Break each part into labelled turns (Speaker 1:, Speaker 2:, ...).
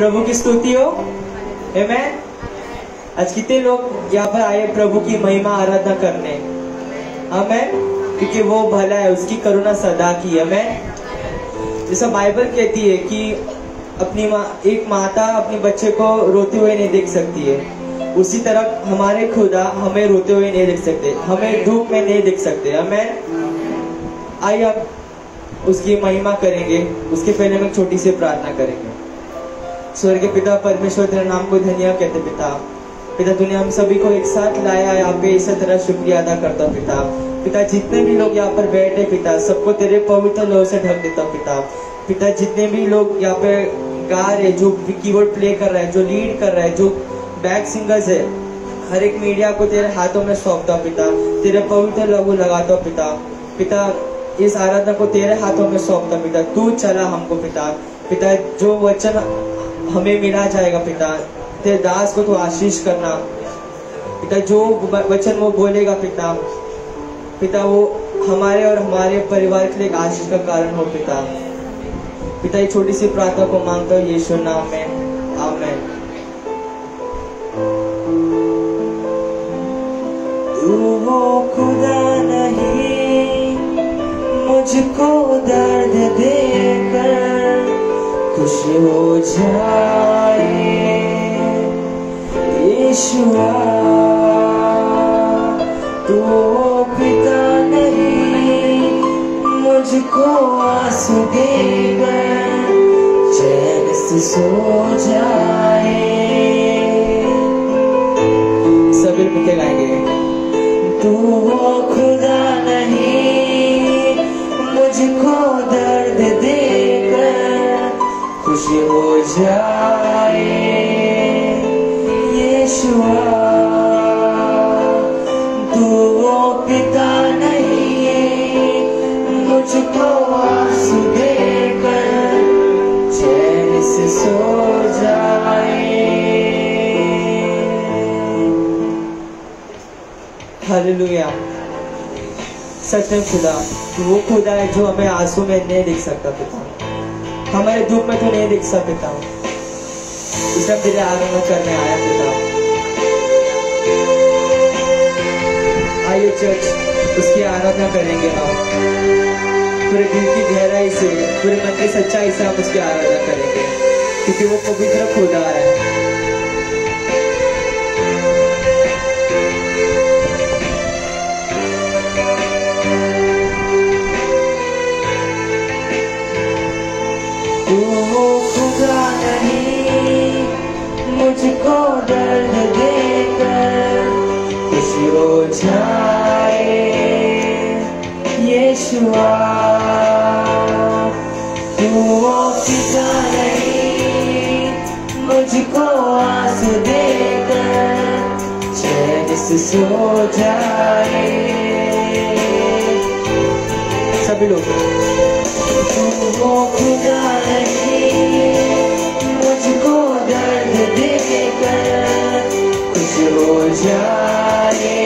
Speaker 1: प्रभु की स्तुति हो। आमेन। आज कितने लोग यहाँ पर आए प्रभु की महिमा आराधना करने। आमेन। क्योंकि वो भला है, उसकी करुणा सदा की। आमेन। जैसा बाइबल कहती है कि एक माता अपने बच्चे को रोते हुए नहीं देख सकती है, उसी तरह हमारे खुदा हमें रोते हुए नहीं देख सकते, हमें दुख में नहीं देख सकते। आमेन। आइए अब उसकी महिमा करेंगे। उसके पहले हम एक छोटी सी प्रार्थना करेंगे। स्वर्ग के पिता परमेश्वर, तेरा नाम को धन्य कहते पिता। पिता तूने हम सभी को एक साथ लाया यहाँ पे, इसी तरह शुक्रिया अदा करता पिता। पिता जितने भी लोग यहाँ पर बैठे पिता, सबको तेरे पवित्र लहू से ढक देता पिता। पिता जितने भी लोग यहाँ पे गा रहे, जो कीबोर्ड प्ले कर रहा है, जो लीड कर रहा है, जो बैक सिंगर्स है, हर एक मीडिया को तेरे हाथों में सौंपता पिता। तेरे पवित्र लहू लगाता पिता। पिता इस आराधना को तेरे हाथों में सौंपता पिता। तू चला हमको पिता। पिता जो वचन हमें मिला जाएगा पिता, तेरे दास को तू आशीष करना पिता। जो वचन वो बोलेगा पिता, पिता वो हमारे और हमारे परिवार के लिए एक आशीष का कारण हो पिता। पिता ये छोटी सी प्रार्थना को मांगता हूँ यीशु नाम में। आमीन। तू वो खुदा नहीं मुझको दर्द देकर खुश हो जाए, यीशुआ तू वो पिता नहीं मुझको आंसू देकर चैन से सो जाए। सभी मिलके गाएंगे। तू वो खुदा नहीं मुझको दर्द देकर खुश हो जाए, यीशुआ तू वो पिता नहीं मुझको आंसू देकर चैन से सो जाए। हालेलुया। सच में खुदा वो खुदा है जो हमें आंसू में नहीं दिख सकता पिता, हमारे दुख में तो नहीं दिख सकता पिता। इसलिए हम तेरे आराधना करने आया पिता। आइए चर्च उसकी आराधना करेंगे हम पूरे दिल की गहराई से, पूरे मन की सच्चाई से हम उसकी आराधना करेंगे, क्योंकि वो पवित्र खुदा है। वो खुदा नहीं मुझको दर्द देकर खुश हो जाए, यीशुआ तू वो पिता नहीं मुझको आंसू देकर चैन से सो जाए। सभी लोग वो खुदा नहीं मुझको दर्द देकर खुश हो जाए,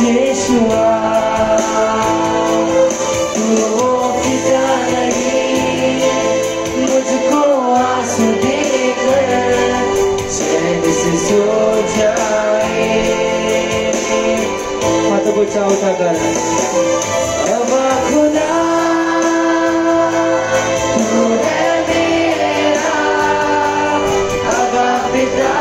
Speaker 1: यीशुआ तू वो पिता नहीं मुझको आंसू देकर चैन से सो जाए। हाथों को ऊंचा उठा कर अबा खुदा
Speaker 2: खुदा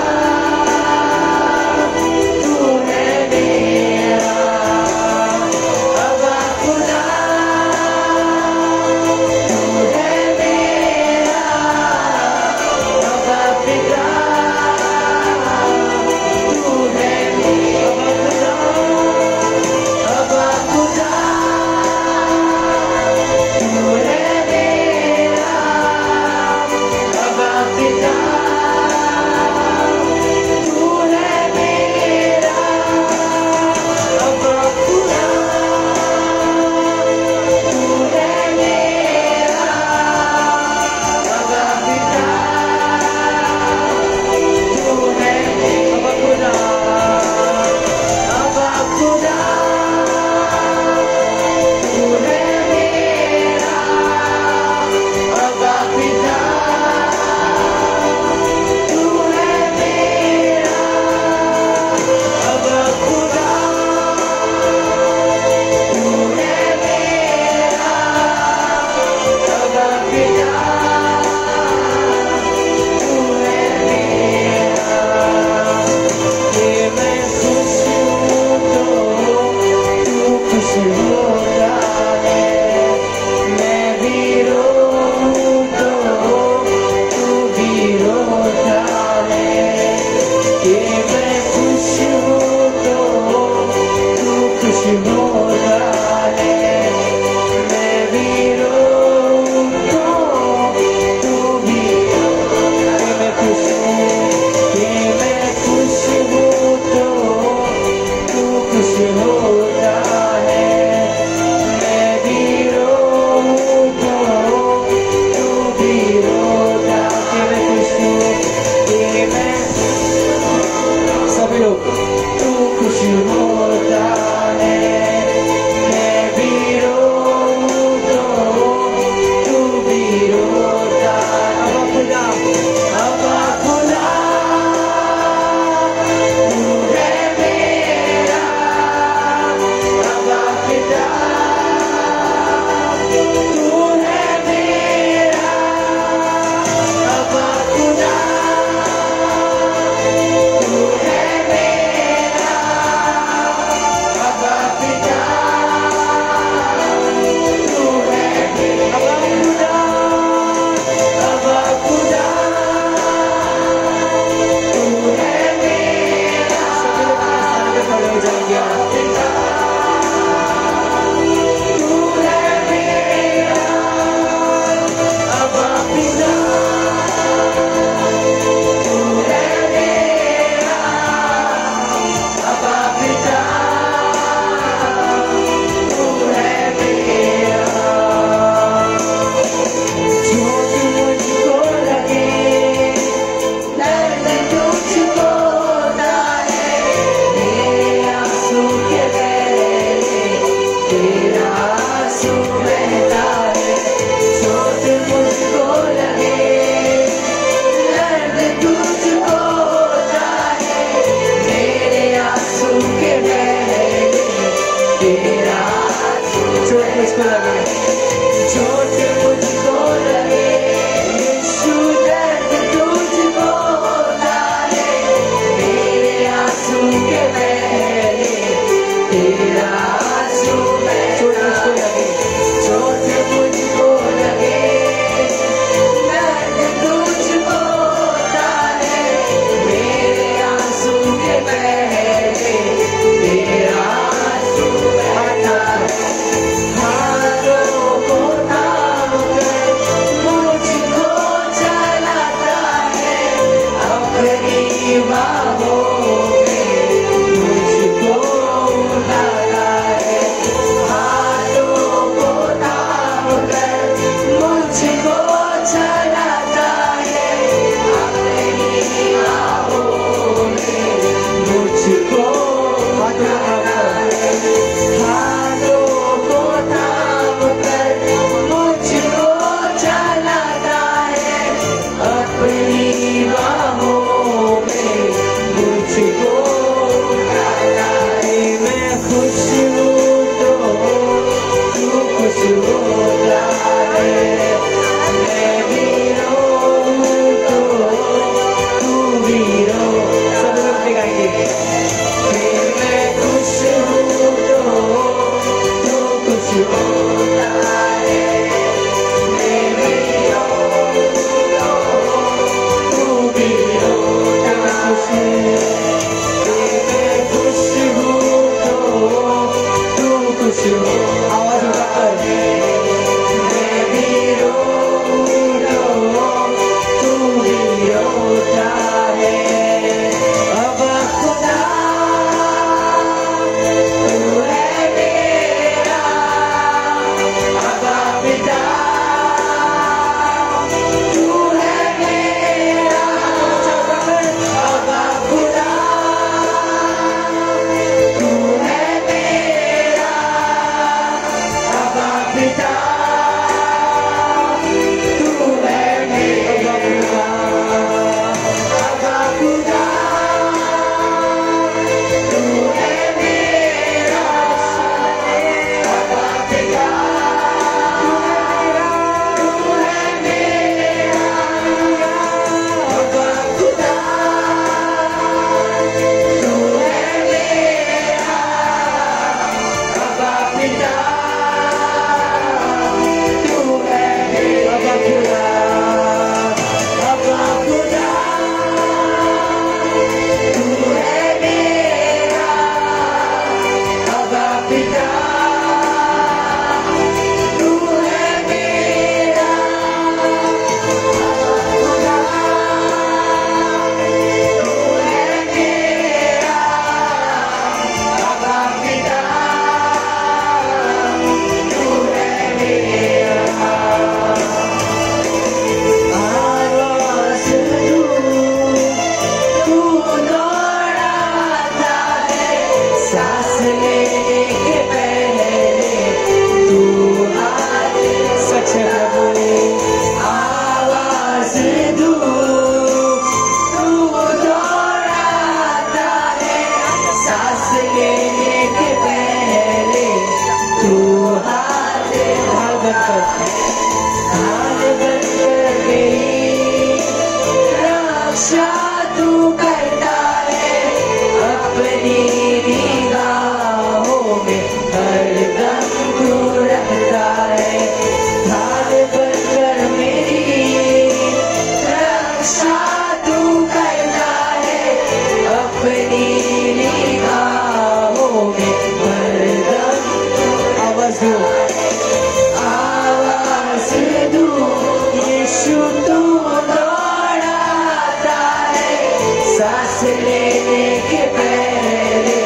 Speaker 1: लेने के पहले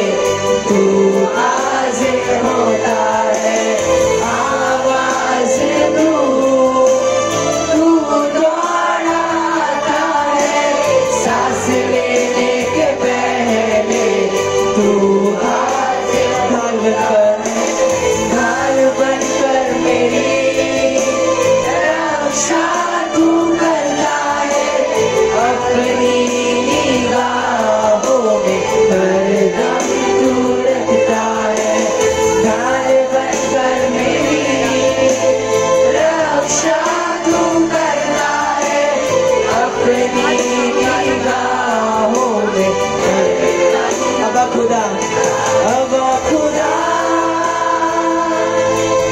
Speaker 1: तू हाजिर होता है, आवाज तू दौड़ाता है, सांस लेने के पहले तू हाजिर ढाल बनकर मेरी रक्षा तू करता है, अपनी निगाहों में हरदम तू रखता है, ढाल बनकर मेरी रक्षा तू करता है, अपनी निगाहों में अबा खुदा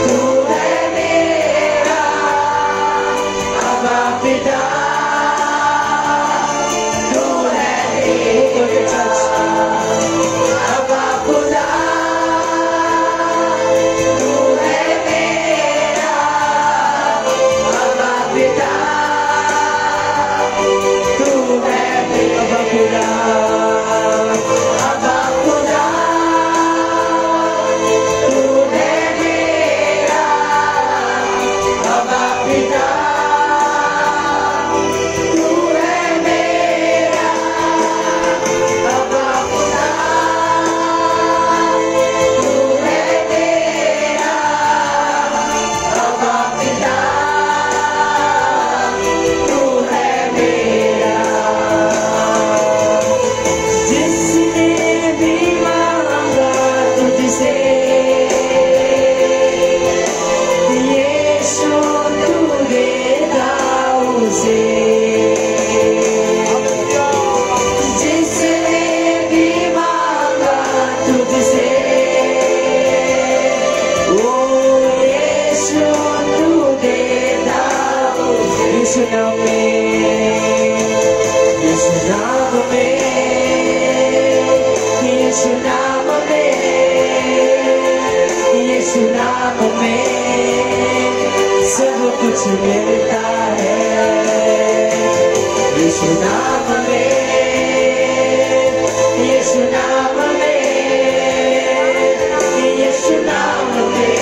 Speaker 1: तू है मेरा अबा पिता, तू है मेरा अबा खुदा, तू है मेरा अबा पिता, तू है अबा खुदा, अबा खुदा, तू है मेरा अबा पिता, तू है मेरा अबा खुदा, तू है मेरा अबा पिता, तू है मेरा। जिसने भी मांगा तुझसे यीशु तू देता उसे, जिसने भी मांगा तुझसे ओ यीशु तू देता उसे, यीशु नाम में, यीशु नाम में, यीशु नाम में, यीशु नाम में सब कुछ मिलता है, यीशु नाम में, यीशु नाम में, यीशु नाम में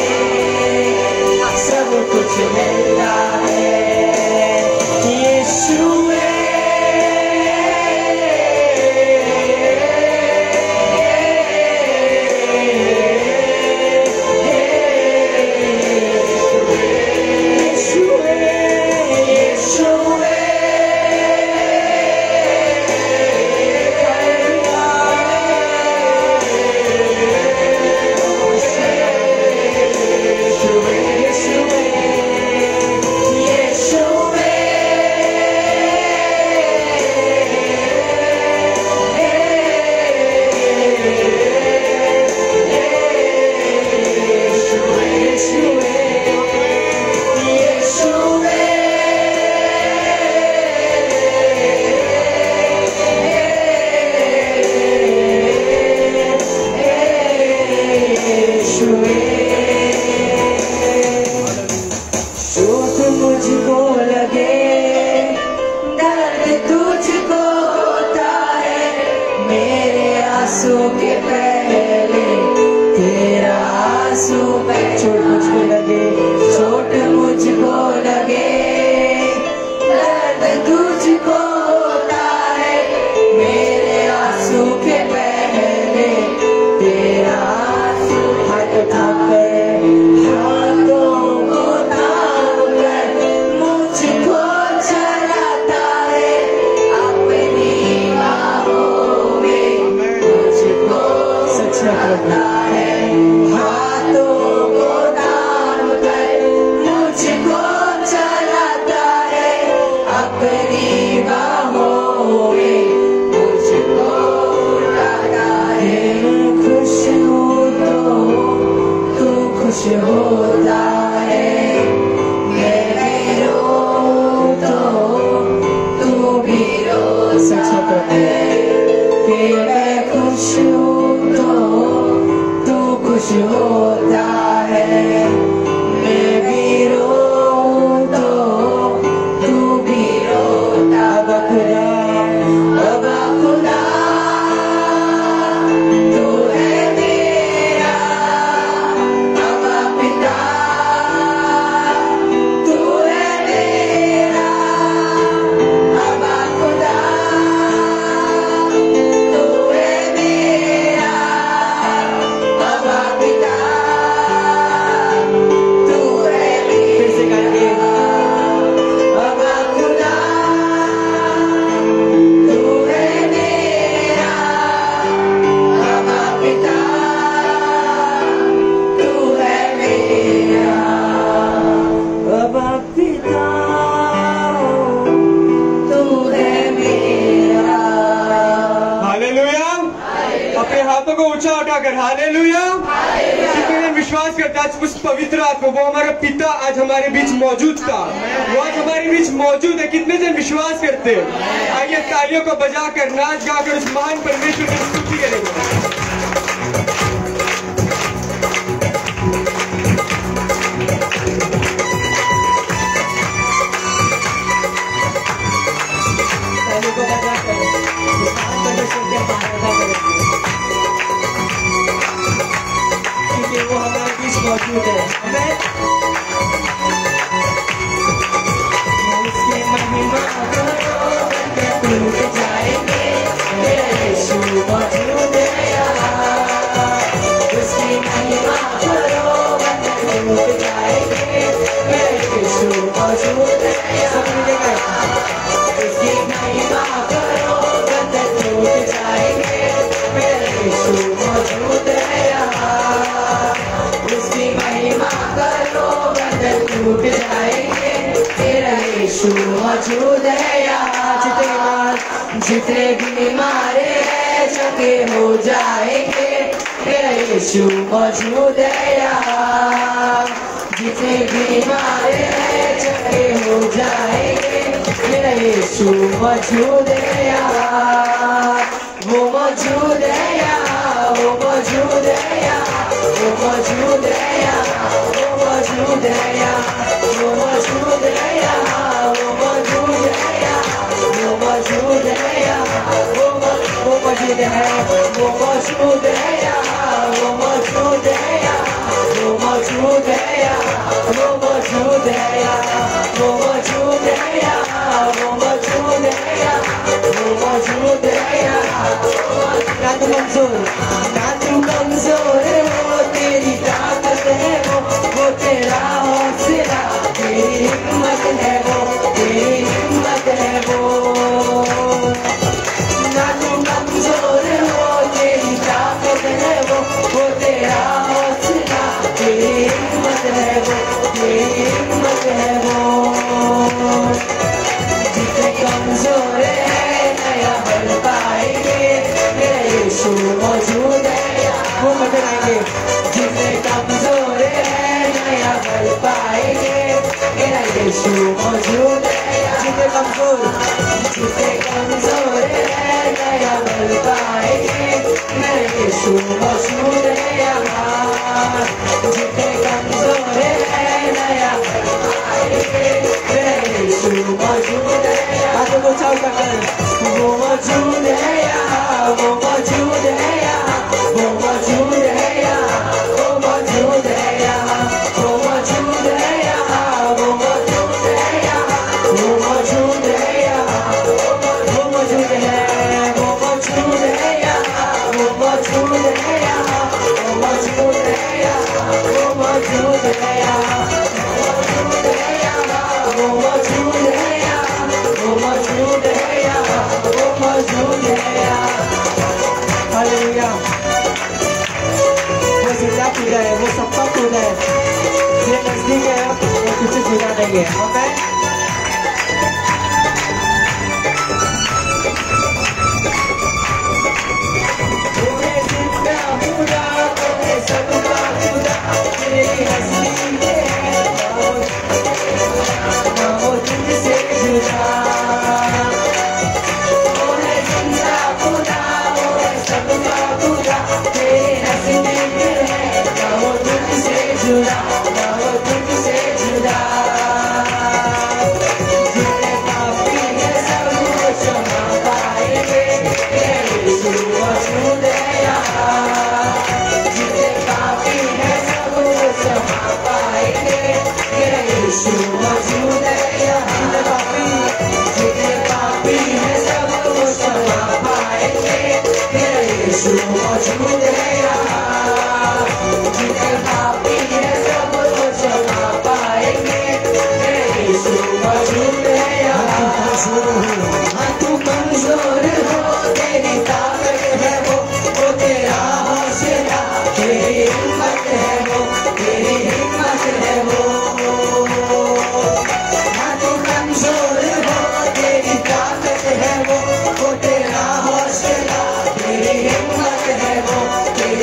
Speaker 1: सब कुछ मिलता है, यीशु चोट मुझको लगे, दर्द तुझको होता है, मेरे आंसू के पहले तेरा आंसू में, चोट मुझको लगे, चोट मुझको लगे, दर्द तुझको होता है, मेरे आंसू के पहले तेरा आंसू, हाथ उठाकर हाथों को थाम कर मुझको चलाता है, अपनी बाहों में मुझको सजाता है, हाथों को थाम कर मुझको चलाता है, अपनी बाहों में मुझको उठाता है, खुश हूँ तो तू खुश होता है, मैं भी रोऊं तो तू भी रोता है, कि मैं खुश हूँ तो तू खुश होता है, मैं भी रोऊं तो तू भी रोता, अबा खुदा, अबा खुदा,
Speaker 2: स्थापना कर। हालेलुया। कितने विश्वास करते आज उस पवित्र आत्मा, वो हमारा पिता आज हमारे बीच मौजूद था, वो आज हमारे बीच मौजूद है। कितने जन विश्वास करते हो? आइए तालियों को बजाकर नाच गाकर उस महान परमेश्वर की स्तुति करेंगे।
Speaker 1: क्योंकि वो हमारे बीच मौजूद है। हमें उसकी महिमा टूट जाएंगे, मेरा यीशु मौजूद है यहाँ। उसकी महिमा टूट जाएंगे, मेरा यीशु मौजूद है यहाँ। उसकी महिमा टूट जाएंगे, मेरा यीशु मौजूद है यहाँ। उसकी महिमा करो, बंधन टूट जाएंगे, तेरा यीशु मौजूद है यहाँ। जितने बीमार हैं चंगे हो जाएंगे, तेरा यीशु मौजूद है यहाँ। जितने बीमार हैं चंगे हो जाएंगे, मेरा यीशु मौजूद है यहाँ। वो मौजूद है यहाँ, वो मौजूद है यहाँ, वो मौजूद है यहाँ, वो मौजूद है यहाँ, वो मौजूद है यहाँ, वो मौजूद है यहाँ, वो मौजूद है यहाँ, वो मौजूद है, वो मौजूद है यहाँ, वो मौजूद है यहाँ, वो मौजूद है यहाँ, वो मौजूद है यहाँ, वो मौजूद है यहाँ, वो मौजूद है यहाँ, वो मौजूद है यहाँ। ना तू कमजोर हो, तेरी ताकत है वो तेरा हौसला, तेरी हिम्मत है वो, तेरी हिम्मत है वो। ना तू कमजोर हो, तेरी ताकत है वो तेरा हौसला, तेरी हिम्मत है वो, तेरी हिम्मत है वो। जितने कमजोर है नया बल पाएंगे, मेरा यीशु मौजूद है यहाँ। वो मदद आएंगे। जितने कमजोर है नया बल पाएंगे, मेरा यीशु मौजूद है यहाँ। जितने कमजोर है नया बल पाएंगे, मेरा यीशु मौजूद है यहाँ। जितने कमजोर है नया बल पाएंगे, मेरा यीशु मौजूद है यहाँ। वो मौजूद है यहाँ, वो मौजूद है यहाँ, वो मौजूद है यहाँ, वो मौजूद है यहाँ, वो मौजूद है यहाँ, वो मौजूद है यहाँ, वो मौजूद है यहाँ, वो मौजूद है, वो मौजूद है यहाँ, वो मौजूद है यहाँ, वो मौजूद है यहाँ, वो मौजूद है यहाँ, वो मौजूद है यहाँ, वो मौजूद है यहाँ, वो मौजूद है यहाँ। हालेलुया। वो जिंदा खुदा है, वो सबका खुदा है, ये नजदीक है, वो तुझे जुदा नहीं है।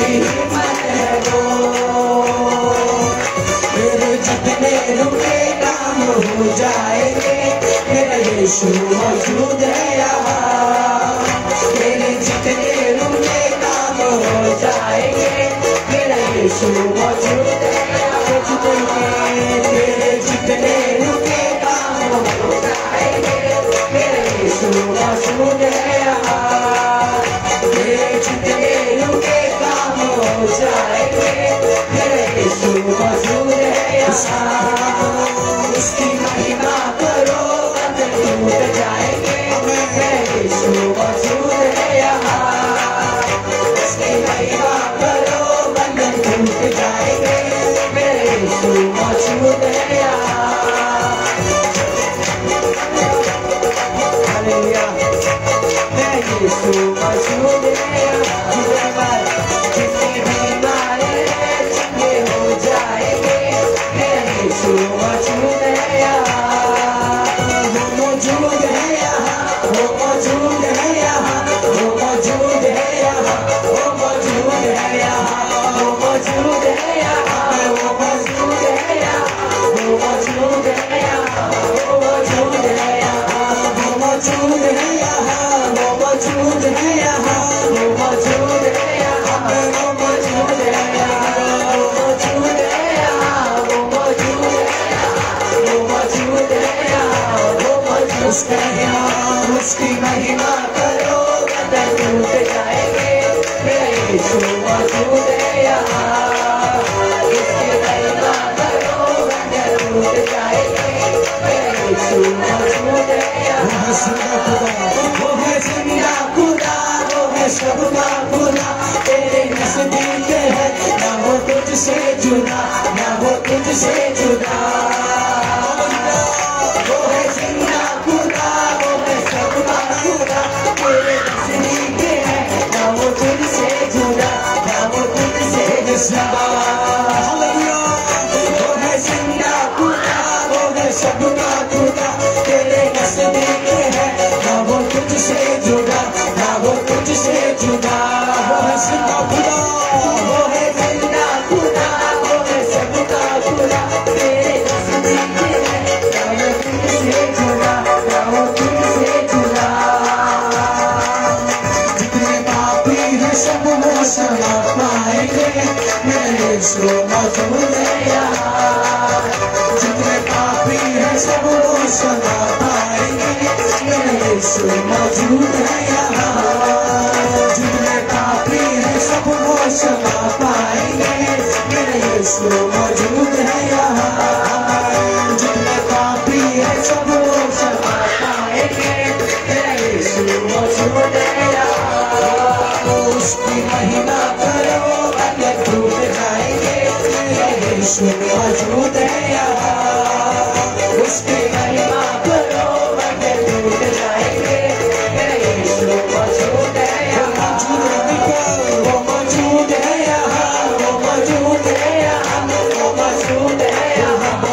Speaker 1: आमीन। मौजूद है यहाँ। तेरे जितने रुके काम हो जाएंगे, मेरा यीशु मौजूद है यहाँ। तेरे जितने रुके काम हो जाएंगे, मेरा यीशु मौजूद है यहाँ। तेरे जितने रुके काम हो जाएंगे, मेरा यीशु मौजूद है यहाँ। उसकी महिमा करो बंधन टूट जाएंगे, मेरा यीशु मौजूद है यहाँ। उसकी महिमा करो बंधन टूट जाएंगे, मेरा यीशु मौजूद है यहाँ। हालेलुया, मेरा यीशु मौजूद है यहाँ। जितने बीमार हैं चंगे हो जाएंगे, मेरा यीशु मौजूद है यहाँ। वो मौजूद है यहाँ, वो मौजूद है यहाँ, वो मौजूद है यहाँ, वो मौजूद है यहाँ, वो मौजूद है यहाँ, वो मौजूद है यहाँ, वो मौजूद है यहाँ, वो मौजूद है यहाँ, वो मौजूद है यहाँ, वो मौजूद है यहाँ, वो मौजूद है यहाँ, वो मौजूद है यहाँ, वो मौजूद है यहाँ, वो मौजूद है यहाँ, वो मौजूद है यहाँ, वो मौजूद है यहाँ। उसकी महिमा करो बंधन टूट जाएंगे, मेरा यीशु मौजूद है यहाँ। उसकी महिमा करो बंधन टूट जाएंगे, मेरा यीशु मौजूद है यहाँ। वो है जिंदा खुदा, वो है सबका खुदा, तेरे नजदीक है ना वो तुझसे जुदा, ना वो तुझसे जुदा। वो है जिंदा खुदा, वो है सबका खुदा, तेरे नजदीक है ना वो तुझसे जुदा, ना वो तुझसे जुदा। वो है जिंदा खुदा, वो है सबका खुदा, तेरे नजदीक है ना वो तुझसे जुदा, ना वो तुझसे जुदा। वो है जिंदा खुदा, वो है जिंदा खुदा, वो है सबका खुदा, तेरे नजदीक है ना वो तुझसे जुदा, ना वो तुझसे जुदा। जितने पापी हैं सब वो क्षमा पाएंगे, मेरा यीशु मौजूद है यहाँ। जितने पापी हैं सब वो क्षमा पाएंगे, मेरा यीशु मौजूद है यहाँ। जितने पापी हैं सब वो क्षमा पाएंगे, मेरा यीशु मौजूद है यहाँ। जितने पापी हैं सब वो क्षमा पाएंगे, मेरा यीशु मौजूद है यहाँ। उसकी महिमा करो बंधन टूट जाएंगे, मेरा यीशु मौजूद है यहाँ। उसकी महिमा करो बंधन टूट जाएंगे, मेरा यीशु मौजूद है यहाँ। वो मौजूद है यहाँ, वो मौजूद है यहाँ, वो मौजूद है यहाँ, वो मौजूद है यहाँ, वो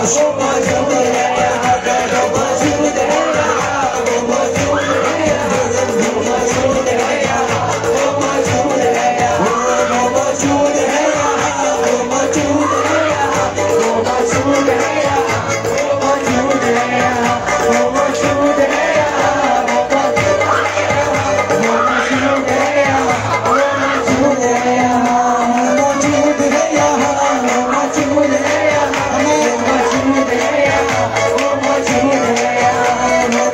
Speaker 1: मौजूद है यहाँ, वो मौजूद है यहाँ, वो मौजूद है यहाँ, वो मौजूद है यहाँ, वो मौजूद है यहाँ, वो मौजूद है यहाँ, वो मौजूद है यहाँ, वो मौजूद है यहाँ, वो मौजूद है यहाँ, वो मौजूद है यहाँ, वो मौजूद है यहाँ, वो मौजूद है यहाँ, मौजूद है यहाँ, वो मौजूद है यहाँ, मौजूद है यहाँ, वो मौजूद है यहाँ, वो मौजूद है यहाँ, वो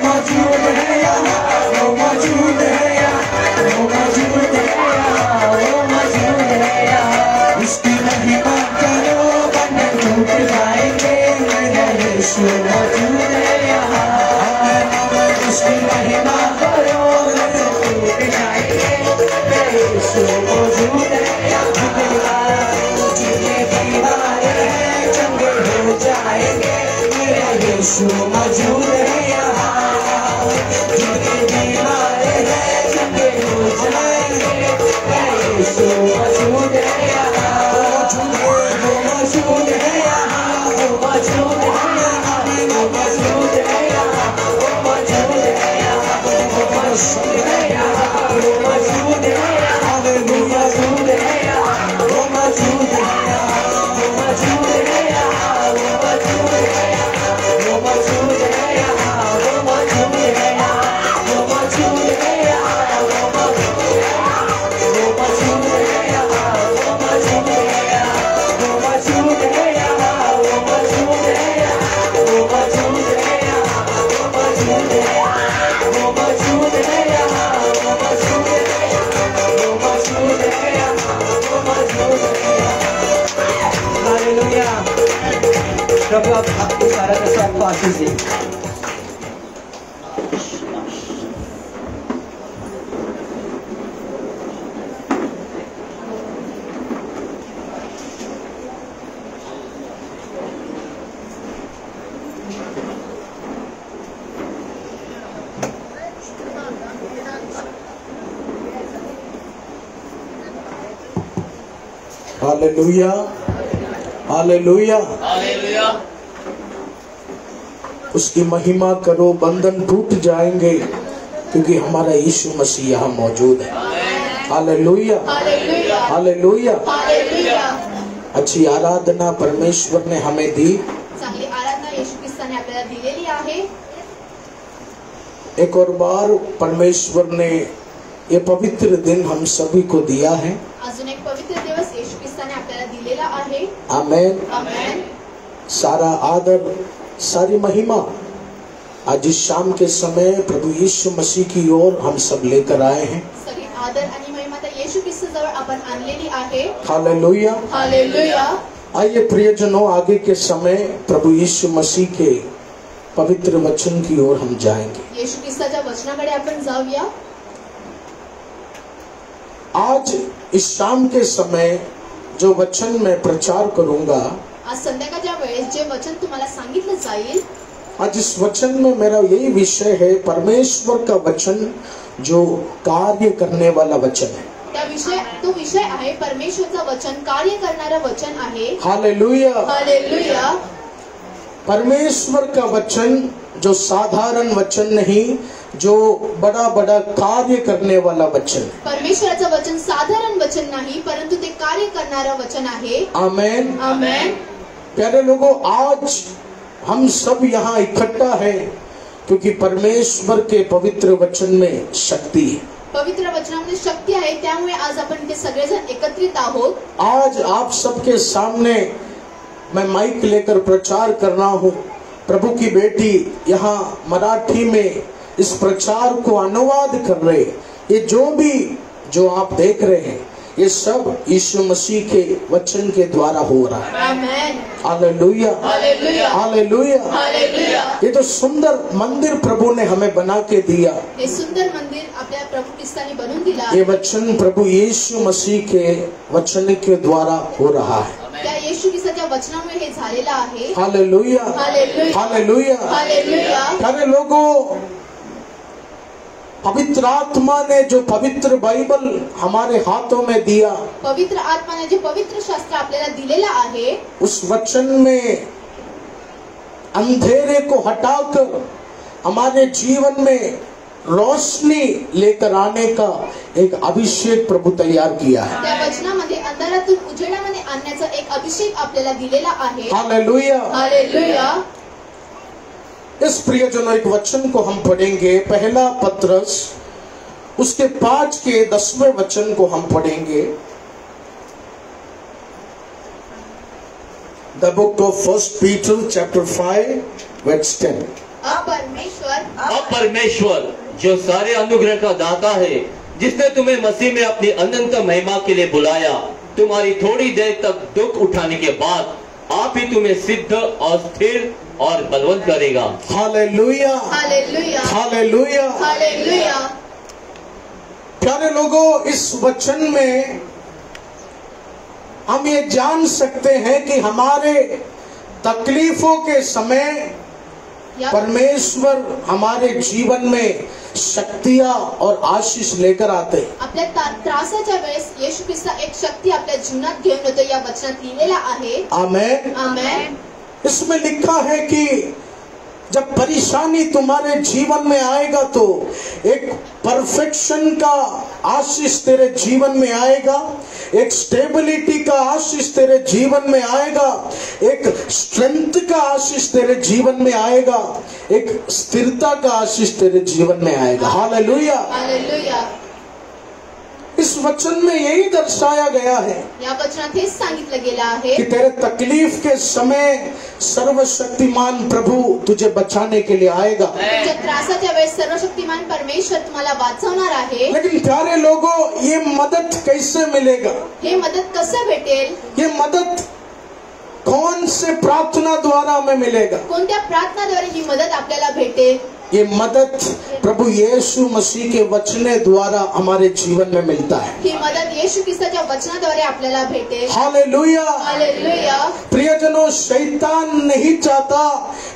Speaker 1: मौजूद है यहाँ, वो मौजूद है यहाँ, वो मौजूद है यहाँ। उसकी महिमा करो बंधन टूट जाएंगे, मेरा यीशु मौजूद है यहाँ। उसकी महिमा करो बंधन टूट जाएंगे, मेरा यीशु मौजूद है यहाँ। जितने बीमार हैं चंगे हो जाएंगे, मेरा यीशु मौजूद है यहाँ। जितने बीमार हैं चंगे हो जाएंगे, मेरा यीशु मौजूद है यहाँ। वो मौजूद है यहाँ, वो मौजूद है यहाँ, वो मौजूद है यहाँ, वो मौजूद है यहाँ, वो मौजूद है यहाँ, वो मौजूद है यहाँ, वो मौजूद है यहाँ, वो मौजूद है यहाँ, वो मौजूद है यहाँ, वो मौजूद है यहाँ, वो मौजूद है यहाँ, वो मौजूद है यहाँ। मौजूद है यहाँ, वो मौजूद है यहाँ, वो मौजूद है यहाँ, वो मौजूद है यहाँ। हालेलुया। प्रभु आप आपको सारा का सारा आपको आशीष दे।
Speaker 3: Hallelujah, hallelujah,
Speaker 4: hallelujah.
Speaker 3: उसकी महिमा करो, बंधन टूट जाएंगे क्योंकि हमारा यीशु मसीह यहाँ मौजूद है। Hallelujah,
Speaker 5: hallelujah,
Speaker 3: hallelujah.
Speaker 5: हालेलुया।
Speaker 3: अच्छी आराधना परमेश्वर ने हमें दी।
Speaker 5: चांगली आराधना येशू ख्रिस्ताने आपल्याला दिलेली आहे।
Speaker 3: एक और बार परमेश्वर ने ये पवित्र दिन हम सभी को दिया है।
Speaker 5: अजून एक पवित्र दिवस येशू ख्रिस्ताने आपल्याला दिलेला आहे।
Speaker 3: आमेन।
Speaker 5: आमेन।
Speaker 3: सारा आदर, सारी महिमा आज इस शाम के समय प्रभु यीशु मसीह की ओर हम सब लेकर आए हैं।
Speaker 5: सगळी आदर आणि महिमा त्या येशू ख्रिस्ताजवळ आपण आणलेली आहे।
Speaker 3: Hallelujah,
Speaker 5: hallelujah.
Speaker 3: आइए प्रियजनों, आगे के समय प्रभु यीशु मसीह के पवित्र वचन की ओर हम जाएंगे।
Speaker 5: येशू ख्रिस्ताच्या वचनाकडे आपण जाऊया।
Speaker 3: आज इस शाम के समय जो वचन मैं प्रचार करूंगा,
Speaker 5: आज संध्याकाळच्या वेळेस जे वचन तुम्हाला सांगितलं जाईल,
Speaker 3: आज इस वचन में मेरा यही विषय है, परमेश्वर का वचन जो कार्य करने वाला वचन है।
Speaker 5: तो विषय आहे परमेश्वरचं वचन, कार्य करणारं वचन आहे।
Speaker 3: Hallelujah,
Speaker 5: hallelujah.
Speaker 3: परमेश्वर का वचन जो साधारण वचन नहीं, जो बड़ा बड़ा कार्य करने वाला वचन है।
Speaker 5: परमेश्वराचं वचन साधारण वचन नाही, परंतु ते कार्य करणारं वचन आहे।
Speaker 3: आमेन,
Speaker 5: आमेन।
Speaker 3: प्यारे लोगों, आज हम सब यहाँ इकट्ठा है क्योंकि परमेश्वर के पवित्र वचन में शक्ति है।
Speaker 5: पवित्र वचनामध्ये शक्ती आहे, त्यामुळे आज आपण इथे सगळेजण एकत्रित आहोत।
Speaker 3: आज आप सबके सामने मैं माइक लेकर प्रचार कर रहा हूँ। प्रभु की बेटी यहाँ मराठी में इस प्रचार को अनुवाद कर रहे। ये जो आप देख रहे हैं, ये सब यीशु मसीह के वचन के द्वारा हो रहा है।
Speaker 5: Amen.
Speaker 3: Hallelujah,
Speaker 5: hallelujah,
Speaker 3: hallelujah.
Speaker 5: Hallelujah.
Speaker 3: ये तो सुंदर मंदिर प्रभु ने हमें बना के दिया।
Speaker 5: हे सुंदर मंदिर आपल्या प्रभु ख्रिस्ताने बनवून दिला।
Speaker 3: ये वचन प्रभु यीशु मसीह के वचन के द्वारा हो रहा है।
Speaker 5: त्या येशू ख्रिस्ताच्या वचनामुळे हे झालेलं आहे।
Speaker 3: Hallelujah,
Speaker 5: hallelujah,
Speaker 3: hallelujah.
Speaker 5: हालेलुया।
Speaker 3: प्यारे लोगों, पवित्र आत्मा ने जो पवित्र बाइबल हमारे हाथों में दिया,
Speaker 5: पवित्र आत्माने जे पवित्र शास्त्र आपल्याला दिलेलं आहे,
Speaker 3: उस वचन में अंधेरे को हटाकर हमारे जीवन में रोशनी लेकर आने का एक अभिषेक प्रभु तैयार किया है।
Speaker 5: त्या वचनामध्ये अंधारातून उजेडामध्ये आणण्याचा एक अभिषेक आपल्याला दिलेला आहे।
Speaker 3: हालेलुया।
Speaker 5: हालेलुया।
Speaker 3: इस प्रियजनों, एक वचन को हम पढ़ेंगे, पहला पत्रस उसके 5 के 10वें वचन को हम पढ़ेंगे। The book of 1 Peter chapter 5 verse 10।
Speaker 5: अब
Speaker 4: परमेश्वर जो सारे अनुग्रह का दाता है, जिसने तुम्हें मसीह में अपनी अनंत महिमा के लिए बुलाया, तुम्हारी थोड़ी देर तक दुख उठाने के बाद आप ही तुम्हें सिद्ध और स्थिर और बलवंत करेगा।
Speaker 3: Hallelujah,
Speaker 5: hallelujah,
Speaker 3: hallelujah.
Speaker 5: हालेलुया।
Speaker 3: प्यारे लोगों, इस वचन में हम ये जान सकते हैं कि हमारे तकलीफों के समय परमेश्वर हमारे जीवन में शक्तियां और आशीष लेकर आते हैं।
Speaker 5: आपल्या त्रासाच्या वेळेस येशू ख्रिस्त एक शक्ती आपल्या जीवनात घेऊन येतो, या वचनात लिहिलेला आहे।
Speaker 3: आमेन,
Speaker 5: आमेन।
Speaker 3: इसमें लिखा है कि जब परेशानी तुम्हारे जीवन में आएगा तो एक परफेक्शन का आशीष तेरे जीवन में आएगा, एक स्टेबिलिटी का आशीष तेरे जीवन में आएगा, एक स्ट्रेंथ का आशीष तेरे जीवन में आएगा, एक स्थिरता का आशीष तेरे जीवन में आएगा। Hallelujah,
Speaker 5: hallelujah.
Speaker 3: इस वचन में यही दर्शाया गया है
Speaker 5: या वचनात हेच सांगितलं गेलं आहे
Speaker 3: कि तेरे तकलीफ के समय सर्वशक्तिमान प्रभु तुझे बचाने के लिए आएगा।
Speaker 5: तुमच्या त्रासाच्या वेळेस सर्वशक्तिमान परमेश्वर तुम्हाला वाचवणार आहे।
Speaker 3: लेकिन प्यारे लोगों, ये मदद कैसे मिलेगा?
Speaker 5: हे मदत कसं भेटेल?
Speaker 3: ये मदद कौन से प्रार्थना द्वारा हमें मिलेगा?
Speaker 5: कोणत्या प्रार्थनाद्वारे ही मदत आपल्याला भेटेल?
Speaker 3: ये मदद प्रभु यीशु मसीह के वचने द्वारा हमारे जीवन में मिलता है।
Speaker 5: ही मदत येशू ख्रिस्ताच्या वचनाद्वारे आपल्याला भेटेल।
Speaker 3: हालेलुया।
Speaker 5: हालेलुया।
Speaker 3: प्रियजनों, शैतान नहीं चाहता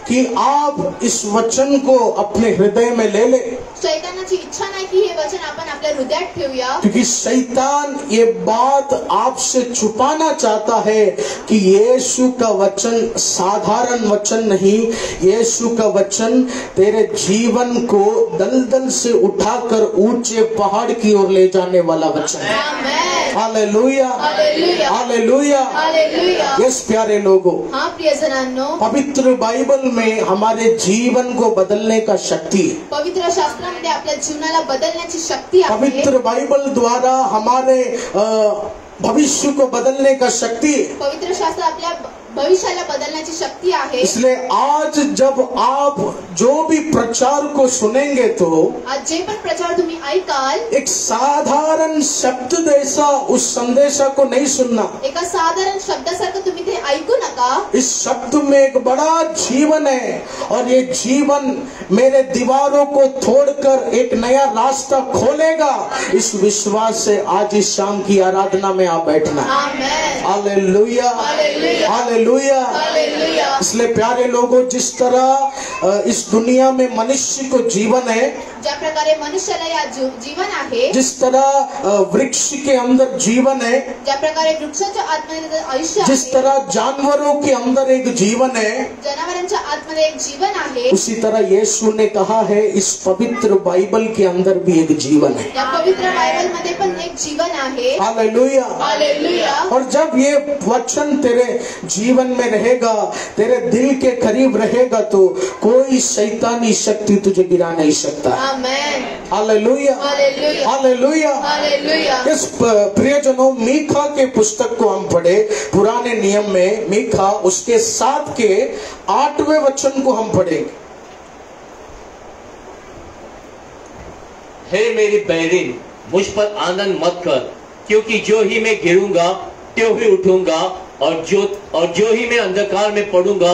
Speaker 3: कि आप इस वचन को अपने हृदय में ले ले,
Speaker 5: शैतानाची इच्छा नाही की हे वचन आपण आपल्या हृदयात ठेवूया,
Speaker 3: क्योंकि शैतान ये बात आपसे छुपाना चाहता है कि यीशु का वचन साधारण वचन नहीं, यीशु का वचन तेरे जीवन को दलदल से उठाकर ऊंचे पहाड़ की ओर ले जाने वाला वचन है।
Speaker 5: Amen.
Speaker 3: Hallelujah,
Speaker 5: hallelujah.
Speaker 3: Hallelujah.
Speaker 5: Hallelujah.
Speaker 3: Yes प्यारे लोगों,
Speaker 5: हाँ प्रियजनांनो,
Speaker 3: पवित्र बाइबल में हमारे जीवन को बदलने का शक्ति है।
Speaker 5: पवित्र शास्त्रामध्ये आपल्या जीवनाला बदलण्याची शक्ती आहे।
Speaker 3: पवित्र बाइबल द्वारा हमारे भविष्य को बदलने का शक्ति है।
Speaker 5: पवित्र शास्त्र आपल्या भविष्याला बदलण्याची शक्ती आहे।
Speaker 3: इसलिए आज जब आप जो भी प्रचार को सुनेंगे तो
Speaker 5: आज जे पण प्रचार तुम्ही ऐकाल,
Speaker 3: एक साधारण शब्द जैसा उस संदेशा को नहीं सुनना।
Speaker 5: एका साधारण शब्दासारखं तुम्ही ते ऐकू नका।
Speaker 3: इस शब्द में एक बड़ा जीवन है और ये जीवन मेरे दीवारों को तोड़कर एक नया रास्ता खोलेगा। इस विश्वास से आज इस शाम की आराधना में आप बैठना।
Speaker 5: Amen.
Speaker 3: Hallelujah,
Speaker 5: hallelujah.
Speaker 3: Hallelujah.
Speaker 5: Hallelujah.
Speaker 3: इसलिए प्यारे लोगों, जिस तरह इस दुनिया में मनुष्य को जीवन है,
Speaker 5: ज्या प्रकारे मनुष्याला या जीवन आहे,
Speaker 3: जिस तरह वृक्ष के अंदर जीवन है,
Speaker 5: ज्या प्रकारे वृक्षाच्या आतमध्ये आयुष्य आहे,
Speaker 3: जिस तरह जानवरों के अंदर एक जीवन है,
Speaker 5: जनावरांच्या आतमध्ये एक जीवन आहे,
Speaker 3: उसी तरह यीशु ने कहा है इस पवित्र बाइबल के अंदर भी एक जीवन है।
Speaker 5: या पवित्र बाइबल मध्ये पण एक जीवन आहे।
Speaker 3: हालेलुया।
Speaker 5: हालेलुया।
Speaker 3: और जब ये वचन तेरे जीवन में रहेगा, तेरे दिल के करीब रहेगा, तो कोई शैतानी शक्ति तुझे गिरा नहीं सकता।
Speaker 5: Amen.
Speaker 3: Hallelujah,
Speaker 5: hallelujah.
Speaker 3: Hallelujah.
Speaker 5: Hallelujah.
Speaker 3: इस प्रियजनों, मीखा के पुस्तक को हम पढ़े, पुराने नियम में मीखा उसके 7 के 8वें वचन को हम पढ़ेंगे।
Speaker 4: हे मेरी बहरीन, मुझ पर आनंद मत कर, क्योंकि जो ही मैं गिरूंगा त्यों ही उठूंगा, और जो ही मैं अंधकार में पड़ूंगा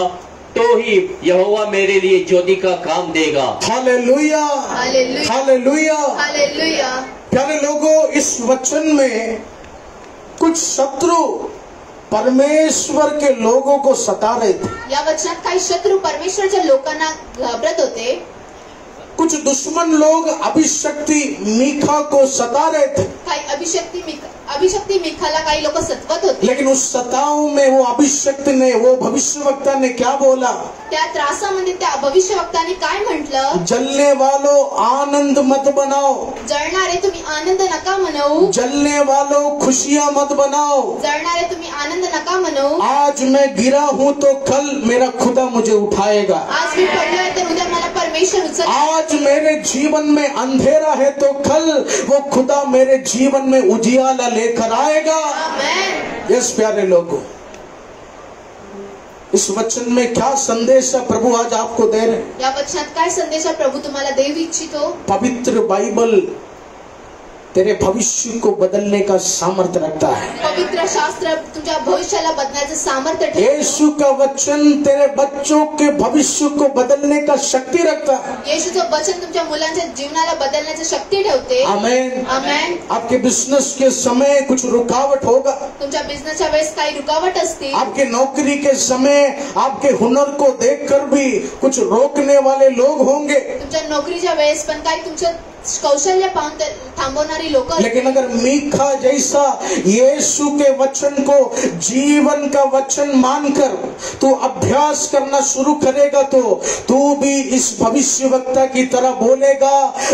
Speaker 4: तो ही यहोवा मेरे लिए ज्योति का काम देगा।
Speaker 3: Hallelujah,
Speaker 5: hallelujah.
Speaker 3: हालेलुया।
Speaker 5: हालेलुया।
Speaker 3: प्यारे लोगों, इस वचन में कुछ शत्रु परमेश्वर के लोगों को सता रहे थे।
Speaker 5: या वचनात काही शत्रू परमेश्वरच्या लोकांना घाबरत होते।
Speaker 3: कुछ दुश्मन लोग अभिशक्ति मीखा को सता रहे थे।
Speaker 5: काही अभिशक्ति मीखाला काही लोक सतवत होते।
Speaker 3: लेकिन उस सताव में वो अभिशक्ति ने, वो भविष्यवक्ता ने क्या बोला?
Speaker 5: त्या त्रासामध्ये त्या भविष्यवक्ताने काय म्हटलं?
Speaker 3: जलने वालों आनंद मत बनाओ,
Speaker 5: जळणारे तुम्ही आनंद नका मनवू,
Speaker 3: जलने वालों खुशियां मत बनाओ,
Speaker 5: जळणारे तुम्ही आनंद नका मनवू।
Speaker 3: आज मैं गिरा हूँ तो कल मेरा खुदा मुझे उठाएगा।
Speaker 5: आज मी पडलोय तर उद्या मला परमेश्वर उचलेल।
Speaker 3: आज मेरे जीवन में अंधेरा है तो कल वो खुदा मेरे जीवन में उजियाला लेकर आएगा।
Speaker 5: आमेन।
Speaker 3: यस प्यारे लोगों, इस वचन में क्या संदेश प्रभु आज आपको दे रहे हैं?
Speaker 5: या वचनात काय संदेश प्रभु तुम्हाला देऊ इच्छितो?
Speaker 3: पवित्र बाइबल तेरे भविष्य को बदलने का सामर्थ्य रखता है।
Speaker 5: पवित्र शास्त्र तुझ्या भविष्याला बदलण्याचं सामर्थ्य ठेवतो।
Speaker 3: यीशु का वचन तेरे बच्चों के भविष्य को बदलने का शक्ति रखता है।
Speaker 5: येशूचं वचन तुमच्या मुलांच्या जीवनाला बदलण्याची शक्ती ठेवते।
Speaker 3: आमेन।
Speaker 5: आमेन।
Speaker 3: आपके बिजनेस के समय कुछ रुकावट होगा,
Speaker 5: तुमच्या बिझनेसच्या वेळेस काही रुकावट असतील,
Speaker 3: आपके नौकरी के समय आपके हुनर को देखकर भी कुछ रोकने वाले लोग होंगे,
Speaker 5: तुमच्या नोकरीच्या वेळेस पण काही तुमचं कौशल्य पाहून थांबवणारी लोक।
Speaker 3: लेकिन अगर मीखा जैसा यीशु के वचन को जीवन का वचन मानकर तू अभ्यास करना शुरू करेगा तो तू भी इस भविष्यवक्ता की तरह बोलेगा,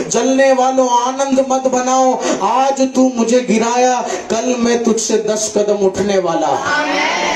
Speaker 3: जलने वालों आनंद मत बनाओ, आज तू मुझे गिराया, कल मैं तुझसे 10 कदम उठने वाला।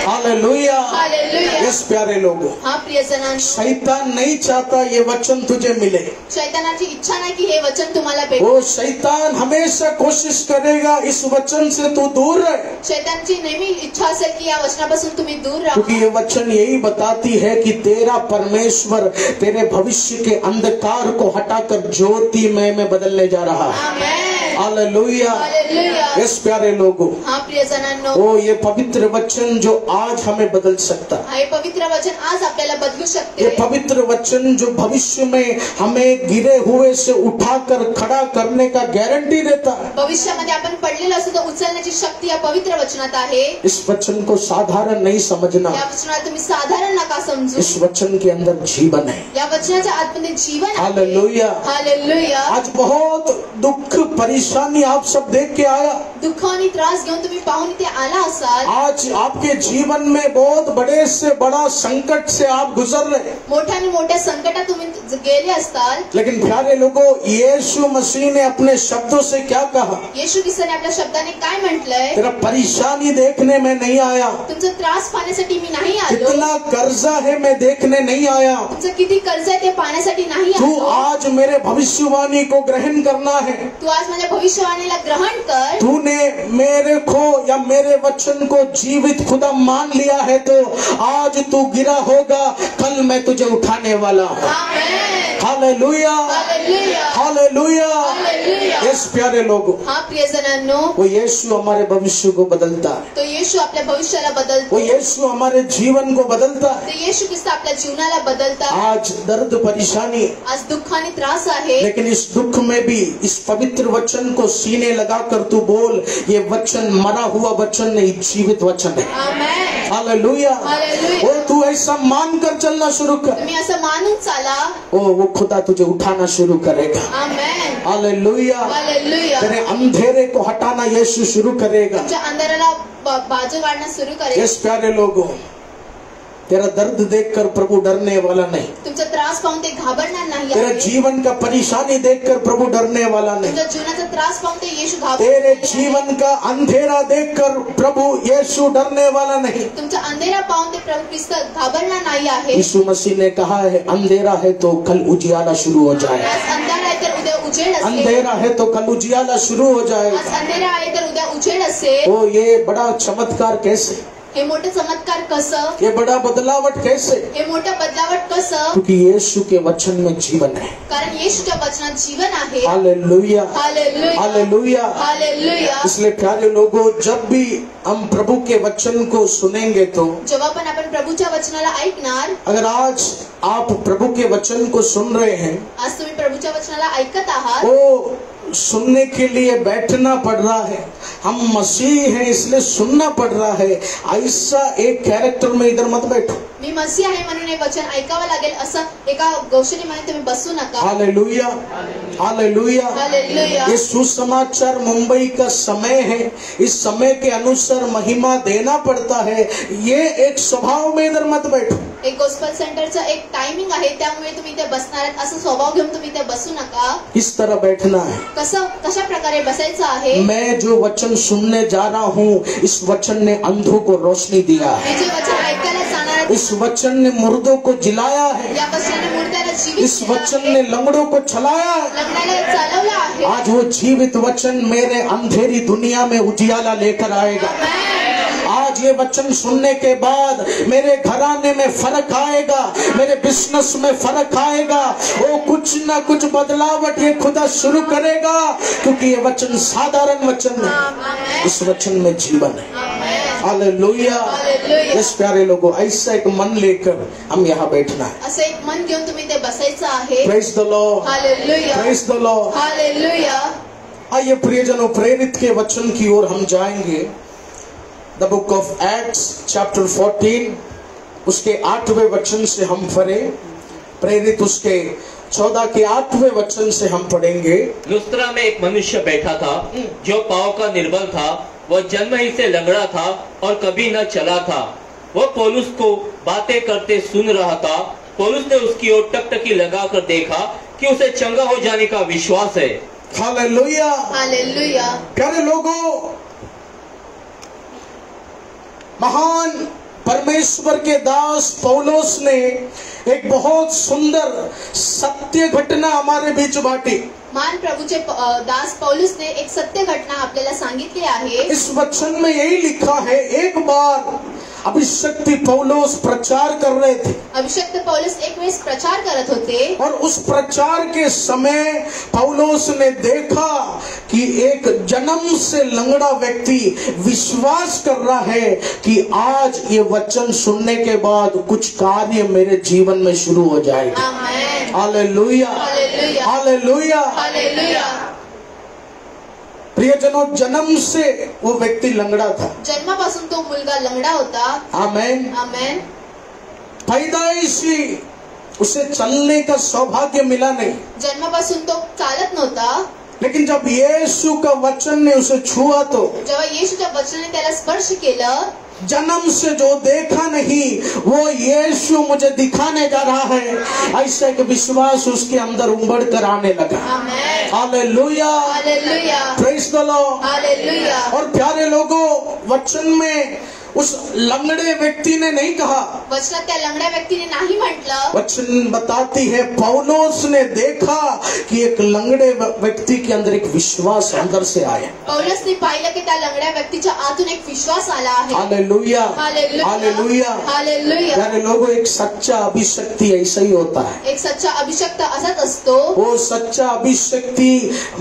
Speaker 3: हालेलुया।
Speaker 5: हालेलुया।
Speaker 3: इस प्यारे लोगों,
Speaker 5: हाँ प्रियजनांनो,
Speaker 3: शैतान नहीं चाहता ये वचन तुझे मिले।
Speaker 5: शैतानाची इच्छा नाही की हे वचन तुम्हाला भेट
Speaker 3: वो शैतान हमेशा कोशिश करेगा इस वचन से तू दूर रहे,
Speaker 5: शैतानची नेहमी इच्छा असेल की या वचनापासून तुम्ही दूर
Speaker 3: क्योंकि
Speaker 5: राहा,
Speaker 3: ये वचन यही बताती है कि तेरा परमेश्वर तेरे भविष्य के अंधकार को हटाकर ज्योति में बदलने जा रहा है।
Speaker 5: Amen,
Speaker 3: hallelujah.
Speaker 5: हालेलुया।
Speaker 3: यस प्यारे लोगों,
Speaker 5: हाँ प्रियजनांनो,
Speaker 3: वो ये पवित्र वचन जो आज हमें बदल सकता है,
Speaker 5: हे पवित्र वचन आज आपल्याला बदलू
Speaker 3: ये
Speaker 5: शकते,
Speaker 3: पवित्र वचन जो भविष्य में हमें गिरे हुए से उठाकर खड़ा करने का गारंटी देता है।
Speaker 5: भविष्यामध्ये आपण पडलेलो असतो तर उचलण्याची शक्ती या पवित्र वचनात आहे।
Speaker 3: इस वचन को साधारण नहीं समझना,
Speaker 5: या वचनाला तुम्ही साधारण नका समजू,
Speaker 3: इस वचन के अंदर जीवन है।
Speaker 5: या वचनाच्या आतमध्ये जीवन आहे।
Speaker 3: हालेलुया।
Speaker 5: हालेलुया।
Speaker 3: आज बहुत दुख परेशानी आप सब देख के आया,
Speaker 5: दुःख आणि त्रास घेऊन तुम्ही पाहून इथे आला असाल,
Speaker 3: आज आपके जीवन में बहुत बड़े से बड़ा संकट से आप गुजर रहे,
Speaker 5: मोठ्या आणि मोठ्या संकटात तुम्ही गेले असताल,
Speaker 3: लेकिन प्यारे लोगों, यीशु मसीह ने अपने शब्दों से क्या कहा?
Speaker 5: येशू ख्रिस्ताने आपल्या शब्दाने काय म्हटलंय?
Speaker 3: तेरा परेशानी देखने में नहीं आया,
Speaker 5: तुमचा त्रास पाहण्यासाठी मी नाही आलो,
Speaker 3: कितना कर्जा है मैं देखने नहीं आया,
Speaker 5: तुमचं किती कर्ज आहे ते पाहण्यासाठी नाही
Speaker 3: तू
Speaker 5: आलो,
Speaker 3: आज मेरे भविष्यवाणी को ग्रहण करना है।
Speaker 5: तू आज माझ्या भविष्यवाणीला ग्रहण कर,
Speaker 3: तूने मेरे को या मेरे वचन को जीवित खुदा मान लिया है, तो आज तू गिरा होगा, कल मैं तुझे उठाने वाला हूँ।
Speaker 5: Amen,
Speaker 3: hallelujah,
Speaker 5: hallelujah,
Speaker 3: hallelujah.
Speaker 5: Hallelujah.
Speaker 3: Yes प्यारे लोगों,
Speaker 5: हाँ प्रियजनांनो,
Speaker 3: वो यीशु हमारे भविष्य को बदलता है,
Speaker 5: तो येशू आपल्या भविष्याला
Speaker 3: वो
Speaker 5: बदलतो,
Speaker 3: यीशु हमारे जीवन को बदलता है।
Speaker 5: तो येशू ख्रिस्त आपल्या जीवनाला बदलता।
Speaker 3: आज दर्द परेशानी,
Speaker 5: आज दुःख आणि त्रास आहे,
Speaker 3: लेकिन इस दुख में भी इस पवित्र वचन को सीने लगाकर तू बोल, ये वचन मरा हुआ वचन नहीं, जीवित वचन है।
Speaker 5: Amen,
Speaker 3: hallelujah.
Speaker 5: हालेलुया।
Speaker 3: वो तू ऐसा मानकर चलना शुरू कर,
Speaker 5: तुम्ही असं मानून चाला,
Speaker 3: वो खुदा तुझे उठाना शुरू करेगा।
Speaker 5: आमेन,
Speaker 3: हालेलुया।
Speaker 5: हालेलुया।
Speaker 3: तेरे अंधेरे को हटाना यीशु शुरू करेगा।
Speaker 5: तुमच्या अंधाराला बाजू काढणं सुरू करेल।
Speaker 3: यस प्यारे लोगों, तेरा दर्द देखकर प्रभु डरने वाला नहीं,
Speaker 5: तुमचा त्रास पाहून ते घाबरणार नाही
Speaker 3: तेरा
Speaker 5: आहे।
Speaker 3: जीवन का परेशानी देखकर प्रभु डरने वाला नहीं,
Speaker 5: तुमच्या जीवनाचा त्रास पाहून ते येशू
Speaker 3: तेरे
Speaker 5: घाबरणार
Speaker 3: जीवन का अंधेरा देखकर प्रभु यीशु डरने वाला नहीं।
Speaker 5: तुमचा अंधेरा पाहून ते प्रभू ख्रिस्त घाबरणार नाही आहे।
Speaker 3: यीशु मसीह ने कहा है, अंधेरा है तो कल उजियाला शुरू हो जाए,
Speaker 5: आज अंधार आहे तर उद्या उजेड असेल,
Speaker 3: अंधेरा है तो कल उजियाला शुरू हो जाए।
Speaker 5: आज अंधेरा आहे तर उद्या उजेड असेल।
Speaker 3: ओ ये बड़ा चमत्कार कैसे,
Speaker 5: हे मोठं चमत्कार कसं,
Speaker 3: ये बड़ा बदलावट कैसे?
Speaker 5: हे मोठं बदलावट कसं?
Speaker 3: क्योंकि यीशु के वचन में जीवन है।
Speaker 5: कारण येशूच्या वचनात जीवन आहे।
Speaker 3: Hallelujah,
Speaker 5: hallelujah,
Speaker 3: hallelujah.
Speaker 5: हालेलुया।
Speaker 3: इसलिए प्यारे लोगों, जब भी हम प्रभु के वचन को सुनेंगे तो,
Speaker 5: जेव्हा पण आपण प्रभूच्या वचनाला ऐकणार,
Speaker 3: अगर आज आप प्रभु के वचन को सुन रहे हैं,
Speaker 5: आज तुम्ही प्रभूच्या वचनाला ऐकत आहात,
Speaker 3: वो सुनने के लिए बैठना पड़ रहा है, हम मसीह हैं इसलिए सुनना पड़ रहा है, ऐसा एक कैरेक्टर में इधर मत बैठो।
Speaker 5: मी मसीह आहे म्हणून हे वचन ऐकावं लागेल असं एका गोष्टीमध्ये तुम्ही बसू नका।
Speaker 3: Hallelujah, hallelujah.
Speaker 5: हालेलुया।
Speaker 3: ये सुसमाचार मुंबई का समय है, इस समय के अनुसार महिमा देना पड़ता है, ये एक स्वभाव में इधर मत बैठो।
Speaker 5: एक गोस्पल सेंटरचा एक टायमिंग आहे, त्यामुळे तुम्ही इथे बसणार आहात असं स्वभाव घेऊन तुम्ही इथे बसू नका।
Speaker 3: इस तरह बैठना है।
Speaker 5: कशा प्रकारे बसायचं आहे?
Speaker 3: मैं जो वचन सुनने जा रहा हूँ, इस वचन ने अंधों को रोशनी दिया है,
Speaker 5: मी जे वचन ऐकायला जाणार आहे,
Speaker 3: इस वचन ने मुर्दों को जिलाया है,
Speaker 5: या वचनाने मुर्द्याला जीवित
Speaker 3: इस
Speaker 5: केलं
Speaker 3: वचन
Speaker 5: आहे,
Speaker 3: ने लंगड़ों को चलाया है।
Speaker 5: लग्नाला चालवलं आहे।
Speaker 3: आज वो जीवित वचन मेरे अंधेरी दुनिया में उजियाला लेकर आएगा। आज ये वचन सुनने के बाद मेरे घराने में फर्क आएगा, मेरे बिजनेस में फर्क आएगा, वो कुछ ना कुछ बदलावट ये खुदा शुरू करेगा, क्योंकि ये वचन साधारण वचन है, इस वचन में जीवन है। हालेलुया।
Speaker 5: हालेलुया।
Speaker 3: इस प्यारे लोगों, ऐसा एक मन लेकर हम यहाँ बैठना है।
Speaker 5: असं एक मन घेऊन तुम्ही ते बसायचं आहे।
Speaker 3: Praise the Lord,
Speaker 5: hallelujah,
Speaker 3: praise the Lord.
Speaker 5: Hallelujah.
Speaker 3: आइए प्रियजनों, प्रेरित के वचन की ओर हम जाएंगे। The book of acts chapter 14, उसके 8वें वचन से हम पढ़े। प्रेरित उसके 14 के 8वें वचन से हम पढ़ेंगे।
Speaker 4: लुस्त्रा में एक मनुष्य बैठा था जो पांव का निर्बल था, वह जन्म ही से लंगड़ा था और कभी न चला था। वह पौलुस को बातें करते सुन रहा था। पौलुस ने उसकी ओर टकटकी लगाकर देखा कि उसे चंगा हो जाने का विश्वास है।
Speaker 3: Hallelujah,
Speaker 5: hallelujah.
Speaker 3: प्यारे लोगों, महान परमेश्वर के दास पौलुस ने एक बहुत सुंदर सत्य घटना हमारे बीच बांटी।
Speaker 5: मान प्रभूचे दास पौलुस ने एक सत्य घटना आपल्याला सांगितली आहे।
Speaker 3: इस वचन में यही लिखा है, एक बार अभिषिक्त पौलुस प्रचार कर रहे थे।
Speaker 5: अभिषिक्त पौलुस एक वेळेस प्रचार करत होते
Speaker 3: और उस प्रचार के समय पौलुस ने देखा कि एक जन्म से लंगड़ा व्यक्ति विश्वास कर रहा है कि आज ये वचन सुनने के बाद कुछ कार्य मेरे जीवन में शुरू हो जाएगा।
Speaker 5: Amen.
Speaker 3: Hallelujah,
Speaker 5: hallelujah,
Speaker 3: hallelujah,
Speaker 5: hallelujah.
Speaker 3: प्रियजनों, जन्म से वो व्यक्ति लंगड़ा था।
Speaker 5: जन्मापासून तो मुलगा लंगडा होता।
Speaker 3: आमेन।
Speaker 5: आमेन।
Speaker 3: पैदाइशी उसे चलने का सौभाग्य मिला नहीं,
Speaker 5: जन्मापासून तो चालत नव्हता।
Speaker 3: लेकिन जब यीशु का वचन ने उसे छुआ तो
Speaker 5: जेव्हा येशूच्या वचनाने त्याला स्पर्श केलं,
Speaker 3: जन्म से जो देखा नहीं वो यीशु मुझे दिखाने जा रहा है, ऐसा एक विश्वास उसके अंदर उमड़ कर आने लगा।
Speaker 5: Amen.
Speaker 3: Hallelujah,
Speaker 5: hallelujah,
Speaker 3: praise the Lord.
Speaker 5: Hallelujah.
Speaker 3: और प्यारे लोगों, वचन में उस लंगड़े व्यक्ति ने नहीं कहा,
Speaker 5: वचनात त्या लंगड्या व्यक्तीने नाही म्हटलं।
Speaker 3: वचन बताती है पौलुस ने देखा कि एक लंगड़े व्यक्ति के अंदर एक विश्वास अंदर से आया।
Speaker 5: पौलुसने पाहिलं की त्या लंगड्या व्यक्तीच्या आतून एक विश्वास आला आहे।
Speaker 3: Hallelujah,
Speaker 5: hallelujah,
Speaker 3: hallelujah,
Speaker 5: hallelujah.
Speaker 3: प्यारे लोगों, एक सच्चा अभिषक्ति ऐसा ही होता है।
Speaker 5: एक सच्चा अभिषक्त असाच असतो।
Speaker 3: वो सच्चा अभिषक्ति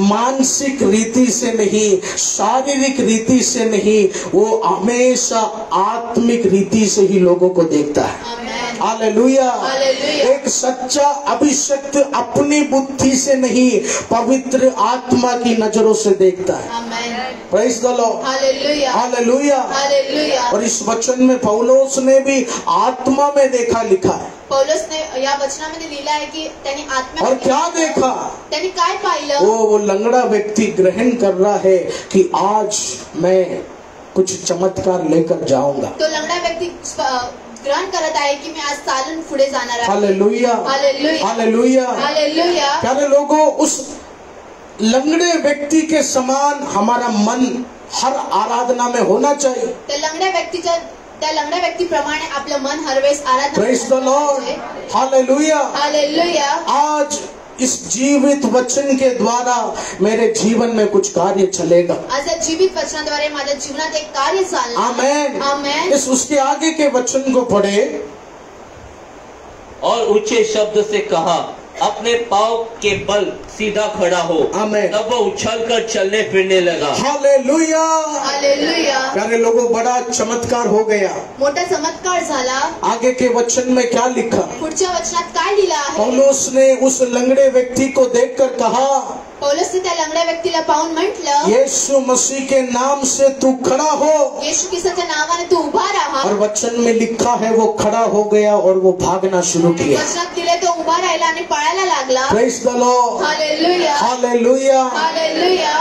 Speaker 3: मानसिक रीति से नहीं, शारीरिक रीति से नहीं, वो हमेशा आत्मिक रीति से ही लोगों को देखता है।
Speaker 5: आमेन।
Speaker 3: हालेलुया।
Speaker 5: हालेलुया।
Speaker 3: एक सच्चा अभिषक्त अपनी बुद्धि से नहीं, पवित्र आत्मा की नजरों से देखता है।
Speaker 5: Amen.
Speaker 3: Praise the Lord.
Speaker 5: Hallelujah,
Speaker 3: hallelujah.
Speaker 5: Hallelujah.
Speaker 3: और इस वचन में पौलुस ने भी आत्मा में देखा, लिखा है।
Speaker 5: पौलुसने या वचनामध्ये लिहिलं आहे की त्यांनी
Speaker 3: और
Speaker 5: आत्म्यामध्ये
Speaker 3: क्या देखा?
Speaker 5: त्यांनी काय पाहिलं?
Speaker 3: वो लंगड़ा व्यक्ति ग्रहण कर रहा है कि आज मैं कुछ चमत्कार लेकर जाऊंगा।
Speaker 5: तो लंगडा व्यक्ती ग्रहण करत आहे की मी आज चालून पुढे जाणार आहे।
Speaker 3: Hallelujah,
Speaker 5: hallelujah,
Speaker 3: hallelujah.
Speaker 5: हालेलुया।
Speaker 3: प्यारे लोगों, उस लंगड़े व्यक्ति के समान हमारा मन हर आराधना में होना चाहिए।
Speaker 5: त्या लंगड्या व्यक्तीप्रमाणे आपलं मन हर वेळेस आराधना
Speaker 3: praise the Lord. Hallelujah,
Speaker 5: hallelujah.
Speaker 3: आज इस जीवित वचन के द्वारा मेरे जीवन में कुछ कार्य चलेगा।
Speaker 5: आज या जीवित वचनाद्वारे माझ्या जीवनात एक कार्य चालणार।
Speaker 3: आमेन।
Speaker 5: आमेन।
Speaker 3: इस उसके आगे के वचन को पढ़े।
Speaker 4: और ऊंचे शब्द से कहा, अपने पाँव के बल सीधा खड़ा हो।
Speaker 3: आमेन।
Speaker 4: तब वह उछलकर चलने फिरने लगा।
Speaker 3: हालेलुया।
Speaker 5: हालेलुया।
Speaker 3: प्यारे लोगों, बड़ा चमत्कार हो गया।
Speaker 5: मोठा चमत्कार झाला।
Speaker 3: आगे के वचन में क्या लिखा?
Speaker 5: पुढच्या वचनात काय लिहिलं आहे?
Speaker 3: पौलुस ने उस लंगड़े व्यक्ति को देखकर कहा,
Speaker 5: पौलुसने त्या लंगड्या व्यक्तीला पाहून म्हटलं,
Speaker 3: यीशु मसीह के नाम से तू खड़ा हो।
Speaker 5: येशू ख्रिस्ताच्या नावाने तू उभा राहा।
Speaker 3: और वचन में लिखा है वो खड़ा हो गया और वो भागना शुरू किया।
Speaker 5: वचनात दिले तो उभा राहिला आणि पळायला लागला।
Speaker 3: Praise the Lord.
Speaker 5: Hallelujah,
Speaker 3: hallelujah.
Speaker 5: Hallelujah.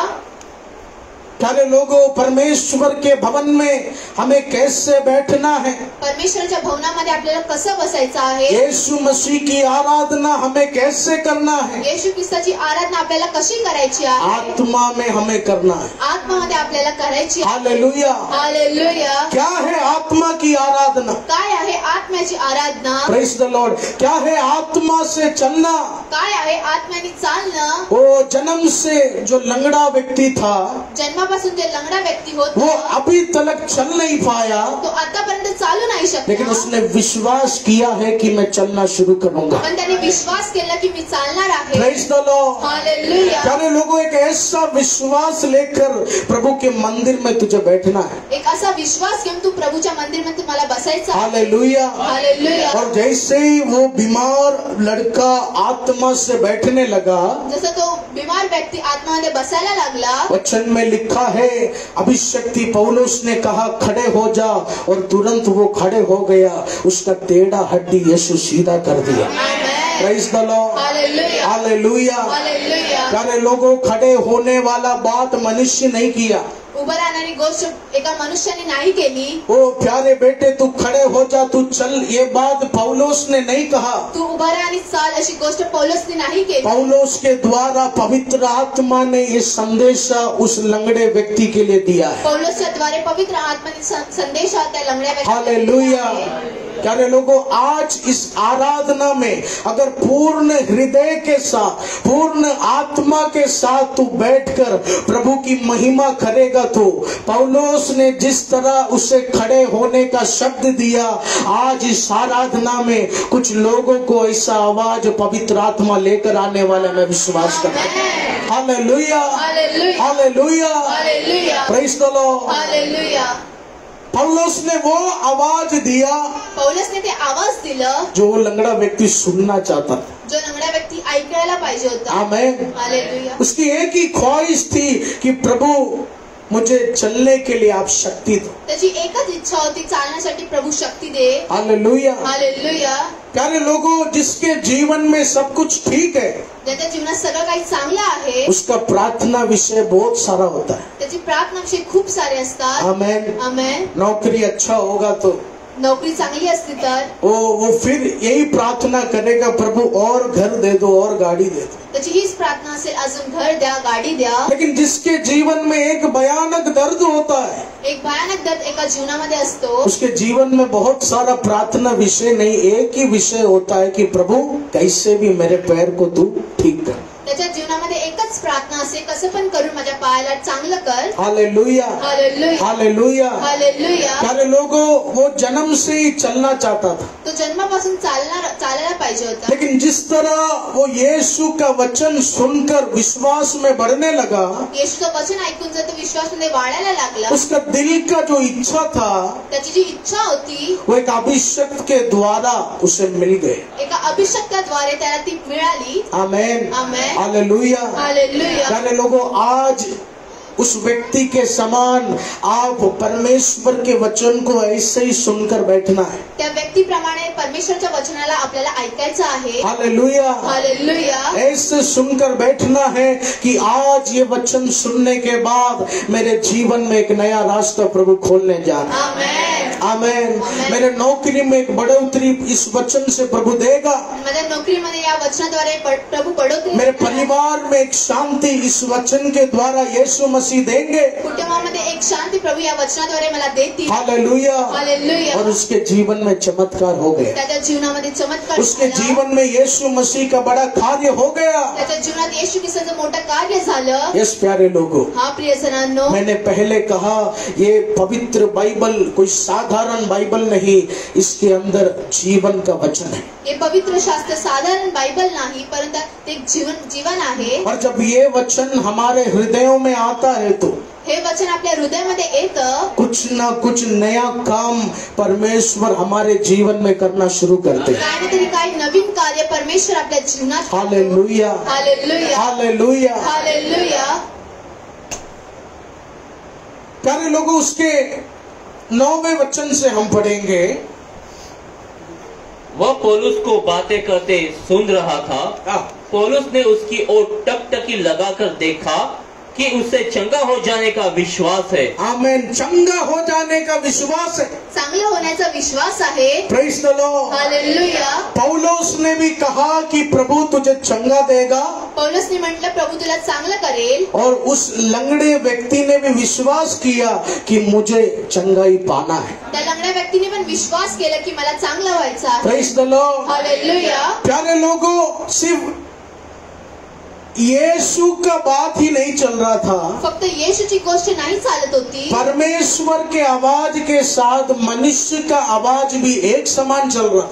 Speaker 3: प्यारे लोगों, परमेश्वर के भवन में हमें कैसे बैठना है?
Speaker 5: परमेश्वराच्या भवनामध्ये आपल्याला कसं बसायचं आहे?
Speaker 3: यीशु मसीह की आराधना हमें कैसे करना है?
Speaker 5: येशू ख्रिस्ताची आराधना आपल्याला कशी करायची आहे?
Speaker 3: आत्मा में हमें करना है।
Speaker 5: आत्मामध्ये आपल्याला करायची आहे।
Speaker 3: हालेलुया।
Speaker 5: हालेलुया।
Speaker 3: क्या है आत्मा की आराधना?
Speaker 5: काय आहे आत्म्याची आराधना?
Speaker 3: Praise the Lord. क्या है आत्मा से चलना?
Speaker 5: काय आहे आत्म्याने चालणं?
Speaker 3: वो जन्म से जो लंगड़ा व्यक्ति था,
Speaker 5: जन्मापासून जे लंगडा व्यक्ती
Speaker 3: वो
Speaker 5: होता
Speaker 3: अभी तक चल नहीं पाया,
Speaker 5: तो आतापर्यंत चालू नाही
Speaker 3: लेकिन
Speaker 5: शकला।
Speaker 3: उसने विश्वास किया है कि मैं चलना शुरू करूंगा।
Speaker 5: पण त्याने विश्वास केला की मी चालणार आहे।
Speaker 3: Praise the Lord.
Speaker 5: हालेलुया।
Speaker 3: प्यारे लोगों, एक ऐसा विश्वास लेकर प्रभु के मंदिर में तुझे बैठना है।
Speaker 5: एक असा विश्वास घेऊन तू प्रभूच्या मंदिरमध्ये तुम्हाला बसायचं आहे।
Speaker 3: हालेलुया।
Speaker 5: हालेलुया।
Speaker 3: और जैसे ही वो बीमार लड़का आत्मा से बैठने लगा,
Speaker 5: जसं तो बीमार व्यक्ती आत्मामध्ये बसायला लागला,
Speaker 3: वचन में लिखा है, अभिषक्ति पौलुस ने कहा खड़े हो जा, और तुरंत वो खड़े हो गया। उसका टेढ़ा हड्डी यीशु सीधा कर दिया।
Speaker 5: Amen.
Speaker 3: Praise the Lord.
Speaker 5: Hallelujah,
Speaker 3: hallelujah.
Speaker 5: Hallelujah.
Speaker 3: प्यारे लोगों, खड़े होने वाला बात मनुष्य नहीं किया,
Speaker 5: उभं राहणारी गोष्ट एका मनुष्याने नाही केली.
Speaker 3: ओ प्यारे बेटे तू खड़े हो जा, तू चल, ये बात पौलुस ने नहीं कहा.
Speaker 5: तू उभा राहा आणि चाल अशी गोष्ट पौलुसने नाही केली.
Speaker 3: पौलुस के द्वारा पवित्र आत्मा ने ये संदेश उस लंगड़े व्यक्ति के लिए दिया है.
Speaker 5: पौलुसच्या द्वारे पवित्र आत्म्याने संदेश त्या लंगड्या व्यक्तीला
Speaker 3: हालेलुया.
Speaker 5: दिला आहे.
Speaker 3: प्यारे लोगों, आज इस आराधना में अगर पूर्ण हृदय के साथ, पूर्ण आत्मा के साथ तू बैठकर प्रभु की महिमा करेगा तो पौलुस ने जिस तरह उसे खड़े होने का शब्द दिया, आज इस आराधना में कुछ लोगों को ऐसा आवाज पवित्र आत्मा लेकर आने वाला मैं विश्वास करता हूँ. Hallelujah,
Speaker 5: hallelujah,
Speaker 3: hallelujah,
Speaker 5: hallelujah,
Speaker 3: praise the Lord.
Speaker 5: Hallelujah.
Speaker 3: पौलुस ने वो आवाज दिया
Speaker 5: पौलुसने ते आवाज दिलं
Speaker 3: जो वो लंगड़ा व्यक्ति सुनना चाहता था.
Speaker 5: जो लंगडा व्यक्ती ऐकायला पाहिजे होता.
Speaker 3: आमेन.
Speaker 5: हालेलुया.
Speaker 3: उसकी एक ही ख्वाहिश थी कि प्रभु मुझे चलने के लिए आप शक्ति दो.
Speaker 5: त्याची एकच इच्छा होती, चालण्यासाठी प्रभु शक्ती दे.
Speaker 3: हालेलुया.
Speaker 5: हालेलुया.
Speaker 3: प्यारे लोगों, जिसके जीवन में सब कुछ ठीक है
Speaker 5: ज्याच्या जीवनात सगळं काही चांगलं आहे
Speaker 3: उसका प्रार्थना विषय बहुत सारा होता है.
Speaker 5: त्याची प्रार्थना विषय खूप सारे असतात.
Speaker 3: आमेन.
Speaker 5: आमेन.
Speaker 3: नौकरी अच्छा होगा तो
Speaker 5: नोकरी चांगली असती तर
Speaker 3: वो फिर यही प्रार्थना करेगा, प्रभु और घर दे दो और गाड़ी दे दो.
Speaker 5: त्याची हीच प्रार्थना असेल, अजून घर द्या, गाडी द्या.
Speaker 3: लेकिन जिसके जीवन में एक भयानक दर्द होता है,
Speaker 5: एक भयानक दर्द एका जीवनामध्ये असतो.
Speaker 3: उसके जीवन में बहुत सारा प्रार्थना विषय नहीं, एक ही विषय होता है कि प्रभु कैसे भी मेरे पैर को तू ठीक कर.
Speaker 5: त्याच्या जीवनामध्ये एकच प्रार्थना असते, कसं पण करून माझ्या पायाला चांगलं कर.
Speaker 3: Hallelujah,
Speaker 5: hallelujah,
Speaker 3: hallelujah.
Speaker 5: हालेलुया.
Speaker 3: प्यारे लोगों, वो जन्म से ही चलना चाहता था,
Speaker 5: तो जन्मापासून चालायला पाहिजे होता.
Speaker 3: लेकिन जिस तरह वो यीशु का वचन सुनकर विश्वास में बढ़ने लगा,
Speaker 5: येशूचं वचन ऐकून जर तो विश्वासमध्ये वाढायला लागला,
Speaker 3: उसका दिल का जो इच्छा था
Speaker 5: त्याची जी इच्छा होती
Speaker 3: वो एक अभिषेक के द्वारा उसे मिल गए.
Speaker 5: एका अभिषेकाद्वारे त्याला ती मिळाली.
Speaker 3: आमेन,
Speaker 5: आमेन.
Speaker 3: हालेलुया.
Speaker 5: हालेलुया.
Speaker 3: प्यारे लोगों, आज उस व्यक्ति के समान आप परमेश्वर के वचन को ऐसे ही सुनकर बैठना है.
Speaker 5: त्या व्यक्तीप्रमाणे परमेश्वरच्या वचनाला आपल्याला ऐकायचं आहे.
Speaker 3: हालेलुया.
Speaker 5: हालेलुया.
Speaker 3: ऐसे सुनकर बैठना है कि आज ये वचन सुनने के बाद मेरे जीवन में एक नया रास्ता प्रभु खोलने जा रहा है.
Speaker 5: आमेन.
Speaker 3: आमेन. मेरे नौकरी में एक बढ़ोतरी इस वचन से प्रभु देगा.
Speaker 5: माझ्या नोकरीमध्ये या वचनाद्वारे प्रभु बढ़ोतरी.
Speaker 3: मेरे परिवार में एक शांति इस वचन के द्वारा यीशु मसीह देंगे.
Speaker 5: कुटुंबामध्ये एक शांती प्रभु या वचनाद्वारे मला देतील.
Speaker 3: हालेलुया.
Speaker 5: हालेलुया.
Speaker 3: और उसके जीवन में चमत्कार हो गया.
Speaker 5: त्याच्या जीवनामध्ये चमत्कार
Speaker 3: उसके
Speaker 5: झाला.
Speaker 3: जीवन में यीशु मसीह का बड़ा कार्य हो गया.
Speaker 5: त्याच्या जीवनात येशू ख्रिस्ताचं मोठं कार्य झालं.
Speaker 3: यस प्यारे लोगों,
Speaker 5: हा प्रिय जनांनो,
Speaker 3: मैंने पहले कहा ये पवित्र बाइबल कोई साधारण बाइबल नहीं, इसके अंदर जीवन का वचन है.
Speaker 5: हे पवित्र शास्त्र साधारण बाइबल नाही, परंतु ते जीवन आहे.
Speaker 3: और जब ये वचन हमारे हृदयों में आता है तो
Speaker 5: हे वचन आपल्या हृदयामध्ये येतं.
Speaker 3: कुछ ना कुछ नया काम परमेश्वर हमारे जीवन में करना शुरू करते हैं.
Speaker 5: काय ना तरी काय नवीन कार्य परमेश्वर आपल्या जीवनात.
Speaker 3: Hallelujah,
Speaker 5: hallelujah,
Speaker 3: hallelujah.
Speaker 5: हालेलुया.
Speaker 3: प्यारे लोगों, उसके 9वें वचन से हम पढ़ेंगे.
Speaker 4: वह पौलुस को बातें करते सुन रहा था. पौलुस ने उसकी ओर टकटकी लगाकर देखा कि उसे चंगा हो जाने का विश्वास है.
Speaker 3: आमेन. चंगा हो जाने का विश्वास है.
Speaker 5: चांगलं होण्याचा विश्वास आहे.
Speaker 3: Praise the Lord.
Speaker 5: हालेलुया.
Speaker 3: पौलुस ने भी कहा कि प्रभु तुझे चंगा देगा.
Speaker 5: पौलुसने म्हटलं प्रभु तुला चांगलं करेल.
Speaker 3: और उस लंगड़े व्यक्ति ने भी विश्वास किया कि मुझे चंगाई पाना है.
Speaker 5: त्या लंगड्या व्यक्तीने पण विश्वास केला की मला चांगलं व्हायचं आहे.
Speaker 3: Praise the Lord.
Speaker 5: हालेलुया.
Speaker 3: प्यारे लोगों, सिर्फ यीशु का बात ही नहीं चल रहा था,
Speaker 5: फक्त येशूची गोष्ट नाही चालत होती.
Speaker 3: परमेश्वर के आवाज के साथ मनुष्य का आवाज भी एक समान चल रहा.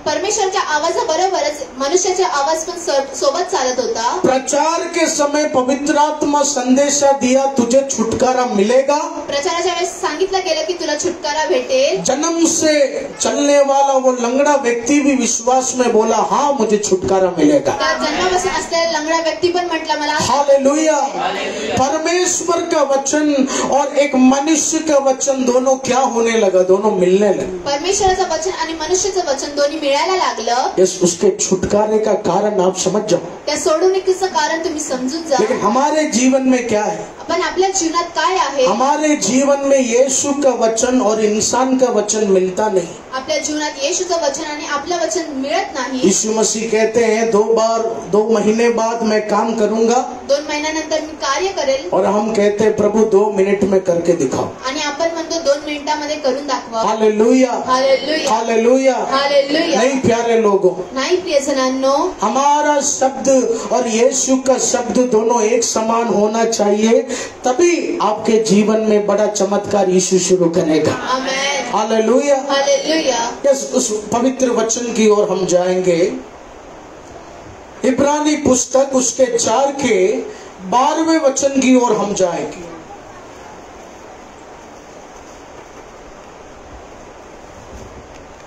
Speaker 5: परमेश्वरच्या आवाजाबरोबरच मनुष्याचा आवाज पण सोबत चालत होता.
Speaker 3: प्रचार के समय पवित्र आत्मा संदेशा दिया तुझे छुटकारा मिलेगा.
Speaker 5: प्रचाराच्या वेळेस सांगितलं गेलं की तुला छुटकारा भेटेल.
Speaker 3: जन्म से चलने वाला वो लंगड़ा व्यक्ति भी विश्वास में बोला, हाँ मुझे छुटकारा मिलेगा.
Speaker 5: त्या जन्मापासून असलेला लंगडा व्यक्ती पण म्हटला मला.
Speaker 3: हालेलुया. परमेश्वर का वचन और एक मनुष्य का वचन दोनों क्या होने लगा, दोनों मिलने लगे.
Speaker 5: परमेश्वराचं वचन आणि मनुष्याचं वचन दोन्ही कोणी मिळायला लागलं,
Speaker 3: यस, उसके छुटकारे का कारण आप समझ जाओ।
Speaker 5: त्या सोडवणुकीचं कारण तुम्ही समजून जा।
Speaker 3: लेकिन हमारे जीवन में क्या है?
Speaker 5: पण आपल्या जीवनात काय आहे?
Speaker 3: हमारे जीवन में यीशु का वचन और इंसान का वचन मिलता नहीं।
Speaker 5: आपल्या जीवनात येशूचं वचन आणि आपलं वचन मिळत नाही।
Speaker 3: यीशु मसीह कहते हैं 2 महीने बाद मैं काम करूंगा,
Speaker 5: 2 महिन्यानंतर मी कार्य करेल,
Speaker 3: और हम कहते हैं प्रभु 2 मिनट में करके दिखाओ।
Speaker 5: आणि आपण म्हणतो 2 मिनिटांमध्ये करून दाखवा।
Speaker 3: Hallelujah,
Speaker 5: hallelujah,
Speaker 3: hallelujah.
Speaker 5: हालेलुया।
Speaker 3: नहीं प्यारे लोगों,
Speaker 5: नाही प्रियजनांनो,
Speaker 3: हमारा शब्द और यीशु का शब्द दोनों एक समान होना चाहिए, तभी आपके जीवन में बड़ा चमत्कार यीशु शुरू करेगा।
Speaker 5: आमेन,
Speaker 3: हालेलुया,
Speaker 5: हालेलुया।
Speaker 3: यस, उस पवित्र वचन की ओर हम जाएंगे। इब्रानी पुस्तक उसके 4 के 12वें वचन की ओर हम जाएंगे।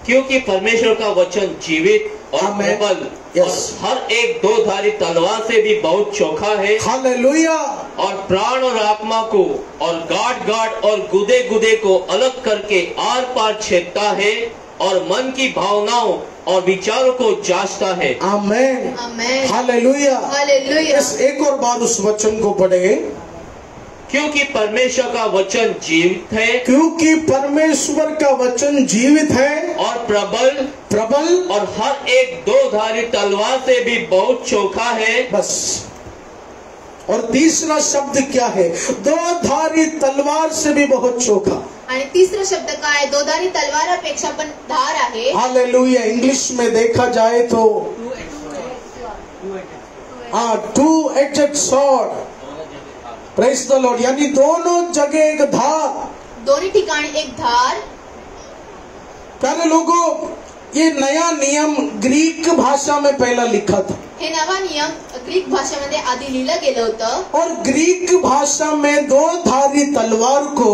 Speaker 4: क्योंकि परमेश्वर का वचन जीवित और
Speaker 3: आमेन।
Speaker 4: प्रबल
Speaker 3: यस।
Speaker 4: और हर एक 2 धारी तलवार से भी बहुत चोखा है,
Speaker 3: हालेलुया,
Speaker 4: और प्राण और आत्मा को और गांठ और गुदे गुदे को अलग करके आर पार छेदता है, और मन की भावनाओं और विचारों को जांचता है।
Speaker 3: आमेन,
Speaker 5: आमेन,
Speaker 3: हालेलुया।
Speaker 5: हालेलुया।
Speaker 3: यस, एक और बार उस वचन को पढ़े।
Speaker 4: क्योंकि परमेश्वर का वचन जीवित है
Speaker 3: क्योंकि परमेश्वर का वचन जीवित है
Speaker 4: और प्रबल
Speaker 3: प्रबल,
Speaker 4: और हर एक 2 धारी तलवार से भी बहुत चोखा है।
Speaker 3: बस। और तीसरा शब्द क्या है? 2 धारी तलवार से भी बहुत चोखा।
Speaker 5: आणि तिसरा शब्द काय? 2 धारी तलवारापेक्षा पण धार आहे।
Speaker 3: हालेलुया। इंग्लिश में देखा जाए तो 2-edged sword, praise the Lord, यानी दोनों जगह एक धार।
Speaker 5: दोन्ही ठिकाणी एक धार।
Speaker 3: प्यारे लोगों, ये नया नियम ग्रीक भाषा में पहला लिखा था,
Speaker 5: हे नवा नियम ग्रीक भाषेमध्ये आधी लिहिलं गेलं होतं,
Speaker 3: और ग्रीक भाषा में 2 धारी तलवार को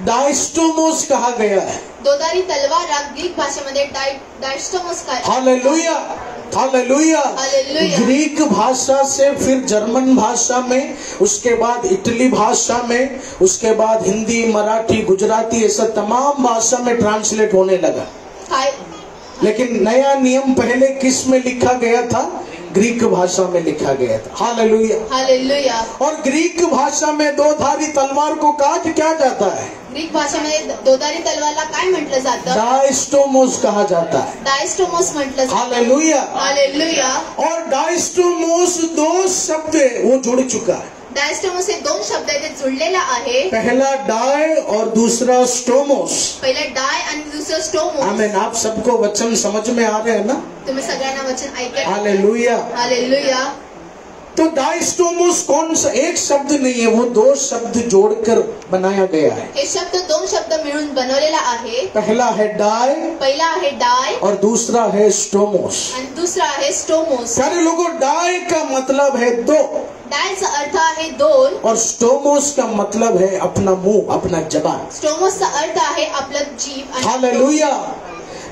Speaker 3: डायस्टोमोस कहा गया है।
Speaker 5: 2 धारी तलवार ग्रीक भाषेमध्ये डायस्टोमस काय?
Speaker 3: Hallelujah, hallelujah.
Speaker 5: हालेलुया।
Speaker 3: ग्रीक भाषा से फिर जर्मन भाषा में, उसके बाद इटली भाषा में, उसके बाद हिंदी, मराठी, गुजराती, ऐसा तमाम भाषा में ट्रांसलेट होने लगा।
Speaker 5: काय?
Speaker 3: लेकिन नया नियम पहले किस में लिखा गया था? ग्रीक भाषा में लिखा गया था। Hallelujah,
Speaker 5: hallelujah.
Speaker 3: और ग्रीक भाषा में 2 धारी तलवार को कहा क्या जाता है?
Speaker 5: ग्रीक भाषेमध्ये 2 धारी तलवारला काय म्हटलं जातं?
Speaker 3: डायस्टोमोस कहा जाता है।
Speaker 5: डायस्टोमोस म्हटलं जातं।
Speaker 3: हालेलुया।
Speaker 5: हालेलुया।
Speaker 3: और डायस्टोमोस 2 शब्द वो जुड़ चुका है।
Speaker 5: डायस्टोमोस हे 2 शब्द आहेत, ते जुळलेला आहे।
Speaker 3: पहला डाय और दूसरा स्टोमोस।
Speaker 5: पहिला डाय आणि दुसरं स्टोमोस।
Speaker 3: आमेन। आप सबको वचन समझ में आ रहे हैं ना?
Speaker 5: तुम्ही सगळ्यांना वचन ऐकत?
Speaker 3: हालेलुया।
Speaker 5: हालेलुया।
Speaker 3: तो डायस्टोमोस कौन सा एक शब्द नहीं है, वो 2 शब्द जोड़कर बनाया गया है।
Speaker 5: हे शब्द 2 शब्द मिळून बनवलेला आहे।
Speaker 3: पहला है डाय
Speaker 5: पहिला आहे डाय
Speaker 3: और दूसरा है स्टोमोस।
Speaker 5: आणि दुसरा आहे स्टोमोस।
Speaker 3: सारे लोगों, डाय का मतलब है 2,
Speaker 5: डायचा अर्थ आहे 2,
Speaker 3: और स्टोमोस का मतलब है अपना मुंह, अपना जबान।
Speaker 5: स्टोमोसचा अर्थ आहे आपलं जीभ आणि
Speaker 3: हालेलुया।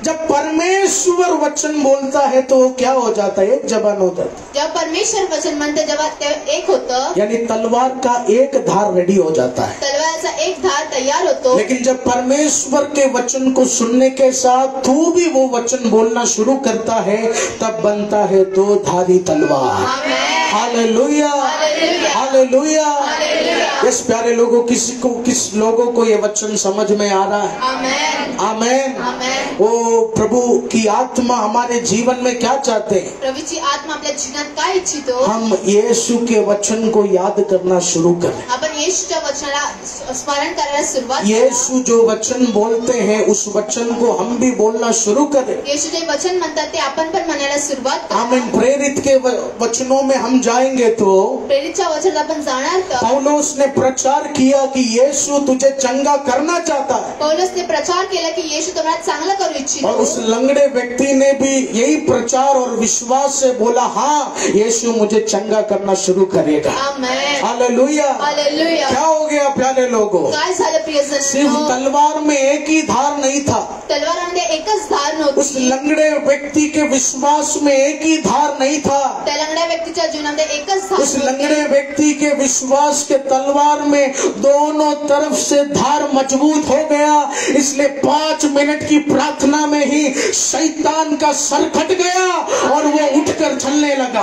Speaker 3: जब परमेश्वर वचन बोलता है तो वो क्या हो जाता है? एक जबान हो जाता है।
Speaker 5: जेव्हा परमेश्वर वचन म्हणते जेव्हा ते एक होतं,
Speaker 3: यानी तलवार का एक धार रेडी हो जाता है।
Speaker 5: तलवारचा एक धार तयार होतो।
Speaker 3: लेकिन जब परमेश्वर के वचन को सुनने के साथ तू भी वो वचन बोलना शुरू करता है, तब बनता है 2 धारी तलवार।
Speaker 5: Amen.
Speaker 3: Hallelujah,
Speaker 5: hallelujah.
Speaker 3: Hallelujah.
Speaker 5: Hallelujah.
Speaker 3: इस प्यारे लोगों, किस लोगों को ये वचन समझ में आ रहा है?
Speaker 5: आमेन।
Speaker 3: आमेन।
Speaker 5: आमेन।
Speaker 3: वो प्रभु की आत्मा हमारे जीवन में क्या चाहते हैं?
Speaker 5: प्रभूची आत्मा आपल्या जीवनात काय इच्छितो?
Speaker 3: हम यीशु के वचन को याद करना शुरू करें।
Speaker 5: आपण येशूच्या वचनाला स्मरण करायला सुरुवात करा।
Speaker 3: यीशु जो वचन बोलते हैं उस वचन को हम भी बोलना शुरू करें।
Speaker 5: येशू जे वचन म्हणतात ते आपण पण म्हणायला सुरुवात करा।
Speaker 3: आमीन। प्रेरित के वचनों में हम जाएंगे तो
Speaker 5: प्रेरितच्या वचनात आपण जाणार का?
Speaker 3: पौलुस ने प्रचार किया कि यीशु तुझे चंगा करना चाहता है,
Speaker 5: पौलुसने प्रचार केला की येशू तुम्हाला चांगलं करू इच्छितो।
Speaker 3: और उस लंगड़े व्यक्ति ने भी यही प्रचार और विश्वास से बोला, हाँ यीशु मुझे चंगा करना शुरू करेगा।
Speaker 5: आमेन।
Speaker 3: हालेलुया।
Speaker 5: हालेलुया।
Speaker 3: क्या हो गया प्यारे लोगों?
Speaker 5: काय झालं
Speaker 3: सिर्फ
Speaker 5: प्रियजनांनो?
Speaker 3: तलवार में एक ही धार नहीं था,
Speaker 5: तलवारामध्ये एकच धार
Speaker 3: उस
Speaker 5: नव्हती।
Speaker 3: लंगड़े व्यक्ति के विश्वास में एक ही धार नहीं था,
Speaker 5: त्या लंगड्या व्यक्तीच्या जीवनामध्ये एकच धार
Speaker 3: उस
Speaker 5: नव्हती।
Speaker 3: लंगड़े व्यक्ति के विश्वास के तलवार में दोनों तरफ से धार मजबूत हो गया, इसलिए 5 मिनट की प्रार्थना में ही शैतान का सर कट गया और वो उठकर चलने लगा।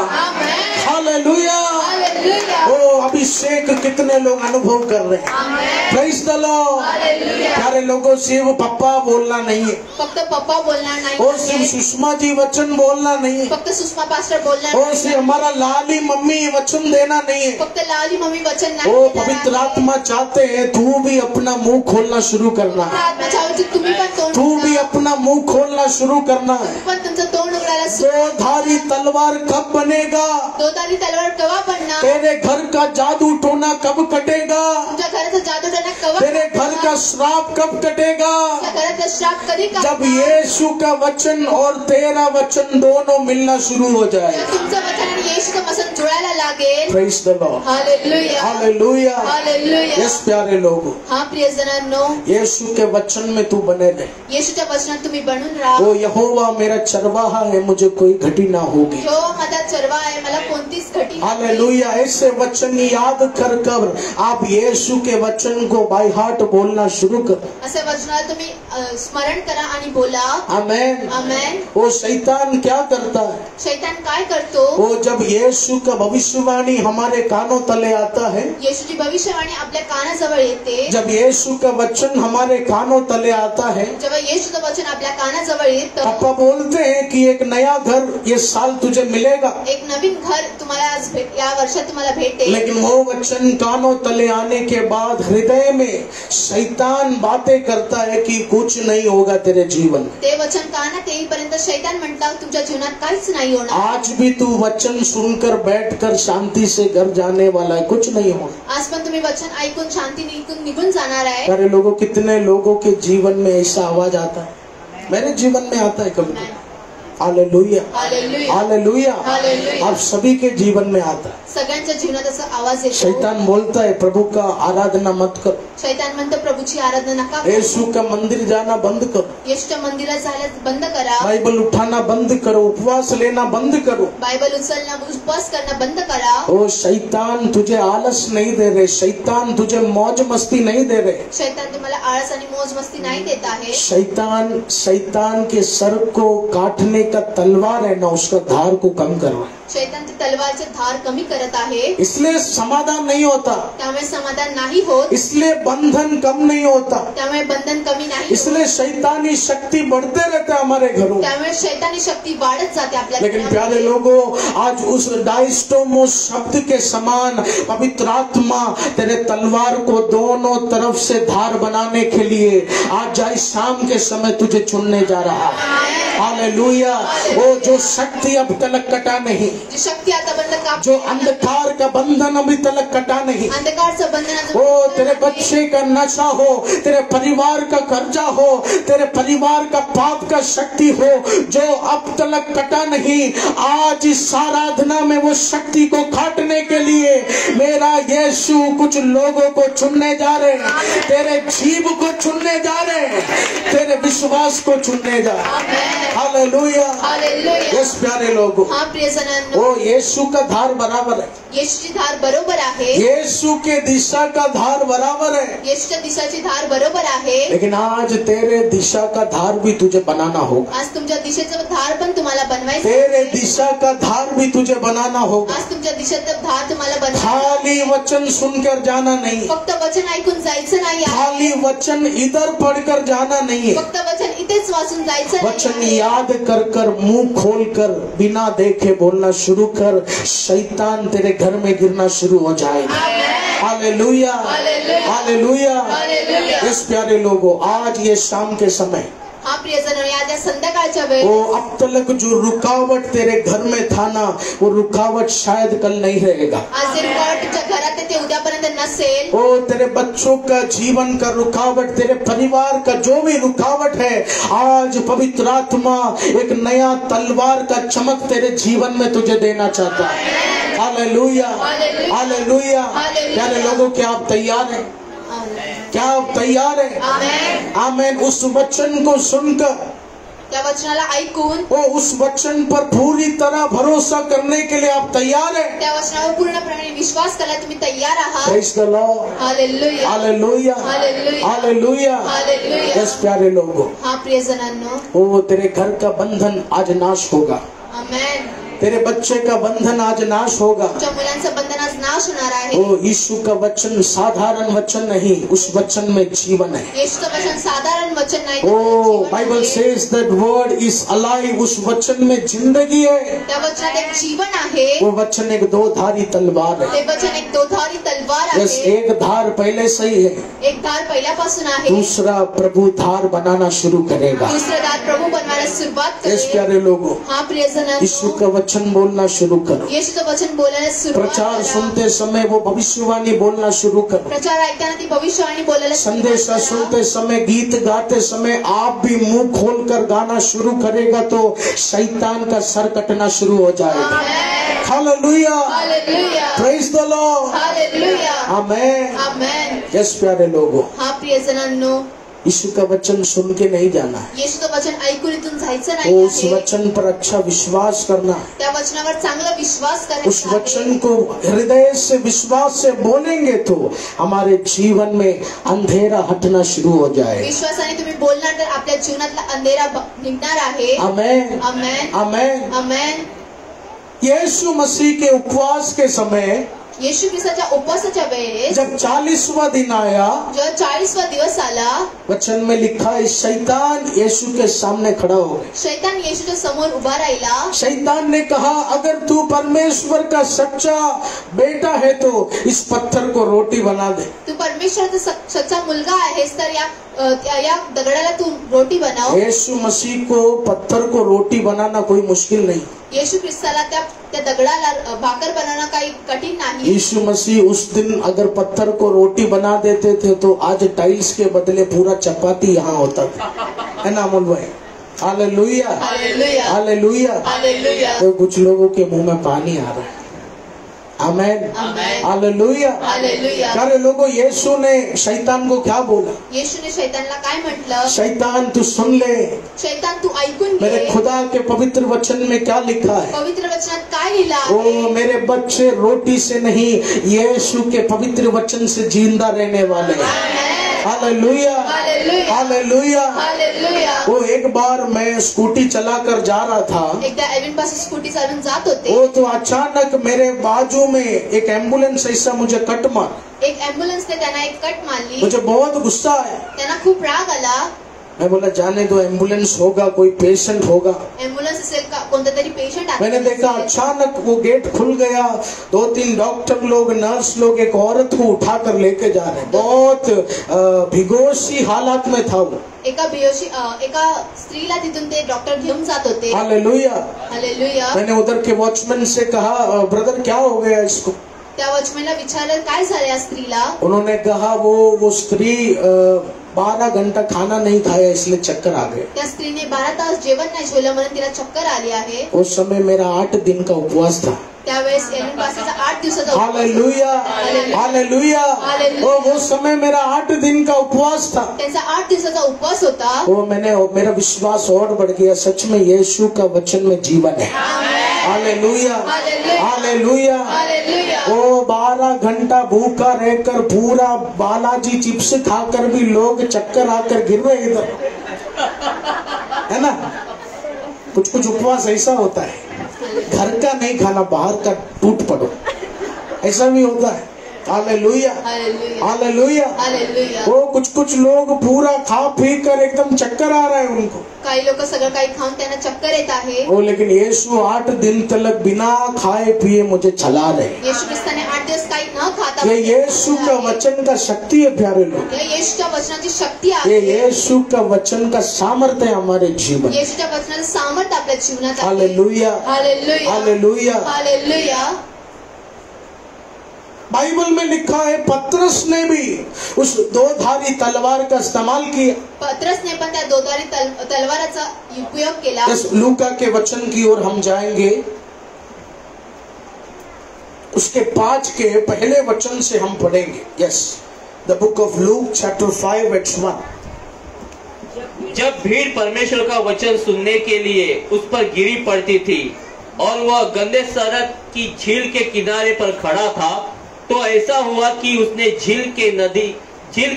Speaker 3: हालेलुया। ओ अभिषेक कितने लोग अनुभव कर रहे हैं। Praise the Lord. प्यारे लोगों, सिर्फ पप्पा बोलना नहीं है,
Speaker 5: फक्त पप्पा बोलना नाही,
Speaker 3: और सिर्फ सुषमा जी वचन बोलना नहीं है,
Speaker 5: फक्त सुषमा पास्टर बोलना
Speaker 3: और
Speaker 5: नाही,
Speaker 3: सिर्फ हमारा लाली मम्मी वचन देना नहीं है।
Speaker 5: फक्त लाली मम्मी वचन नाही
Speaker 3: ओ
Speaker 5: देणार
Speaker 3: पवित्र
Speaker 5: आहे।
Speaker 3: आत्मा चाहते हैं तू भी अपना मुंह खोलना शुरू करना है,
Speaker 5: आत्मा चाहते तुम्ही पण तोंड
Speaker 3: तू भी
Speaker 5: उघडा,
Speaker 3: अपना मुंह खोलना शुरू करना है।
Speaker 5: पण तुमचं तोंड उघडायला सुरू
Speaker 3: दो धारी तलवार कब बनेगा?
Speaker 5: दोधारी तलवार कवा पडणार?
Speaker 3: तेरे घर का जादू टोना कब कटेगा?
Speaker 5: तुमच्या घराचा जादू टोना कवा
Speaker 3: तेरे घर का श्राप कब कटेगा?
Speaker 5: तुमच्या घराचा श्राप कधी
Speaker 3: जब
Speaker 5: कापणार?
Speaker 3: यीशु का वचन और तेरा वचन दोनों मिलना शुरू हो जाए।
Speaker 5: जब तुमचं वचन आणि येशूचं वचन जुळायला लागेल।
Speaker 3: Praise the Lord.
Speaker 5: Hallelujah,
Speaker 3: hallelujah.
Speaker 5: Hallelujah.
Speaker 3: Yes प्यारे लोगों,
Speaker 5: हाँ प्रियजनांनो,
Speaker 3: यीशु के वचन में तू बने रहे।
Speaker 5: येशूच्या वचनात तुम्ही बनून राहा।
Speaker 3: ओ यहोवा मेरा चरवाहा है, मुझे कोई घटी ना होगी।
Speaker 5: जो माझा चरवा आहे, मला कोणतीच घटी नाही।
Speaker 3: हालेलुया। ऐसे वचन याद कर कर आप यीशु के वचन को बाय हार्ट बोलना शुरू कर।
Speaker 5: असे वचनाला तुम्ही स्मरण करा आणि बोला।
Speaker 3: आमेन।
Speaker 5: आमेन।
Speaker 3: वो शैतान क्या करता है?
Speaker 5: शैतान काय करतो?
Speaker 3: वो जब यीशु का भविष्यवाणी हमारे कानों तले आता है,
Speaker 5: येशूची भविष्यवाणी आपल्या कानाजवळ येते,
Speaker 3: जब यीशु का वचन हमारे कानों तले आता है,
Speaker 5: जेव्हा येशूचं वचन आपल्या कानाजवळ येतं,
Speaker 3: पापा बोलते हैं कि एक नया घर ये साल तुझे मिलेगा,
Speaker 5: एक नवीन घर तुम्हाला आज या वर्षात तुम्हाला भेटेल।
Speaker 3: लेकिन वो वचन कानों तले आने के बाद हृदय में शैतान बातें करता है कि कुछ नहीं होगा तेरे जीवन में।
Speaker 5: ते वचन कानात येईपर्यंत शैतान म्हणतात तुमच्या जीवनात काहीच नाही होणार।
Speaker 3: आज भी तू वचन सुनकर बैठकर शांति से घर जाने वाला है, कुछ नहीं होगा।
Speaker 5: आज पण तुम्ही वचन ऐकून शांती निघून जाणार आहे।
Speaker 3: सारे लोगों, कितने लोगों के जीवन में ऐसा आवाज आता है? मेरे जीवन में आता है कभी? Hallelujah,
Speaker 5: hallelujah,
Speaker 3: hallelujah.
Speaker 5: हालेलुया।
Speaker 3: आप सभी के जीवन में आता है।
Speaker 5: सगळ्यांच्या जीवनात असा आवाज येतो।
Speaker 3: शैतान बोलता है प्रभु का आराधना मत करो,
Speaker 5: शैतान म्हणतो प्रभूची आराधना नका करू,
Speaker 3: यीशु का मंदिर जाना बंद करो,
Speaker 5: येशूच्या मंदिरात जायला बंद करा,
Speaker 3: बाइबल उठाना बंद करो, उपवास लेना बंद करो।
Speaker 5: बायबल उचलणं उपवास करणं बंद करा।
Speaker 3: ओ शैतान तुझे आलस नहीं दे रहे, शैतान तुझे मौज मस्ती नहीं दे रहे।
Speaker 5: शैतान तुम्हाला आळस आणि मौज मस्ती नाही देत आहे।
Speaker 3: शैतान के सर को काटने का तलवार है ना, उसका धार को कम कर रहा है।
Speaker 5: शैतान ते तलवारचे धार कमी करत आहे,
Speaker 3: इसलिए समाधान नहीं होता,
Speaker 5: त्यामुळे समाधान नाही होत,
Speaker 3: इसलिए बंधन कम नहीं होता,
Speaker 5: त्यामुळे बंधन कमी नाही होत,
Speaker 3: इसलिए शैतानी शक्ति बढ़ते रहते हैं हमारे घरों।
Speaker 5: त्यामुळे शैतानी शक्ती वाढत जाते आपल्या
Speaker 3: लेकिन
Speaker 5: घरामध्ये।
Speaker 3: प्यारे लोगों, आज उस डाइस्टोमो शब्द के समान पवित्र आत्मा तेरे तलवार को दोनों तरफ से धार बनाने के लिए आज इस शाम के समय तुझे चुनने जा रहा है। हालेलुया। वो जो शक्ति अब तलक कटा नहीं,
Speaker 5: जी शक्ती आता बंद काप,
Speaker 3: जो अंधकार का बंधन अभी तलक कटा नहीं,
Speaker 5: अंधकारचं बंधनाचं
Speaker 3: ओ तेरे बच्चे का नशा हो, तेरे परिवार का कर्जा हो, तेरे परिवार का पाप का शक्ति हो, जो अब तलक कटा नहीं, आज इस आराधना में वो शक्ति को काटने के लिए मेरा यीशु कुछ लोगों को चुनने जा रहे हैं। तेरे जीव को चुनने जा रहे हैं, तेरे विश्वास को चुनने जा रहे हैं। हालेलुया।
Speaker 5: हालेलुया।
Speaker 3: यस प्यारे लोगों,
Speaker 5: हा प्रियजनांनो,
Speaker 3: ओ यीशु का धार बराबर है,
Speaker 5: येशूची धार बरोबर आहे,
Speaker 3: यीशु के दिशा का धार बराबर है,
Speaker 5: येशूच्या दिशेची धार बरोबर आहे,
Speaker 3: लेकिन आज तेरे दिशा का धार भी तुझे बनाना होगा।
Speaker 5: आज तुमच्या दिशेचं धार पण तुम्हाला बनवायचं
Speaker 3: तेरे
Speaker 5: आहे।
Speaker 3: दिशा का धार भी तुझे बनाना होगा।
Speaker 5: आज तुमच्या दिशेचं धार तुम्हाला बनवायचं आहे।
Speaker 3: खाली वचन सुनकर जाना नहीं,
Speaker 5: फक्त वचन ऐकून जायचं नाही आहे,
Speaker 3: खाली वचन इधर पढ़कर जाना नहीं है,
Speaker 5: फक्त वचन इथेच वाचून जायचं
Speaker 3: वचन
Speaker 5: नाही आहे।
Speaker 3: याद कर कर मुंह खोल कर बिना देखे बोलना शुरू कर, शैतान तेरे घर में गिरना शुरू हो जाएगा। Hallelujah, hallelujah. इस प्यारे लोगों, आज ये शाम के समय
Speaker 5: हा प्रियजन, या संध्याकाळच्या वेळेस
Speaker 3: वो अब तक जो रुकावट तेरे घर में था ना, वो रुकावट शायद कल नहीं रहेगा।
Speaker 5: आज जे रुकावट तुमच्या घरात आहे ते उद्यापर्यंत नसेल।
Speaker 3: ओ तेरे बच्चों का जीवन का रुकावट, तेरे परिवार का जो भी रुकावट है, आज पवित्र आत्मा एक नया तलवार का चमक तेरे जीवन में तुझे देना चाहता है। Hallelujah, hallelujah. प्यारे लोगों, क्या आप तैयार हैं? क्या आप तैयार हैं?
Speaker 5: आमेन।
Speaker 3: आमेन। उस वचन को सुनकर
Speaker 5: त्या वचनाला ऐकून
Speaker 3: वो उस वचन पर पूरी तरह भरोसा करने के लिए आप तैयार हैं?
Speaker 5: त्या वचनावर पूर्णपणे विश्वास करायला तुम्ही तयार आहात?
Speaker 3: Praise the Lord.
Speaker 5: Hallelujah,
Speaker 3: hallelujah,
Speaker 5: hallelujah,
Speaker 3: hallelujah.
Speaker 5: Hallelujah.
Speaker 3: Yes प्यारे लोगों,
Speaker 5: हाँ प्रियजनांनो,
Speaker 3: वो तेरे घर का बंधन आज नाश होगा,
Speaker 5: आमेन।
Speaker 3: तेरे बच्चे का बंधन आज नाश होगा।
Speaker 5: तुमच्या मुलांचं बंधन आज नाश होणार आहे।
Speaker 3: वो यीशु का वचन साधारण वचन नहीं, उस वचन में जीवन है।
Speaker 5: येशूचं वचन साधारण वचन नाही,
Speaker 3: ओ
Speaker 5: जीवन
Speaker 3: बाइबल
Speaker 5: आहे।
Speaker 3: Says that word is alive, उस वचन में जिंदगी है।
Speaker 5: त्या वचनात एक जीवन आहे।
Speaker 3: वो वचन एक दो धारी तलवार है।
Speaker 5: ते वचन एक दोधारी तलवार
Speaker 3: यस,
Speaker 5: आहे।
Speaker 3: एक धार पहले से ही है,
Speaker 5: एक धार पहिल्यापासून आहे,
Speaker 3: दूसरा प्रभु धार बनाना शुरू करेगा।
Speaker 5: दुसरं धार प्रभु बनवायला सुरुवात
Speaker 3: यस
Speaker 5: करेल।
Speaker 3: प्यारे लोगों,
Speaker 5: हाँ प्रियजनांनो,
Speaker 3: यीशु का वचन बोलना शुरू करो।
Speaker 5: येशूचं वचन बोलायला सुरुवात
Speaker 3: प्रचार
Speaker 5: करा।
Speaker 3: सुनते समय वो भविष्यवाणी बोलना शुरू करो।
Speaker 5: प्रचार ऐकताना ती भविष्यवाणी बोलायला
Speaker 3: संदेशा
Speaker 5: सुरुवात करा।
Speaker 3: सुनते समय, गीत गाते समय आप भी मुंह खोलकर गाना शुरू करेगा तो शैतान का सर कटना शुरू हो जाएगा।
Speaker 5: Amen,
Speaker 3: hallelujah,
Speaker 5: hallelujah,
Speaker 3: praise the Lord,
Speaker 5: hallelujah,
Speaker 3: amen.
Speaker 5: Amen.
Speaker 3: Yes प्यारे लोगों,
Speaker 5: हाँ प्रियजनांनो,
Speaker 3: यीशु का वचन सुन के नहीं जाना है,
Speaker 5: येशूचं वचन ऐकून इथून जायचं
Speaker 3: वो
Speaker 5: नाही
Speaker 3: उस
Speaker 5: आहे।
Speaker 3: वचन पर अच्छा विश्वास करना है।
Speaker 5: त्या वचनावर चांगला विश्वास
Speaker 3: उस
Speaker 5: करायचा
Speaker 3: वचन
Speaker 5: आहे।
Speaker 3: को हृदय से विश्वास से बोलेंगे तो हमारे जीवन में अंधेरा हटना शुरू हो जाएगा।
Speaker 5: विश्वासाने तुम्ही बोलणार तर आपल्या जीवनातला अंधेरा निघणार आहे।
Speaker 3: आमेन,
Speaker 5: आमेन,
Speaker 3: आमेन।
Speaker 5: आमेन।
Speaker 3: यीशु मसीह के उपवास के समय
Speaker 5: येशू ख्रिस्ताच्या उपवासाच्या वेळेस
Speaker 3: जब 40वां दिन आया,
Speaker 5: जेव्हा 40वा दिवस आला,
Speaker 3: वचन में लिखा है शैतान यीशु के सामने खड़ा हो गया।
Speaker 5: शैतान येशूच्या समोर उभा राहिला।
Speaker 3: शैतान ने कहा, अगर तू परमेश्वर का सच्चा बेटा है तो इस पत्थर को रोटी बना दे।
Speaker 5: तू परमेश्वराचा सच्चा मुलगा आहेस तर या दगडाला तू रोटी बनव।
Speaker 3: यीशु मसीह को पत्थर को रोटी बनाना कोई मुश्किल नहीं।
Speaker 5: येशू ख्रिस्ताला त्या दगडाला भाकर बनवणं काही कठीण नाही।
Speaker 3: यीशु मसीह उस दिन अगर पत्थर को रोटी बना देते थे तो आज टाइल्स के बदले पूरा चपाती यहाँ होता था, है ना अमोल भाई? Hallelujah,
Speaker 5: hallelujah,
Speaker 3: hallelujah.
Speaker 5: हालेलुया,
Speaker 3: तो कुछ लोगों के मुंह में पानी आ रहा है। आमेन,
Speaker 5: आमेन,
Speaker 3: हालेलुया।
Speaker 5: हालेलुया।
Speaker 3: सारे लोगों, यीशु ने शैतान को क्या बोला?
Speaker 5: येशूने शैतानला काय म्हटलं?
Speaker 3: शैतान तू सुन ले,
Speaker 5: शैतान तू ऐकून
Speaker 3: मेरे
Speaker 5: घे।
Speaker 3: खुदा के पवित्र वचन में क्या लिखा है?
Speaker 5: पवित्र वचनात काय लिहिलं
Speaker 3: ओ
Speaker 5: आहे?
Speaker 3: मेरे बच्चे रोटी से नहीं, यीशु के पवित्र वचन से जिंदा रहने वाले हैं।
Speaker 5: आमेन,
Speaker 3: हालेलुया,
Speaker 5: हालेलुया,
Speaker 3: हालेलुया।
Speaker 5: हालेलुया।
Speaker 3: वो एक बार मैं स्कूटी चलाकर जा रहा था,
Speaker 5: एकदा एविन पासून स्कूटी चालून जात होते।
Speaker 3: वो तो अचानक मेरे बाजू में एक एम्बुलेंस ऐसा मुझे कट मार।
Speaker 5: एक एम्ब्युलन्सने त्यांना एक कट मारली।
Speaker 3: मुझे बहुत गुस्सा आया।
Speaker 5: त्यांना खूप राग आला।
Speaker 3: मैं बोला जाने दो, एम्बुलेंस होगा, कोई पेशेंट होगा।
Speaker 5: एम्ब्युलन्स असेल का, कोणता तरी पेशंट
Speaker 3: मैंने देखा अचानक वो गेट खुल गया, 2-3 डॉक्टर लोग, नर्स लोग एक औरत को उठाकर लेके जा रहे हैं। बहुत भिगोसी हालात में था वो।
Speaker 5: एका स्त्रीला तिथून ते डॉक्टर घेऊन जात होते।
Speaker 3: हालेलुया।
Speaker 5: हालेलुया।
Speaker 3: मैंने उधर के वॉचमैन से कहा, ब्रदर क्या हो गया इसको?
Speaker 5: त्या वॉचमॅनला विचारलं काय झालं या स्त्रीला?
Speaker 3: उन्होंने कहा वो स्त्री 12 घंटा खाना नहीं खाया इसलिए चक्कर आ गए।
Speaker 5: त्या स्त्रीने 12 तास जेवण नाही जेवलं म्हणून तिला चक्कर आली आहे।
Speaker 3: उस समय मेरा 8 दिन का उपवास था।
Speaker 5: त्यावेळेस एलिन पासाचा 8 दिवसाचा उपवास होता।
Speaker 3: Hallelujah, hallelujah.
Speaker 5: हालेलुया।
Speaker 3: वो समय मेरा 8 दिन का उपवास था।
Speaker 5: त्यांचा 8 दिवसाचा उपवास होता।
Speaker 3: वो मेरा विश्वास और बढ़ गया, सच में यीशु का वचन में जीवन है। Hallelujah, hallelujah.
Speaker 5: हालेलुया।
Speaker 3: वो 12 घंटा भूखा रहकर पूरा बालाजी चिप्स खाकर भी लोग चक्कर आकर गिर रहे इधर, है ना? कुछ उपवास ऐसा होता है, घर का नहीं खाना, बाहर का टूट पड़ो, ऐसा भी होता है। Hallelujah,
Speaker 5: hallelujah,
Speaker 3: hallelujah.
Speaker 5: हालेलुया।
Speaker 3: वो कुछ लोग पूरा खा पी कर एकदम चक्कर आ रहा है उनको।
Speaker 5: काही लोक सगळं काही खाऊन त्यांना चक्कर येत आहे।
Speaker 3: वो लेकिन यीशु 8 दिन तक बिना खाए पिए मुझे चला रहे।
Speaker 5: येशू ख्रिस्ताने 8 दिवस काही न खाता
Speaker 3: ये यीशु का वचन का शक्ति है प्यारे लोग।
Speaker 5: या येशूच्या वचनाची शक्ती
Speaker 3: ये
Speaker 5: आहे।
Speaker 3: यीशु का वचन का सामर्थ्य है हमारे जीवन।
Speaker 5: येशूच्या वचनाचं सामर्थ्य आपल्या जीवनात आहे।
Speaker 3: Hallelujah,
Speaker 5: hallelujah,
Speaker 3: hallelujah.
Speaker 5: Hallelujah.
Speaker 3: Bible में लिखा है पतरस ने भी उस 2 धारी तलवार का इस्तेमाल किया।
Speaker 5: पतरसने पण त्या दोधारी तलवाराचा उपयोग केला।
Speaker 3: इस लूका के वचन की ओर हम जाएंगे, उसके 5 के पहले वचन से हम पढ़ेंगे। Yes, the book of Luke chapter 5 verse 1।
Speaker 4: जब भीड़ परमेश्वर का वचन सुनने के लिए उस पर गिरी पड़ती थी और वह गंदे सड़क की झील के किनारे पर खड़ा था, तो ऐसा हुआ कि उसने झील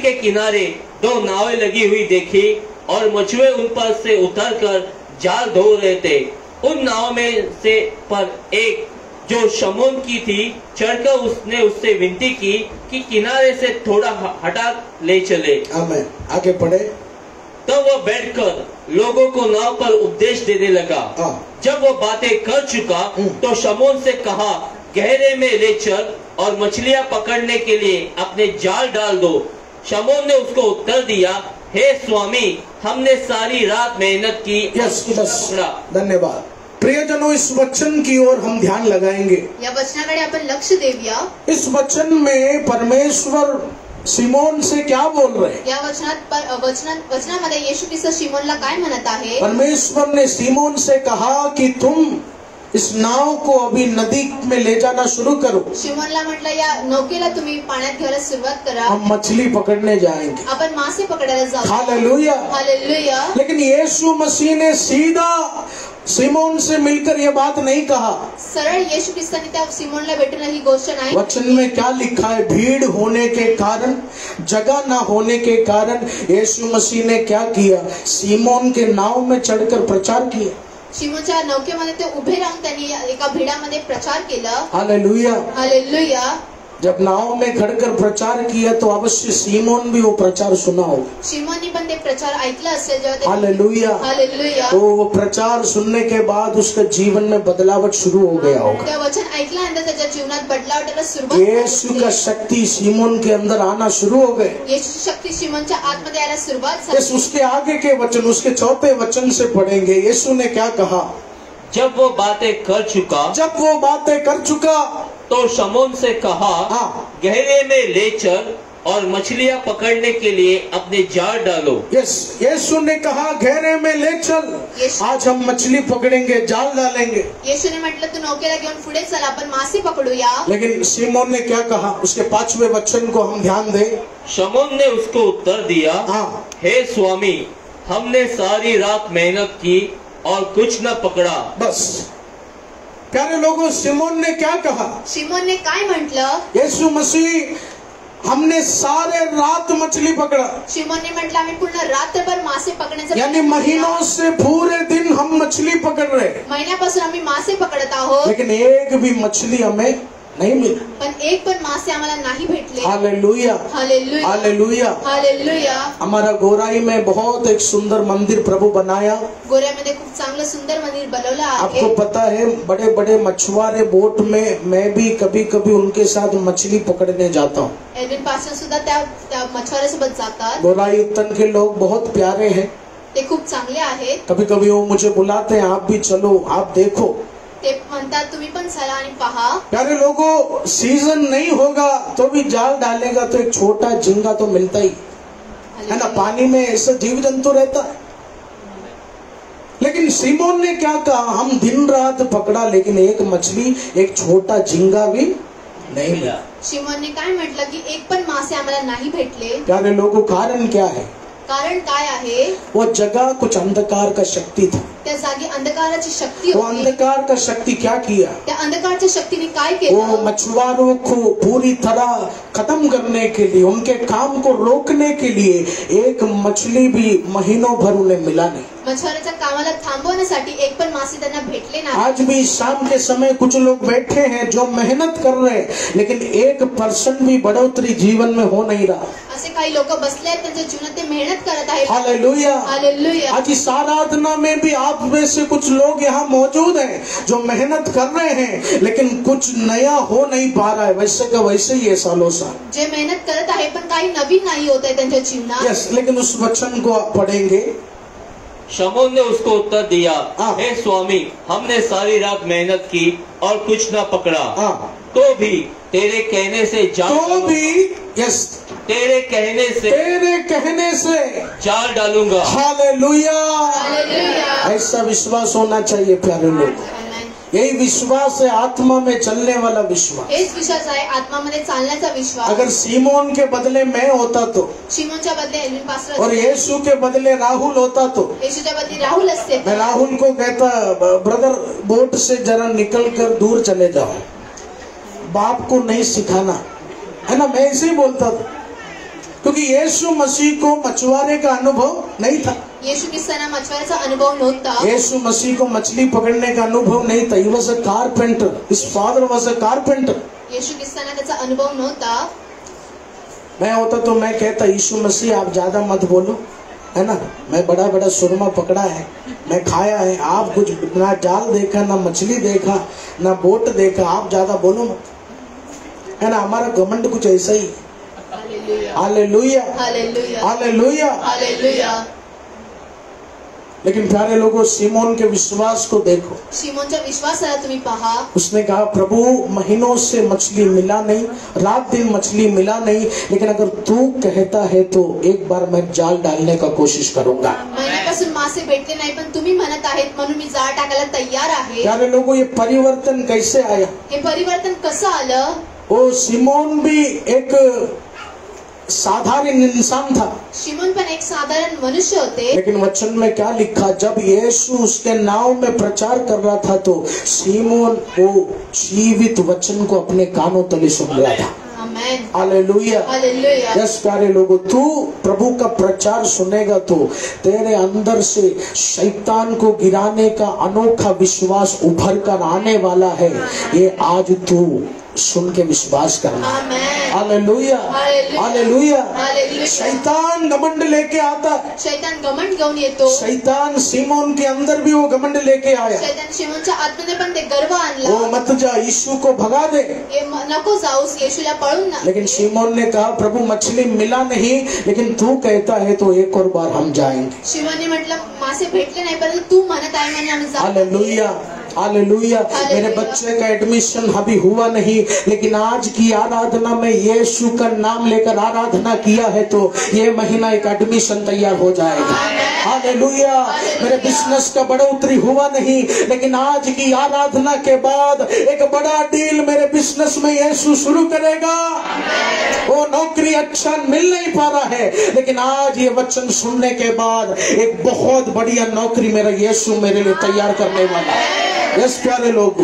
Speaker 4: के किनारे 2 नावें लगी हुई देखी और मछुए उन पर से उतरकर जाल धो रहे थे। उन नावों में से पर एक जो शमौन की थी, चढ़कर उसने उससे विनती की कि किनारे से थोड़ा हटा ले चले।
Speaker 3: आमीन। आगे पढ़े।
Speaker 4: तब वह बैठकर लोगों को नाव पर उपदेश देने लगा। जब वह बातें कर चुका तो शमौन से कहा, गहरे में ले चल और मछलियां पकड़ने के लिए अपने जाल डाल दो। शमौन ने उसको उत्तर दिया, हे स्वामी, हमने सारी रात मेहनत की।
Speaker 3: धन्यवाद। प्रियजनों, इस वचन की ओर हम ध्यान लगाएंगे।
Speaker 5: या वचनाकडे आपण लक्ष देऊया।
Speaker 3: इस वचन में परमेश्वर सिमोन से क्या बोल रहे हैं?
Speaker 5: या वचनामध्ये येशू ख्रिस्त शिमोनला काय म्हणत आहे?
Speaker 3: परमेश्वर ने सिमोन से कहा कि तुम इस नाव को अभी नदी में ले जाना शुरू करो।
Speaker 5: शिमोनला म्हटलं, या नौकेला तुम्ही पाण्यात घ्यायला सुरुवात करा,
Speaker 3: हम मछली पकड़ने जाएंगे।
Speaker 5: आपण मासे पकडायला जाऊ।
Speaker 3: Hallelujah,
Speaker 5: hallelujah.
Speaker 3: लेकिन यीशु मसीह ने सीधा सिमोन से मिलकर ये बात नहीं कहा।
Speaker 5: सरळ येशू ख्रिस्ताने त्या सिमोनला भेटून ही गोष्ट नाही।
Speaker 3: वचन में क्या लिखा है? भीड़ होने के कारण, जगह ना होने के कारण यीशु मसीह ने क्या किया? सिमोन के नाव में चढ़कर प्रचार किया।
Speaker 5: शिमोनच्या नौकेमध्ये ते उभे राहून त्यांनी एका भिडामध्ये प्रचार केला।
Speaker 3: हालेलुया।
Speaker 5: हालेलुया।
Speaker 3: जब नाव में खड़कर प्रचार किया तो अवश्य सिमोन भी वो प्रचार सुना होगा।
Speaker 5: शिमोनने पण ते प्रचार ऐकला असेल जेव्हा ते।
Speaker 3: हालेलुया।
Speaker 5: हालेलुया।
Speaker 3: तो वो प्रचार सुनने के बाद उसका जीवन में बदलावट शुरू हो गया होगा।
Speaker 5: त्या वचन ऐकल्यानंतर त्याच्या जीवनात बदलावटाला सुरुवात झाली।
Speaker 3: यीशु का शक्ति सिमोन के अंदर आना शुरू हो गए।
Speaker 5: येशूची शक्ती शिमोनच्या आतमध्ये यायला सुरुवात
Speaker 3: इस
Speaker 5: झाली।
Speaker 3: उसके आगे के वचन, उसके 4 वचन से पढ़ेंगे। यीशु ने क्या कहा?
Speaker 4: जब वो बातें कर चुका तो शमौन से कहा, गहरे में ले चल और मछलियां पकड़ने के लिए अपने जाल डालो।
Speaker 3: यीशु ने कहा, गहरे में ले चल, आज हम मछली पकड़ेंगे, जाल डालेंगे।
Speaker 5: येशूने म्हटलं, तू नौकेला घेऊन पुढे चल, आपण मासे पकडूया।
Speaker 3: लेकिन सिमोन ने क्या कहा? उसके 5वें वचन को हम ध्यान दें।
Speaker 4: शमौन ने उसको उत्तर दिया, हे स्वामी, हमने सारी रात मेहनत की और कुछ न पकड़ा।
Speaker 3: बस प्यारे लोगों, सिमोन ने क्या कहा?
Speaker 5: शिमोनने काय म्हटलं?
Speaker 3: यीशु मसीह, हमने सारे रात मछली पकड़ा।
Speaker 5: शिमोनने म्हटलं, आम्ही पूर्ण रात्रभर मासे पकडण्याचा
Speaker 3: यानी महीनों से पूरे दिन हम मछली पकड़ रहे,
Speaker 5: महिन्यापासून आम्ही मासे पकडत आहोत,
Speaker 3: लेकिन एक भी मछली हमें नहीं मिली।
Speaker 5: पण एक पण मासे आम्हाला नाही भेटले।
Speaker 3: हालेलुया।
Speaker 5: हालेलुया।
Speaker 3: हालेलुया।
Speaker 5: हालेलुया।
Speaker 3: हमारा गोराई में बहुत एक सुंदर मंदिर प्रभु बनाया।
Speaker 5: गोऱ्यामध्ये खूप चांगलं सुंदर मंदिर बनवलं आहे।
Speaker 3: आपको पता है, बड़े बड़े मछुआरे बोट में मैं भी कभी कभी उनके साथ मछली पकड़ने जाता हूँ।
Speaker 5: एडविन पास्टर सुद्धा त्या मछुआऱ्यासोबत जातात।
Speaker 3: गोराई उत्तन के लोग बहुत प्यारे हैं,
Speaker 5: ते खूप चांगले आहेत।
Speaker 3: कभी कभी वो मुझे बुलाते हैं, आप भी चलो, आप देखो।
Speaker 5: ते म्हणतात, तुम्ही पण चला आणि पहा।
Speaker 3: प्यारे लोगों, सीजन नहीं होगा तो भी जाल डालेगा तो एक छोटा झींगा तो मिलता ही है ना। पानी में ऐसा जीव जंतु रहता है। लेकिन सिमोन ने क्या कहा? हम दिन रात पकड़ा, लेकिन एक मछली, एक छोटा झींगा भी नहीं मिला।
Speaker 5: शिमोनने काय म्हटलं की एक पण मासे आम्हाला नाही भेटले।
Speaker 3: प्यारे लोगों, कारण क्या है?
Speaker 5: कारण काय आहे?
Speaker 3: वो जगह कुछ अंधकार का शक्ति था।
Speaker 5: त्या जागी अंधकाराची शक्ती
Speaker 3: वो
Speaker 5: होती।
Speaker 3: अंधकार का शक्ति क्या किया?
Speaker 5: त्या अंधकारच्या शक्तीने काय
Speaker 3: वो
Speaker 5: केलं?
Speaker 3: मछुआरों को पूरी तरह खत्म करने के लिए, उनके काम को रोकने के लिए एक मछली भी महीनों भर उन्हें मिला नहीं।
Speaker 5: मछुआऱ्याच्या कामाला थांबवण्यासाठी एक पण मासे त्यांना भेटले नाही।
Speaker 3: आज भी शाम के समय कुछ लोग बैठे हैं जो मेहनत कर रहे हैं, लेकिन 1% भी बढ़ोतरी जीवन में हो नहीं रहा।
Speaker 5: असे काही लोक बसले आहेत, त्यांच्या जीवनात ते मेहनत करत आहेत।
Speaker 3: हालेलुया।
Speaker 5: हालेलुया।
Speaker 3: आज इस आराधना में भी आप में से कुछ लोग यहाँ मौजूद हैं जो मेहनत कर रहे हैं, लेकिन कुछ नया हो नहीं पा रहा है। वैसे का वैसे ही है सालों साल।
Speaker 5: जे मेहनत करत आहे पण काही नवीन नाही होत आहे त्यांच्या जीवनात।
Speaker 3: यस, लेकिन उस वचन को आप पढ़ेंगे।
Speaker 4: शमौन ने उसको उत्तर दिया, हे स्वामी, हमने सारी रात मेहनत की और कुछ न पकड़ा, तो भी तेरे कहने से जाल तेरे कहने से जाल डालूंगा।
Speaker 3: हालेलुया।
Speaker 5: हालेलुया।
Speaker 3: ऐसा विश्वास होना चाहिए प्यारे लोग। यही विश्वास है, आत्मा में चलने वाला विश्वास।
Speaker 5: हेच विश्वास आहे, आत्मामध्ये चालण्याचा विश्वास।
Speaker 3: अगर सीमोन के बदले मैं होता तो,
Speaker 5: शिमोनच्या बदले एल्विन पास्टर
Speaker 3: और
Speaker 5: असते,
Speaker 3: यीशु के बदले राहुल होता तो,
Speaker 5: येशूच्या बदले राहुल असते,
Speaker 3: मैं राहुल को कहता, ब्रदर बोट से जरा निकल कर दूर चले जाओ, बाप को नहीं सिखाना, है ना। मैं ऐसे ही बोलता था, क्योंकि यीशु मसीह को मछुआरे का अनुभव नहीं था।
Speaker 5: येशू ख्रिस्तांना मछुआऱ्याचा अनुभव नव्हता।
Speaker 3: यीशु मसीह को मछली पकड़ने का अनुभव नहीं था। He was a carpenter. His father was a carpenter.
Speaker 5: येशू ख्रिस्तांना त्याचा अनुभव नव्हता।
Speaker 3: मैं होता तो मैं कहता, यीशु मसीह आप ज्यादा मत बोलो, है ना। मैं बड़ा बड़ा सुरमा पकड़ा है, मैं खाया है, आप कुछ ना जाल देखा, ना मछली देखा, ना बोट देखा, आप ज्यादा बोलो मत, है ना। हमारा घमंड कुछ ऐसा ही। Hallelujah,
Speaker 5: hallelujah,
Speaker 3: hallelujah,
Speaker 5: hallelujah.
Speaker 3: लेकिन प्यारे लोगों, सिमोन के विश्वास को देखो।
Speaker 5: शिमोनच्या विश्वासाला तुम्ही पहा।
Speaker 3: उसने कहा, प्रभु महीनों से मछली मिला नहीं, रात दिन मछली मिला नहीं, लेकिन अगर तू कहता है तो एक बार मैं जाल डालने का कोशिश करूंगा।
Speaker 5: महिन्यापासून मासे भेटले नाही, पण तुम्ही म्हणत आहेत म्हणून मी जाळ टाकायला तयार आहे।
Speaker 3: प्यारे लोगों, ये परिवर्तन कैसे आया?
Speaker 5: हे परिवर्तन कसं आलं?
Speaker 3: वो सिमोन भी एक साधारण इंसान था,
Speaker 5: शिमोन पण एक साधारण मनुष्य होते,
Speaker 3: लेकिन वचन में क्या लिखा, जब यीशु उसके नाव में प्रचार कर रहा था तो सिमोन वो जीवित वचन को अपने कानों तले सुन रहा था।
Speaker 5: आमेन,
Speaker 3: हालेलुया,
Speaker 5: हालेलुया।
Speaker 3: यस प्यारे लोगों, तू प्रभु का प्रचार सुनेगा तो तेरे अंदर से शैतान को गिराने का अनोखा विश्वास उभर कर आने वाला है। ये आज तू सुन के विश्वास करना।
Speaker 5: आमेन,
Speaker 3: हालेलुया, हालेलुया।
Speaker 5: हालेलुया।
Speaker 3: शैतान घमंड लेके आता है।
Speaker 5: शैतान घमंड घेऊन येतो।
Speaker 3: शैतान सिमोन के अंदर भी वो घमंड लेके आया।
Speaker 5: शैतान शिमोनच्या आत्म्याने पण ते गर्व आणला।
Speaker 3: वो मत जा, यीशु को भगा दे।
Speaker 5: नको जाऊस, येशूला पळून ना।
Speaker 3: लेकिन सिमोन ने कहा, प्रभु मछली मिला नहीं, लेकिन तू कहता है तो एक और बार हम जाएंगे।
Speaker 5: शिमोनने म्हटलं, मासे भेटले नाही, परंतु तू म्हणत आहे म्हणून आम्ही जाऊ।
Speaker 3: Hallelujah, hallelujah. मेरे बच्चे का एडमिशन अभी हुआ नहीं, लेकिन आज की आराधना में यीशु का नाम लेकर आराधना किया है तो ये महीना एक एडमिशन तैयार हो जाएगा। हालेलुया। मेरे बिजनेस का बढ़ोतरी हुआ नहीं, लेकिन आज की आराधना के बाद एक बड़ा डील मेरे बिजनेस में यीशु शुरू करेगा। वो नौकरी अच्छा मिल नहीं पा रहा है, लेकिन आज ये वचन सुनने के बाद एक बहुत बढ़िया नौकरी मेरा यीशु मेरे लिए तैयार करने वाला है। यस प्यारे लोग,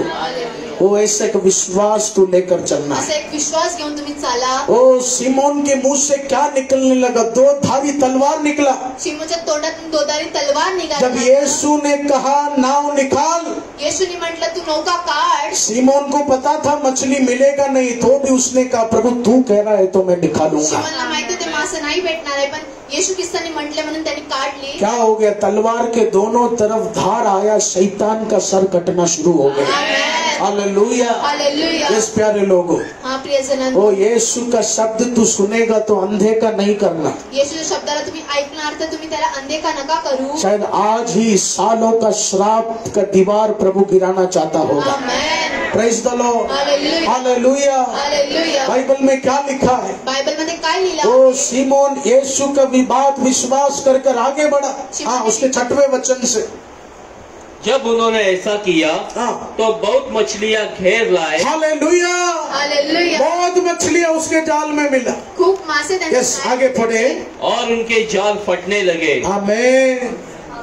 Speaker 3: वो ऐसे एक विश्वास को लेकर चलना है।
Speaker 5: असं एक विश्वास घेऊन तुम्ही चाला।
Speaker 3: ओ सिमोन के मुंह से क्या निकलने लगा? दो धारी तलवार निकला।
Speaker 5: शिमोनच्या तोंडातून दोधारी तलवार निघाली।
Speaker 3: जब यीशु ने कहा नाव निकाल,
Speaker 5: येशूने म्हटलं तू नौका काढ।
Speaker 3: सिमोन को पता था मछली मिलेगा नहीं, तो भी उसने कहा, प्रभु तू कह रहा है तो मैं निकालूंगा।
Speaker 5: शिमोनला माहिती होते मासे नाही भेटणार आहे, पण येशू ख्रिस्ताने म्हटले म्हणून त्यांनी काढली।
Speaker 3: क्या हो गया? तलवार के दोनों तरफ धार आया, शैतान का सर कटना शुरू हो गया। Hallelujah,
Speaker 5: hallelujah.
Speaker 3: यस प्यारे लोगों,
Speaker 5: हाँ प्रिय जनांनो,
Speaker 3: ओ यीशु का शब्द तू सुनेगा तो अंधे का नहीं करना।
Speaker 5: येशूच्या शब्दाला तुम्ही ऐकणार तर तुम्ही त्याला अनदेखा नका करू।
Speaker 3: शायद आज ही सालों का श्राप का दीवार प्रभु गिराना चाहता होगा।
Speaker 5: Amen,
Speaker 3: praise the Lord,
Speaker 5: hallelujah,
Speaker 3: hallelujah.
Speaker 5: Hallelujah.
Speaker 3: Bible में क्या लिखा है?
Speaker 5: बाइबल मध्ये काय लिहिलं?
Speaker 3: ओ सिमोन यीशु का बात विश्वास कर कर आगे बढ़ा। हाँ, उसके 6वें वचन से,
Speaker 4: जब उन्होंने ऐसा किया
Speaker 3: हाँ,
Speaker 4: तो बहुत मछलियां घेर लाए।
Speaker 3: हालेलुया।
Speaker 5: हालेलुया।
Speaker 3: बहुत मछलियां उसके जाल में मिला।
Speaker 5: खूप मासे त्यांच्या
Speaker 3: यस, आगे पढ़े।
Speaker 4: और उनके जाल फटने लगे।
Speaker 3: आमेन,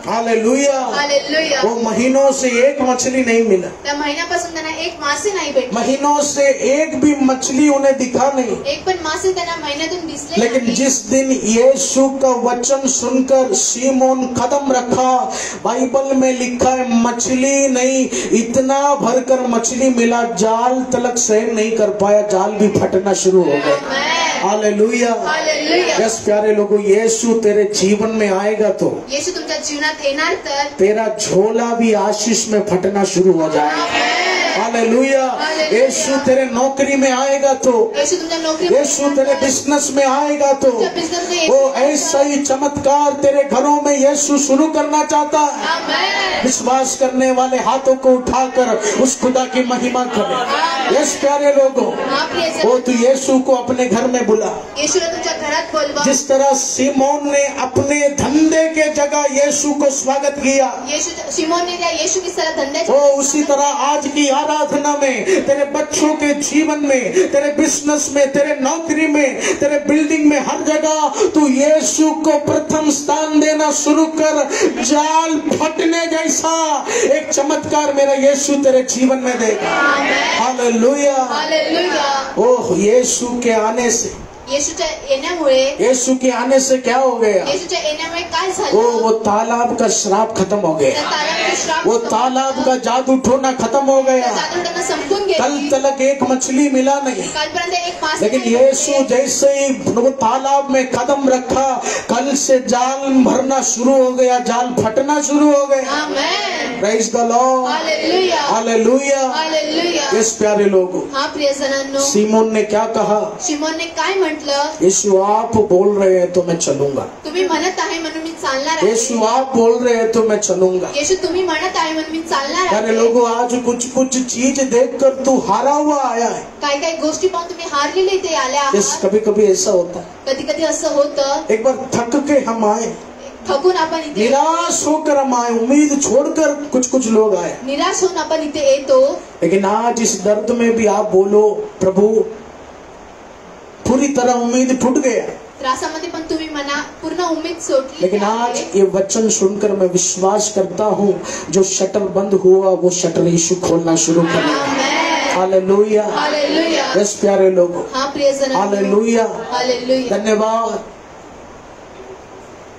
Speaker 3: हालेलुया।
Speaker 5: हालेलुया।
Speaker 3: वो महीनों से एक मछली नहीं मिला।
Speaker 5: त्या महिन्यापासून त्यांना एक मासे नाही भेटले।
Speaker 3: महीनों से एक भी मछली उन्हें दिखा नहीं।
Speaker 5: एक पण मासे त्यांना महिन्यातून दिसले
Speaker 3: लेकिन
Speaker 5: नाही।
Speaker 3: जिस दिन यीशु का वचन सुनकर सिमोन कदम रखा, बाइबल में लिखा है मछली नहीं, इतना भरकर मछली मिला, जाल तलक सहन नहीं कर पाया, जाल भी फटना शुरू हो गया। Hallelujah,
Speaker 5: hallelujah.
Speaker 3: यस प्यारे लोगों, यीशु तेरे जीवन में आएगा तो
Speaker 5: येशू तुमच्या जीवनात येणार तर
Speaker 3: तेरा झोला भी आशीष में फटना शुरू हो जाएगा। हालेलुया। यीशु तेरे नौकरी में आएगा तो,
Speaker 5: येशू तुमच्या नोकरी
Speaker 3: यीशु तेरे बिजनेस में आएगा तो, वो ऐसा ही चमत्कार तेरे घरों में यीशु शुरू करना चाहता है।
Speaker 5: आमेन।
Speaker 3: विश्वास करने वाले हाथों को उठाकर उस खुदा की महिमा करें। यस प्यारे लोगों,
Speaker 5: हाँ प्रिय
Speaker 3: वो
Speaker 5: जन,
Speaker 3: तू यीशु को अपने घर में बुला।
Speaker 5: येशूला तुमच्या घरात बोलवा।
Speaker 3: जिस तरह सिमोन ने अपने धंधे के जगह यीशु को स्वागत किया,
Speaker 5: शिमोन ने त्या येशू की सलाह धंधे
Speaker 3: वो उसी तरह आज की आराधना में, तेरे बच्चों के जीवन में, तेरे बिजनेस में, तेरे नौकरी में, तेरे बिल्डिंग में, हर जगह तू यीशु को प्रथम स्थान देना शुरू कर। जाल फटने जैसा एक चमत्कार मेरा यीशु तेरे जीवन में देगा। हालेलुया।
Speaker 5: हालेलुया।
Speaker 3: ओह, यीशु के आने से,
Speaker 5: येशूच्या येण्यामुळे,
Speaker 3: यीशु के आने से क्या हो गया?
Speaker 5: येशूच्या येण्यामुळे काय
Speaker 3: वो
Speaker 5: झालं?
Speaker 3: तालाब का श्राप खत्म हो
Speaker 5: त्या
Speaker 3: गया,
Speaker 5: तालाबचा श्राप
Speaker 3: वो
Speaker 5: संपला.
Speaker 3: तालाब का जादू टोना खत्म हो
Speaker 5: त्या
Speaker 3: गया।
Speaker 5: जादूटोना संपून
Speaker 3: कल
Speaker 5: गेली.
Speaker 3: तलक एक मछली मिला नहीं,
Speaker 5: कालपर्यंत एक मासे
Speaker 3: लेकिन
Speaker 5: नाही
Speaker 3: यीशु
Speaker 5: भेटले.
Speaker 3: जैसे ही वो तालाब में कदम रखा, कल से जाल भरना शुरू हो गया, जाल फटना शुरू हो गया।
Speaker 5: Amen.
Speaker 3: Praise the Lord.
Speaker 5: Hallelujah.
Speaker 3: Hallelujah.
Speaker 5: Hallelujah.
Speaker 3: इस प्यारे लोगों,
Speaker 5: हा प्रियजनांनो,
Speaker 3: सीमोन ने क्या कहा?
Speaker 5: शिमोनने काय म्हटलं?
Speaker 3: यीशु आप बोल रहे हैं तो मैं चलूंगा।
Speaker 5: तुम्ही म्हणत आहे म्हणून मी चालणार
Speaker 3: यीशु
Speaker 5: आहे.
Speaker 3: आप बोल रहे हैं तो मैं चलूंगा।
Speaker 5: येशू तुम्ही म्हणत आहे म्हणून मी चालणार
Speaker 3: प्यारे
Speaker 5: आहे.
Speaker 3: लोगों, आज कुछ कुछ चीज देखकर तू हारा हुआ आया है।
Speaker 5: काय काय गोष्टी पाहून तुम्ही हारलेले इथे आल्या
Speaker 3: यस,
Speaker 5: आहात.
Speaker 3: कभी कभी ऐसा होता है।
Speaker 5: कधी कधी असं होतं,
Speaker 3: एक बार थक के हम आए,
Speaker 5: थकून आपण इथे,
Speaker 3: निराश होकर हम आए, उम्मीद छोड़कर कुछ कुछ लोग आए,
Speaker 5: निराश होऊन आपण इथे येतो.
Speaker 3: लेकिन आज इस दर्द में भी आप बोलो, प्रभु पूरी तरह उम्मीद टूट गया,
Speaker 5: त्रासामध्ये पण तुम्ही म्हणा पूर्ण उमेद सोडली
Speaker 3: लेकिन आज
Speaker 5: आहे.
Speaker 3: ये वचन सुनकर मैं विश्वास करता हूँ, जो शटर बंद हुआ वो शटर यीशु खोलना शुरू करेगा।
Speaker 5: आमेन.
Speaker 3: हालेलुया।
Speaker 5: हालेलुया.
Speaker 3: यस प्यारे लोगों,
Speaker 5: हा प्रियजन,
Speaker 3: हालेलुया।
Speaker 5: हालेलुया.
Speaker 3: धन्यवाद।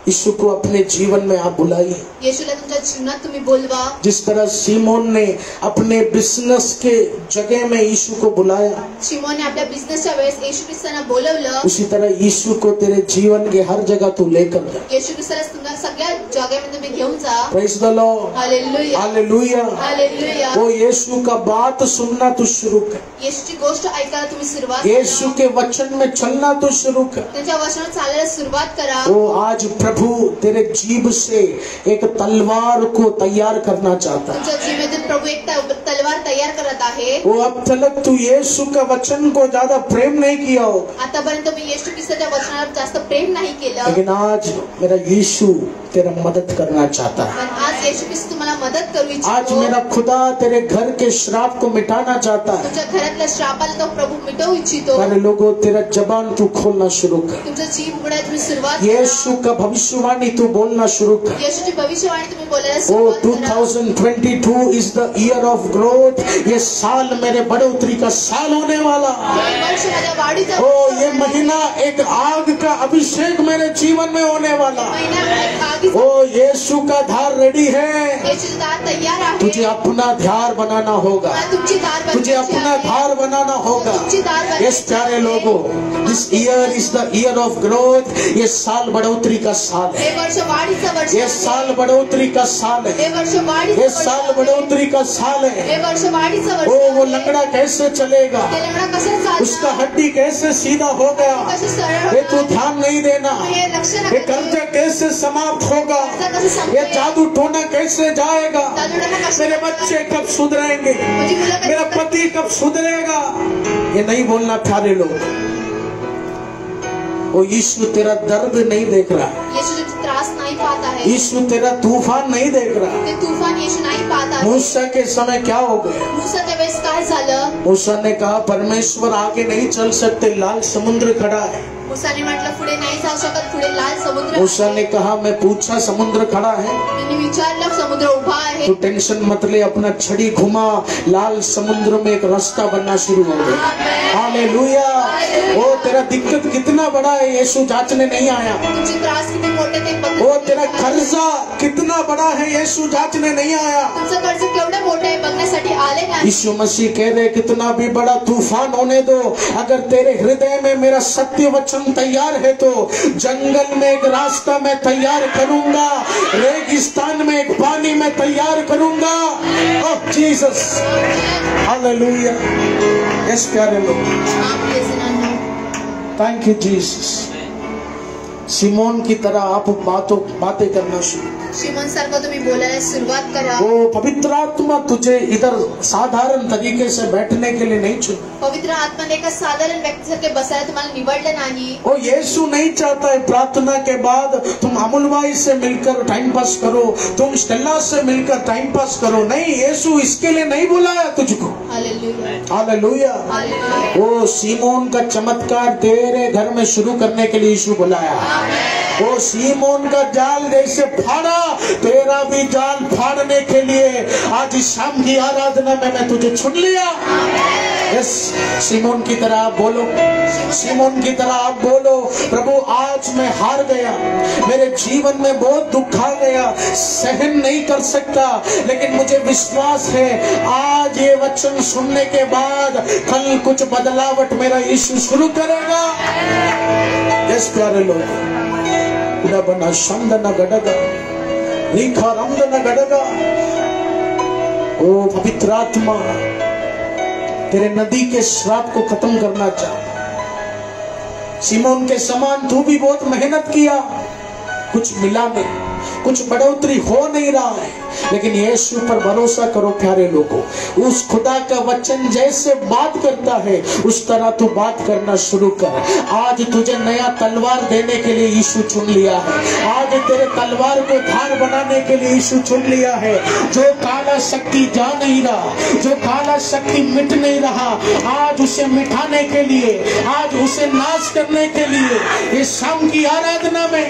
Speaker 3: यीशु को अपने जीवन में आप बुलाइए।
Speaker 5: येशूला तुमच्या जीवनात तुम्ही बोलवा.
Speaker 3: जिस तरह सीमोन ने अपने बिजनेस के जगह में यीशु को बुलाया,
Speaker 5: शिमोनने आपल्या बिझनेसच्या वेळेस येशू ख्रिस्तांना बोलवलं.
Speaker 3: उसी तरह यीशु को तेरे जीवन के हर जगह तू लेकर जा।
Speaker 5: येशू ख्रिस्ताला तुम्हाला सगळ्या जागेमध्ये तुम्ही घेऊन जा.
Speaker 3: Praise the Lord.
Speaker 5: Hallelujah.
Speaker 3: Hallelujah.
Speaker 5: Hallelujah.
Speaker 3: वो यीशु का बात सुनना तू शुरू कर,
Speaker 5: येशूची गोष्ट ऐकायला तुम्ही सुरुवात
Speaker 3: यीशु
Speaker 5: करा.
Speaker 3: के वचन में चलना तू शुरू कर।
Speaker 5: त्यांच्या वचनावर चालायला सुरुवात करा.
Speaker 3: वो आज प्रभु तेरे जीभ से एक तलवार को तैयार करना चाहता है।
Speaker 5: तुमच्या जीवेतून प्रभू एक तलवार तयार करत आहे.
Speaker 3: वो अब तक तू यीशु का वचन को ज्यादा प्रेम नहीं किया हो,
Speaker 5: आतापर्यंत तुम्ही येशू ख्रिस्ताच्या वचनावर जास्त प्रेम नाही केलं,
Speaker 3: लेकिन आज मेरा यीशु तेरा मदद करना चाहता है।
Speaker 5: पण आज येशू ख्रिस्त तुम्हाला मदत करू
Speaker 3: आज
Speaker 5: इच्छितो.
Speaker 3: मेरा खुदा तेरे घर के श्राप को मिटाना चाहता है।
Speaker 5: तुमच्या घरातल्या श्रापाला तो प्रभू मिटवू इच्छितो.
Speaker 3: मेरे लोगों, तेरा जबान तू खोलना शुरू कर,
Speaker 5: तुमचं जीव उघडायला तुम्ही सुरुवात
Speaker 3: यीशु
Speaker 5: करा.
Speaker 3: का भविष्यवाणी तू बोलना शुरू कर।
Speaker 5: येशूची भविष्यवाणी तुम्ही बोलायला
Speaker 3: ओ
Speaker 5: सुरुवात करा.
Speaker 3: 2022 is the year of growth. ये साल मेरे बढ़ोतरी का साल होने वाला।
Speaker 5: हे वर्ष माझ्या वाढीचा
Speaker 3: ओ
Speaker 5: वर्ष
Speaker 3: ये
Speaker 5: आहे.
Speaker 3: महीना एक आग का अभिषेक मेरे जीवन में होने वाला।
Speaker 5: महिना एक आगीचा.
Speaker 3: ओ यीशु का धार रेडी है,
Speaker 5: येशूचं दार तयार आहे.
Speaker 3: तुझे अपना धार बनाना होगा,
Speaker 5: मला तुमची दार
Speaker 3: तुझे
Speaker 5: बनवायची
Speaker 3: अपना
Speaker 5: आहे.
Speaker 3: धार बनाना होगा।
Speaker 5: तुमची दार बनवायची
Speaker 3: यस प्यारे
Speaker 5: आहे.
Speaker 3: लोगों, this year is the year of growth. ये साल बढ़ोतरी का साल
Speaker 5: हे
Speaker 3: है,
Speaker 5: वर्ष वाढीचं वर्ष
Speaker 3: ये
Speaker 5: आहे.
Speaker 3: साल बढ़ोतरी का साल
Speaker 5: हे
Speaker 3: है,
Speaker 5: वर्ष वाढीचं
Speaker 3: ये
Speaker 5: वर्ष
Speaker 3: साल
Speaker 5: आहे.
Speaker 3: बढ़ोतरी का साल है।
Speaker 5: हे वर्ष वाढीचं वर्ष
Speaker 3: ओ वो
Speaker 5: आहे.
Speaker 3: लंगड़ा कैसे चलेगा,
Speaker 5: ते लंगडा कसं चालणार?
Speaker 3: उसका हड्डी कैसे सीधा हो गया,
Speaker 5: कसं सरळ
Speaker 3: ये तू
Speaker 5: होणार?
Speaker 3: ध्यान नहीं देना।
Speaker 5: हे लक्ष
Speaker 3: ये
Speaker 5: नका
Speaker 3: कर्ज
Speaker 5: देऊ.
Speaker 3: कैसे समाप्त होगा,
Speaker 5: कर्ज कसं संपेल?
Speaker 3: ये जादू टोना कैसे जाएगा,
Speaker 5: जादूटोना कसं
Speaker 3: मेरे
Speaker 5: संपेल?
Speaker 3: बच्चे कब सुधरेंगे,
Speaker 5: माझी मुलं कधी
Speaker 3: मेरा
Speaker 5: सुधारतील?
Speaker 3: पति कब सुधरेगा, ये नहीं बोलना प्यारे लोग। वो यीशु तेरा दर्द नहीं देख रहा,
Speaker 5: येशूचे त्रास नाही पाहत आहे.
Speaker 3: यीशु तेरा तूफान नहीं देख रहा।
Speaker 5: ते तूफान येशू नाही पाहत आहे.
Speaker 3: मूसा के समय क्या हो गया?
Speaker 5: मूसाच्या वेळेस काय झालं?
Speaker 3: मूसा ने कहा परमेश्वर आगे नहीं चल सकते, लाल समुद्र खड़ा है।
Speaker 5: मूसाने म्हटलं पुढे नाही जाऊ शकत, पुढे लाल समुद्र
Speaker 3: मूसा
Speaker 5: आहे.
Speaker 3: ने कहा मैं पूछा समुद्र खड़ा है,
Speaker 5: त्यांनी विचारलं समुद्र उभा आहे.
Speaker 3: तू टेंशन मत ले, अपना छड़ी घुमा, लाल समुद्र में एक रास्ता बनना शुरू हो गया। हालेलुया। ओ तेरा दिक्कत कितना बड़ा है, यीशु जांचने नहीं आया।
Speaker 5: तुमचे त्रास किती मोठे ते बघ.
Speaker 3: ओ तेरा कर्जा कितना बड़ा है, यीशु जांचने नहीं आया।
Speaker 5: तुमचं कर्ज केवढं मोठं आहे बघण्यासाठी आले नाही.
Speaker 3: यीशु मसीह कह रहे कितना भी बड़ा तूफान होने दो, अगर तेरे हृदय में मेरा सत्य वचन संग तैयार है तो जंगल में एक रास्ता मैं तैयार करूंगा, रेगिस्तान में एक पानी मैं तैयार करूंगा। ओह जीसस, हालेलुया। यस प्यारे लोग, थैंक यू जीसस। सिमोन की तरह आप बातें करना शुरू।
Speaker 5: शिमोन सारखं तुम्ही बोलायला सुरुवात करा।
Speaker 3: वो पवित्र आत्मा तुझे इधर साधारण तरीके से बैठने के लिए नहीं चुना।
Speaker 5: पवित्र आत्माने एका साधारण व्यक्तीसारखे बसायला तुम्हाला निवडलं नाही।
Speaker 3: वो यीशु नहीं चाहता है प्रार्थना के बाद तुम अमूल भाई से मिलकर टाइम पास करो, तुम स्टेला से मिलकर टाइम पास करो। नहीं, यीशु इसके लिए नहीं बुलाया तुझको।
Speaker 5: Hallelujah,
Speaker 3: hallelujah. वो सीमोन का चमत्कार तेरे घर में शुरू करने के लिए यीशु बुलाया। वो सीमोन का जाल जैसे फाड़ा, तेरा भी जाल फाड़ने के लिए आज इस शाम की आराधना में मैं तुझे चुन लिया। यस, सीमोन की तरह आप बोलो, सीमोन की तरह आप बोलो, प्रभु आज मैं हार गया, मेरे जीवन में बहुत दुख आ गया, सहन नहीं कर सकता, लेकिन मुझे विश्वास है आज ये वचन सुनने के बाद कल कुछ बदलावट मेरा यीशु शुरू करेगा। यस प्यारे लोग, बना शंद न गडगा, रीखा रंग न गडगा। ओ पवित्र आत्मा, तेरे नदी के श्राप को खत्म करना चाह। सिमोन के समान तू भी बहुत मेहनत किया, कुछ मिला नहीं, कुछ बढ़ोतरी हो नहीं रहा है, लेकिन यीशु पर भरोसा करो प्यारे लोगों। उस खुदा का वचन जैसे बात करता है उस तरह तू बात करना शुरू कर। आज तुझे नया तलवार देने के लिए यीशु चुन लिया है। आज तेरे तलवार को धार बनाने के लिए यीशु चुन लिया है। जो काला शक्ति जा नहीं रहा, जो काला शक्ति मिट नहीं रहा, आज उसे मिटाने के लिए, आज उसे नाश करने के लिए इस शाम की आराधना में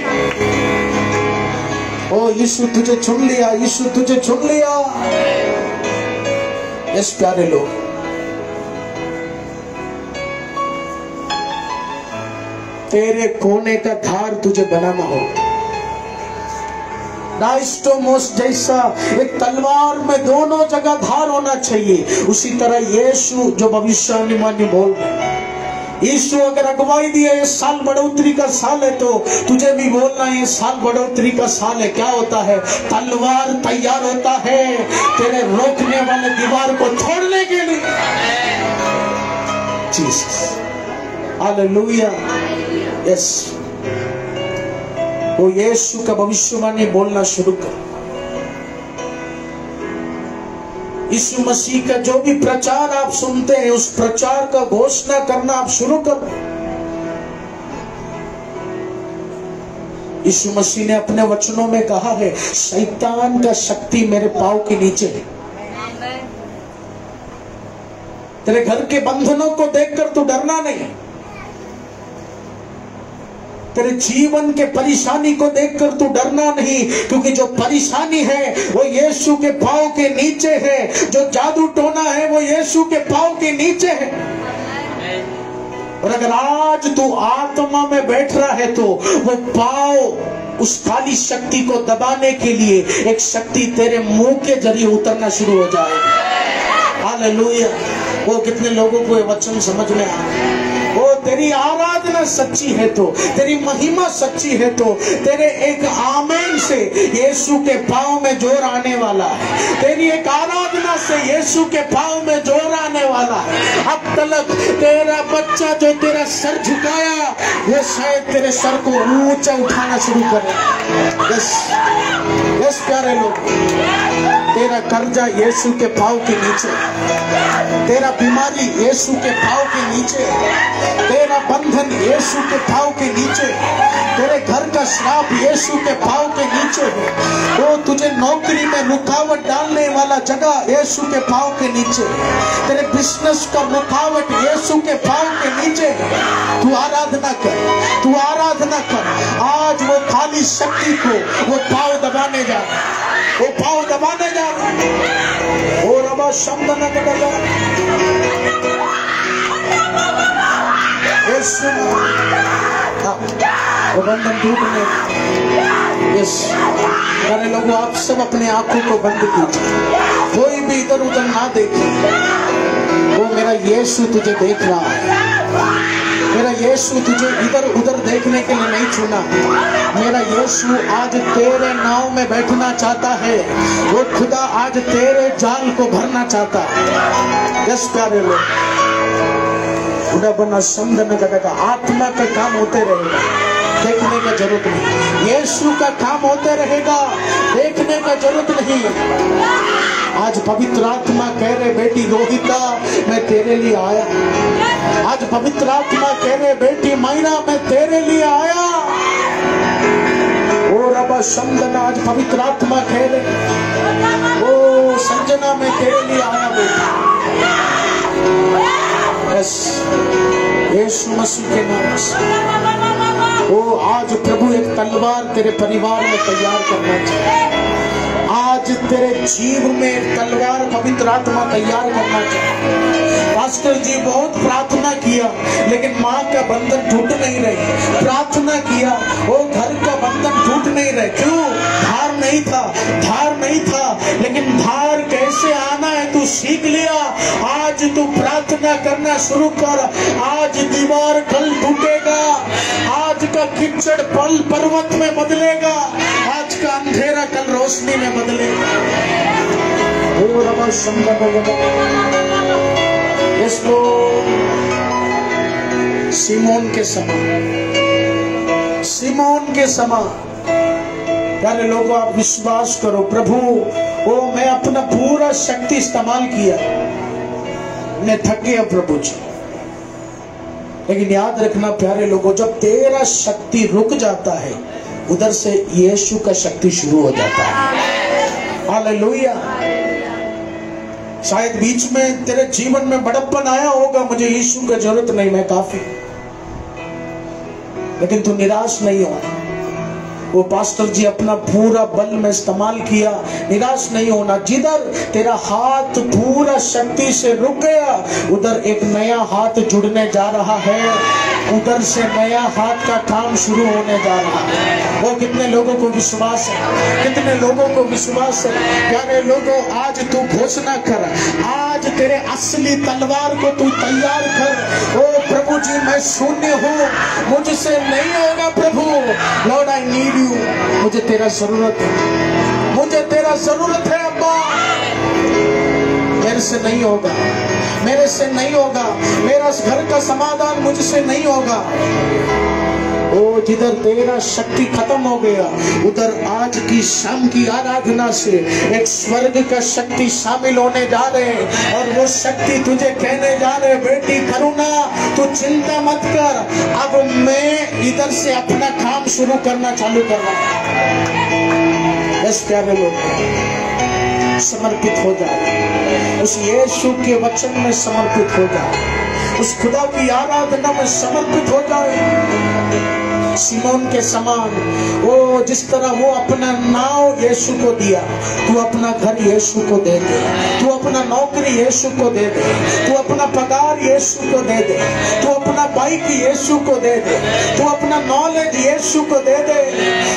Speaker 3: ओ यीशु तुझे चुन लिया, यीशु तुझे चुन लिया। यस प्यारे लोग, तेरे कोने का धार तुझे बनाना होगा। डाइस्टोमोस जैसा एक तलवार में दोनों जगह धार होना चाहिए। उसी तरह यीशु जो भविष्यवाणी बोल रहे, यीशु अगर अगुवाई दिया ये साल बढ़ोतरी का साल है तो तुझे भी बोलना ये साल बढ़ोतरी का साल है। क्या होता है? तलवार तैयार होता है तेरे रोकने वाले दीवार को तोड़ने के लिए। Jesus, hallelujah. यस, वो यीशु का भविष्यवाणी बोलना शुरू कर। यीशु मसीह का जो भी प्रचार आप सुनते हैं उस प्रचार का घोषणा करना आप शुरू करो। यीशु मसीह ने अपने वचनों में कहा है, शैतान का शक्ति मेरे पांव के नीचे है। तेरे घर के बंधनों को देखकर तू डरना नहीं, तेरे जीवन के परेशानी को देखकर तू डरना नहीं, क्योंकि जो परेशानी है वो यीशु के पांव के नीचे है। जो जादू टोना है वो यीशु के पांव के नीचे है। और अगर आज तू आत्मा में बैठ रहा है तो वो पांव उस काली शक्ति को दबाने के लिए एक शक्ति तेरे मुंह के जरिए उतरना शुरू हो जाएगी। हालेलुया। वो कितने लोगों को ये वचन समझ में आ, वो तेरी आराधना सच्ची है तो, तेरी महिमा सच्ची है तो तेरे एक आमीन से यीशु के पांव में जोर आने वाला है। तेरी एक आराधना से यीशु के पांव में जोर आने वाला है। अब तक तेरा बच्चा जो तेरा सर झुकाया वो शायद तेरे सर को ऊंचा उठाना शुरू करे। यस, यस प्यारे लोग, तेरा कर्जा यीशु के पांव के नीचे, तेरा बीमारी यीशु के पांव के नीचे, तेरा बंधन यीशु के पांव के नीचे, तेरे घर का श्राप यीशु के पांव के नीचे है। वो तुझे नौकरी में रुकावट डालने वाला जगह यीशु के पांव के नीचे है। तेरे बिजनेस का रुकावट यीशु के पांव के नीचे है। तू आराधना कर, तू आराधना कर। आज वो खाली शक्ति को वो पांव दबाने जा रहा है, वो पांव दबाने जा रहा है। और अब शब्द न करेगा वो बंधन टूटने। यस मेरे लोगों, आप सब अपने आंखों को बंद कीजिए, कोई भी इधर उधर ना देखे। वो मेरा यीशु तुझे देख रहा है। मेरा यीशु तुझे इधर उधर देखने के लिए नहीं चुना। मेरा यीशु आज तेरे नाव में बैठना चाहता है। वो खुदा आज तेरे जाल को भरना चाहता है। यस प्यारे लोग, उड़ा बना समझने का आत्मा का काम होते रहेगा, देखने का जरूरत नहीं। यीशु का काम होते रहेगा, देखने का जरूरत नहीं। आज पवित्र आत्मा कह रहे बेटी रोहिता मैं तेरे लिए आया। आज पवित्र आत्मा कह रहे बेटी मायना मैं तेरे लिए आया। ओ रबा समझना, आज पवित्र आत्मा कह रहे ओ संजना मैं तेरे लिए आया बेटा। बस यीशु मसीह के नाम से ओ आज प्रभु एक तलवार तेरे परिवार में तैयार करना चाहिए। आज तेरे जीव में एक तलवार पवित्र आत्मा तैयार करना चाहिए। पास्टर जी बहुत प्रार्थना किया लेकिन माँ का बंधन टूट नहीं रही। प्रार्थना किया वो घर का बंधन टूट नहीं रहे। क्यों? धार नहीं था, धार नहीं था। लेकिन धार कैसे आना है तू सीख लिया। आज तू प्रार्थना करना शुरू कर। आज दीवार कल टूटेगा। आज का कीचड़ पल पर्वत में बदलेगा। आज का अंधेरा कल रोशनी में बदलेगा। सिमोन के समान, सिमोन के समान प्यारे लोगों आप विश्वास करो। प्रभु ओ मैं अपना पूरा शक्ति इस्तेमाल किया, मैं थक गया प्रभु जी। लेकिन याद रखना प्यारे लोगों, जब तेरा शक्ति रुक जाता है उधर से यीशु का शक्ति शुरू हो जाता है। हालेलुया। शायद बीच में तेरे जीवन में बड़प्पन आया होगा, मुझे यीशु की जरूरत नहीं, मैं काफी। लेकिन तू निराश नहीं होना। वो पास्टर जी अपना पूरा बल में इस्तेमाल किया, निराश नहीं होना। जिधर तेरा हाथ पूरा शक्ति से रुक गया उधर एक नया हाथ जुड़ने जा रहा है। उधर से नया हाथ का काम शुरू होने जा रहा है। वो कितने लोगों को विश्वास है? कितने लोगों को विश्वास है? प्यारे लोगों आज तू घोषणा कर, आज तेरे असली तलवार को तू तैयार कर। ओ प्रभु जी मैं शून्य हूँ, मुझसे नहीं होगा प्रभु। लॉर्ड आई नीड यू, मुझे तेरा जरूरत है, मुझे तेरा जरूरत है अब्बा। मेरे से नहीं होगा, मेरे से नहीं होगा, मेरा घर का समाधान मुझसे नहीं होगा। ओ जिधर तेरा शक्ति खत्म हो गया उधर आज की शाम की आराधना से एक स्वर्ग का शक्ति शामिल होने जा रहे हैं। और वो शक्ति तुझे कहने जा रहे बेटी करुणा तू चिंता मत कर, अब मैं इधर से अपना काम शुरू करना चालू कर रहा हूं। बस प्यारे लोग समर्पित हो जाए, उस यीशु के वचन में समर्पित हो जाए, उस खुदा की आराधना में समर्पित हो जाए। सिमोन के समान वो जिस तरह वो अपना नाव यीशु को दिया, तू अपना घर यीशु को दे दे, तू अपना नौकरी यीशु को दे दे, तू अपना पगार यीशु को दे दे, तू अपना बाइक यीशु को दे दे, तू अपना नॉलेज यीशु को दे दे,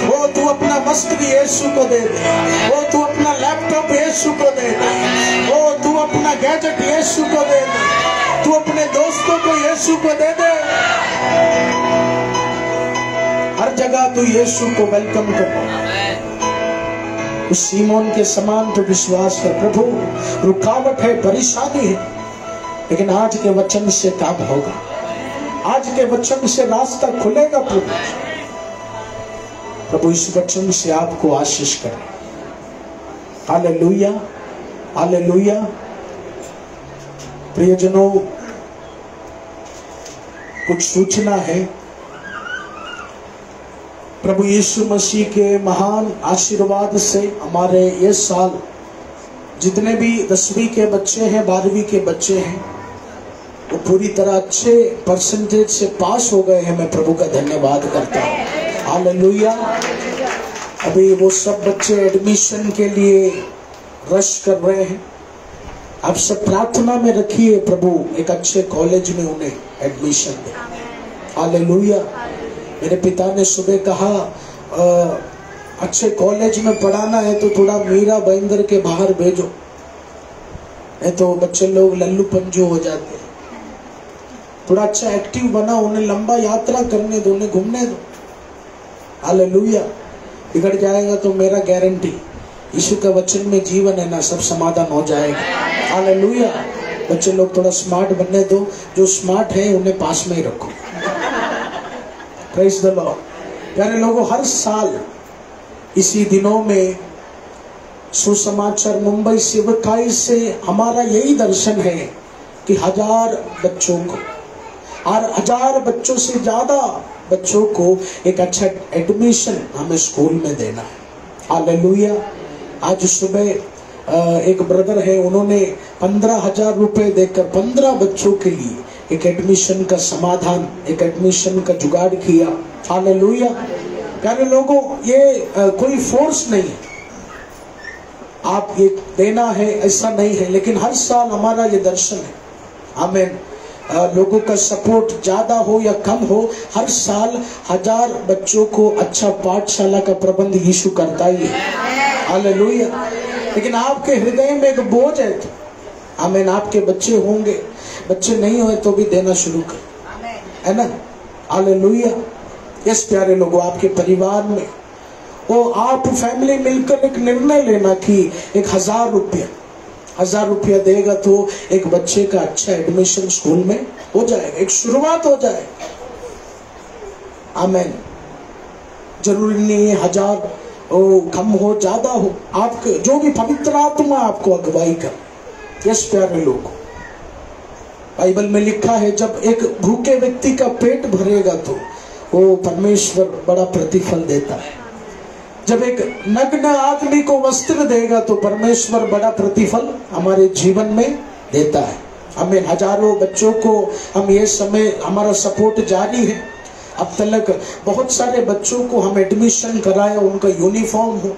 Speaker 3: वो तू अपना वस्त्र यीशु को दे दे, वो तू अपना लैपटॉप यीशु को दे दे, वो तू अपना गैजेट यीशु को दे दे, तू अपने दोस्तों को यीशु को दे दे। हर जगह तू यीशु को वेलकम कर। उस सीमोन के समान तो विश्वास कर। प्रभु रुकावट है, परेशानी है, लेकिन आज के वचन से काम होगा, आज के वचन से रास्ता खुलेगा। प्रभु इस वचन से आपको आशीष करे। Hallelujah, hallelujah. प्रियजनों कुछ सूचना है। प्रभु यीशु मसीह के महान आशीर्वाद से हमारे ये साल जितने भी 10वीं के बच्चे हैं, 12वीं के बच्चे हैं, वो पूरी तरह अच्छे परसेंटेज से पास हो गए हैं। मैं प्रभु का धन्यवाद करता हूँ। हालेलुया। अभी वो सब बच्चे एडमिशन के लिए रश कर रहे हैं। आप सब प्रार्थना में रखिए, प्रभु एक अच्छे कॉलेज में उन्हें एडमिशन दे। हालेलुया। मेरे पिता ने सुबह कहा अच्छे कॉलेज में पढ़ाना है तो थोड़ा मीरा भाईंदर के बाहर भेजो, नहीं तो बच्चे लोग लल्लू पंजू हो जाते हैं। थोड़ा अच्छा एक्टिव बना, उन्हें लंबा यात्रा करने दो, उन्हें घूमने दो। हालेलुया। बिगड़ जाएगा तो मेरा गारंटी, यीशु का वचन में जीवन है ना, सब समाधान हो जाएगा। हालेलुया। बच्चे लोग थोड़ा स्मार्ट बनने दो, जो स्मार्ट है उन्हें पास में ही रखो। Praise the Lord. प्यारे लोगों, हर साल इसी दिनों में सुसमाचार मुंबई सेवकाई से हमारा यही दर्शन है कि 1000 बच्चों को और 1000 बच्चों से ज्यादा बच्चों को एक अच्छा एडमिशन हमें स्कूल में देना है। हालेलुया। आज सुबह एक ब्रदर है, उन्होंने 15,000 रुपए देकर 15 बच्चों के लिए एक एडमिशन का समाधान, एक एडमिशन का जुगाड़ किया। हालेलुया। प्यारे लोगों, ये कोई फोर्स नहीं है, आप ये देना है ऐसा नहीं है, लेकिन हर साल हमारा ये दर्शन है। आमीन। लोगों का सपोर्ट ज्यादा हो या कम हो, हर साल 1000 बच्चों को अच्छा पाठशाला का प्रबंध यीशु करता ही है। हालेलुया। लेकिन आपके हृदय में एक बोझ है, आमीन, आपके बच्चे होंगे, बच्चे नहीं हुए तो भी देना शुरू कर, है ना। हालेलुया। इस प्यारे लोगों, आपके परिवार में वो आप फैमिली मिलकर एक निर्णय लेना कि एक 1000 रुपया देगा तो एक बच्चे का अच्छा एडमिशन स्कूल में हो जाएगा, एक शुरुआत हो जाएगी। आमीन। जरूरी नहीं है 1000 कम हो ज्यादा हो, आपके जो भी पवित्र आत्मा आपको अगुवाई कर। यस प्यारे लोग, बाइबल में लिखा है जब एक भूखे व्यक्ति का पेट भरेगा तो वो परमेश्वर बड़ा प्रतिफल देता है। जब एक नग्न आदमी को वस्त्र देगा तो परमेश्वर बड़ा प्रतिफल हमारे जीवन में देता है। हमें हजारों बच्चों को हम ये समय हमारा सपोर्ट जारी है। अब तक बहुत सारे बच्चों को हम एडमिशन कराए, उनका यूनिफॉर्म हो।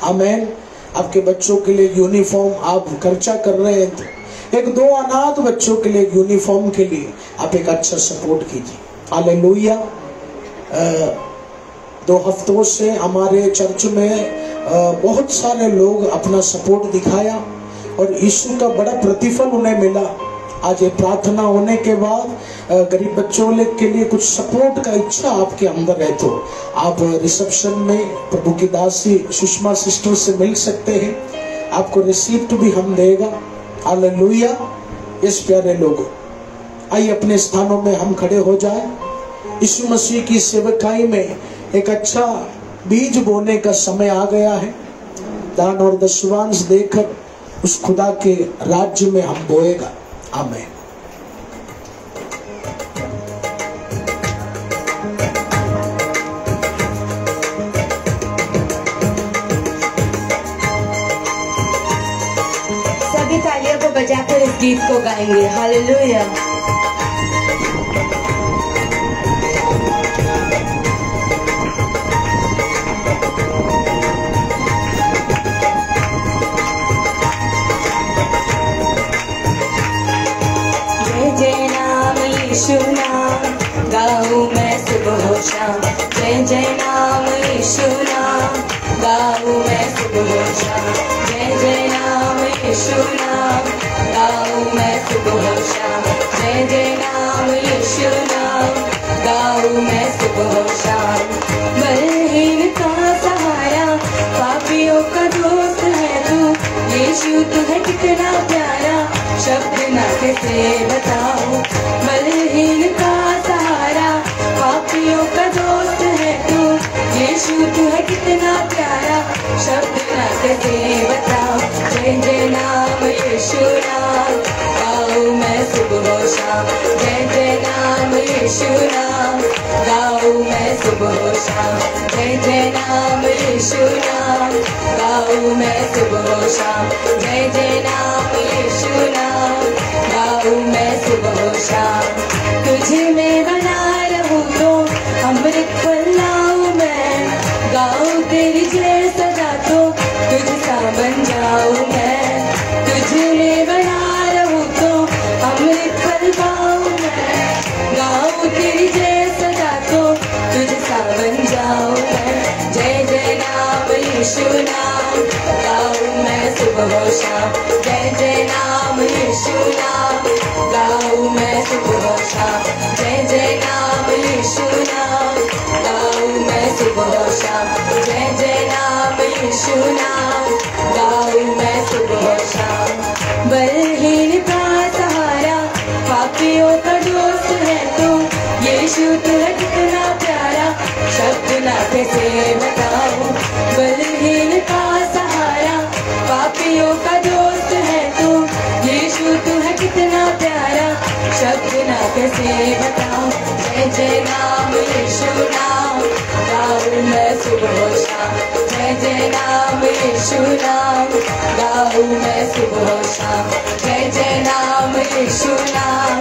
Speaker 3: आमीन। आपके बच्चों के लिए यूनिफॉर्म आप खर्चा कर रहे हैं तो एक 2 अनाथ बच्चों के लिए यूनिफॉर्म के लिए आप एक अच्छा सपोर्ट कीजिए। हालेलुया। 2 हफ्तों से हमारे चर्च में बहुत सारे लोग अपना सपोर्ट दिखाया और यीशु का बड़ा प्रतिफल उन्हें मिला। आज ये प्रार्थना होने के बाद गरीब बच्चों के लिए कुछ सपोर्ट का इच्छा आपके अंदर है तो आप रिसेप्शन में प्रभु की दासी सुषमा सिस्टर से मिल सकते हैं, आपको रिसीप्ट भी हम देगा। हालेलुया। इस प्यारे लोगों, आइए अपने स्थानों में हम खड़े हो जाए। यीशु मसीह की सेवकाई में एक अच्छा बीज बोने का समय आ गया है। दान और दशवांश देकर उस खुदा के राज्य में हम बोएगा। आमीन।
Speaker 6: सभी तालियों को बजाकर इस गीत को गाएंगे। हालेलुया। यीशु नाम गाऊं मैं सुबह शाम, जय जय नाम यीशु नाम गाऊं मैं सुबह शाम, जय जय नाम यीशु नाम गाऊं मैं सुबह शाम, जय जय नाम यीशु नाम गाऊं मैं सुबह शाम। बलहीन का सहारा, पापियों का दोस्त है तू, यीशु तू है कितना प्यारा, शब्द न कैसे बताऊं। बलहीन का सहारा, पापियों का दोस्त है तू, यीशु तू है कितना प्यारा, शब्द न कैसे बताऊं। जय जय नाम यीशु नाम गाऊं मैं सुबह शाम, जय जय नाम यीशु नाम गाऊं मैं सुबह शाम, जय जय नाम यीशु नाम गाऊं मैं सुबह शाम, जय जय नाम यीशु नाम गाऊं मैं सुबह शाम। तुझे मैं बना रहूं तो अमृत फैलाऊं मैं, गाऊं तेरी जय सदा तो तुझ सा बन जाऊं मैं। तुझे मैं बना रहूं तो अमृत फैलाऊं मैं, गाऊं तेरी जय सदा तो तुझ सा बन जाऊं मैं। जय जय नाम यीशु नाम, गाऊं मैं सुबह शाम जय जय नाम यीशु नाम, गाऊं मैं सुबह शाम जय जय नाम यीशु नाम, गाऊं मैं सुबह शाम जय जय नाम यीशु नाम, गाऊं मैं सुबह शाम। बलहीन का सहारा, पापियों का दोस्त है तू, यीशु तू है कितना प्यारा, शब्द ना कैसे बताऊं। बलहीन का सहारा, पापियों का दोस्त है तू, यीशु तू है कितना प्यारा, शब्द ना कैसे बताऊं। जय जय नाम यीशु नाम, गाऊं मैं सुबह शाम जय जय नाम यीशु नाम, गाऊं मैं सुबह शाम जय जय नाम यीशु नाम,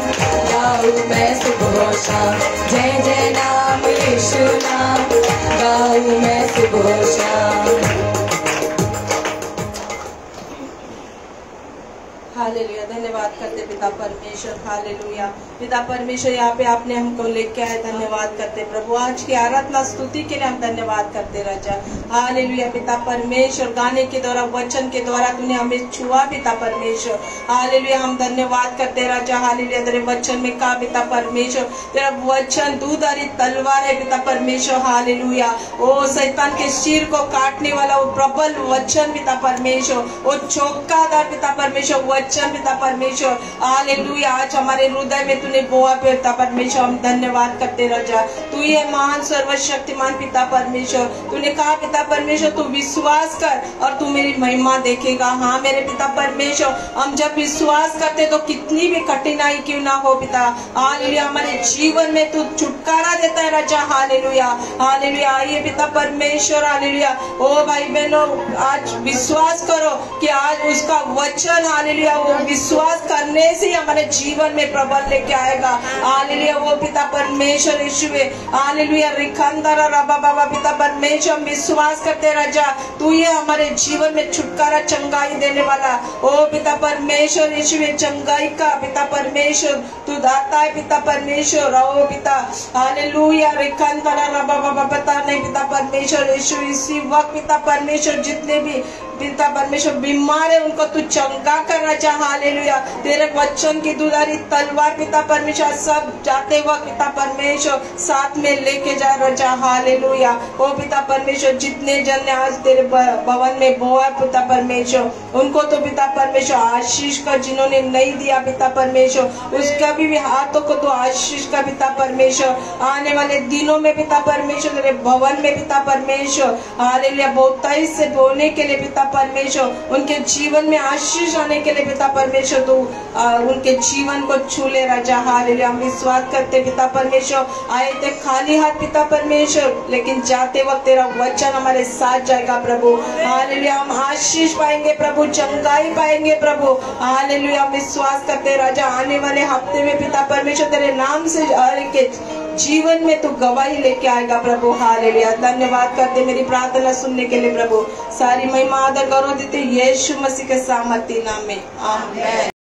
Speaker 6: गाऊं मैं सुबह शाम जय जय नाम यीशु नाम, गाऊं मैं सुबह शाम। हालेलुया, धन्यवाद करते पिता परमेश्वर। हालेलुया पिता परमेश्वर, यहाँ पे आपने हमको लेके आए, धन्यवाद करते प्रभु। आज की आराधना स्तुति के लिए हम धन्यवाद करते राजा। हालेलुया पिता परमेश्वर, गाने के द्वारा वचन के द्वारा तूने हमें छुआ पिता परमेश्वर। हालेलुया हम धन्यवाद करते राजा। हालेलुया तेरे वचन में कहा पिता परमेश्वर, तेरा वचन दूधारी तलवार है पिता परमेश्वर। हालेलुया ओ शैतान के सिर को काटने वाला वो प्रबल वचन पिता परमेश्वर, वो चौकादार पिता परमेश्वर वचन पिता परमेश्वर। हालेलुया आज हमारे हृदय में तूने बोआ पिता परमेश्वर, हम धन्यवाद करते राजा। तू ये महान सर्वशक्तिमान पिता परमेश्वर, तूने कहा पिता परमेश्वर तू विश्वास कर और तू मेरी महिमा देखेगा। हाँ मेरे पिता परमेश्वर, हम जब विश्वास करते तो कितनी भी कठिनाई क्यों ना हो पिता, हालेलुया हमारे जीवन में तू छुटकारा देता है राजा। हालेलुया हालेलुया आइए पिता परमेश्वर। हालेलुया ओ भाई बहनों आज विश्वास करो कि आज उसका वचन हालेलुया वो विश्वास करने से ही हमारे जीवन में प्रबल लेके आएगा। हालेलुया वो पिता परमेश्वर यीशु हालेलुया रिखंदरा रबा बाबा पिता परमेश्वर, हम विश्वास करते राजा तू ये हमारे जीवन में छुटकारा चंगाई देने वाला ओ पिता परमेश्वर यीशु चंगाई का पिता परमेश्वर तू दाता है पिता परमेश्वर। ओ पिता हालेलुया रिखंदरा रबा बाबा पता नहीं पिता परमेश्वर यीशु इसी वक्त पिता परमेश्वर जितने भी पिता परमेश्वर बीमार है उनको तू चंगा कर राजा। हालेलुया तेरे वचन की दुधारी तलवार पिता परमेश्वर सब जाते वक्त पिता परमेश्वर साथ में लेके जा राजा। हालेलुया ओ पिता परमेश्वर जितने जन ने आज तेरे भवन में बोआ पिता परमेश्वर उनको तो पिता परमेश्वर आशीष का, जिन्होंने नहीं दिया पिता परमेश्वर उसका भी हाथों को तो आशीष का पिता परमेश्वर। आने वाले दिनों में पिता परमेश्वर तेरे भवन में पिता परमेश्वर हालेलुया बहुताई से बोने के लिए पिता परमेश्वर, उनके जीवन में आशीष आने के लिए पिता परमेश्वर तू उनके जीवन को छू ले राजा। हालेलुया हम विश्वास करते पिता परमेश्वर, आए थे खाली हाथ पिता परमेश्वर लेकिन जाते वक्त तेरा वचन हमारे साथ जाएगा प्रभु। हालेलुया हम आशीष पाएंगे प्रभु, चंगाई पाएंगे प्रभु। हालेलुया हम विश्वास करते राजा आने वाले हफ्ते में पिता परमेश्वर तेरे नाम से हर एक जीवन में तू गवाही लेके आएगा प्रभु। हालेलुया धन्यवाद करते मेरी प्रार्थना सुनने के लिए प्रभु। सारी महिमा आदर गौरव देते यीशु मसीह के सामर्थी नाम में आमीन।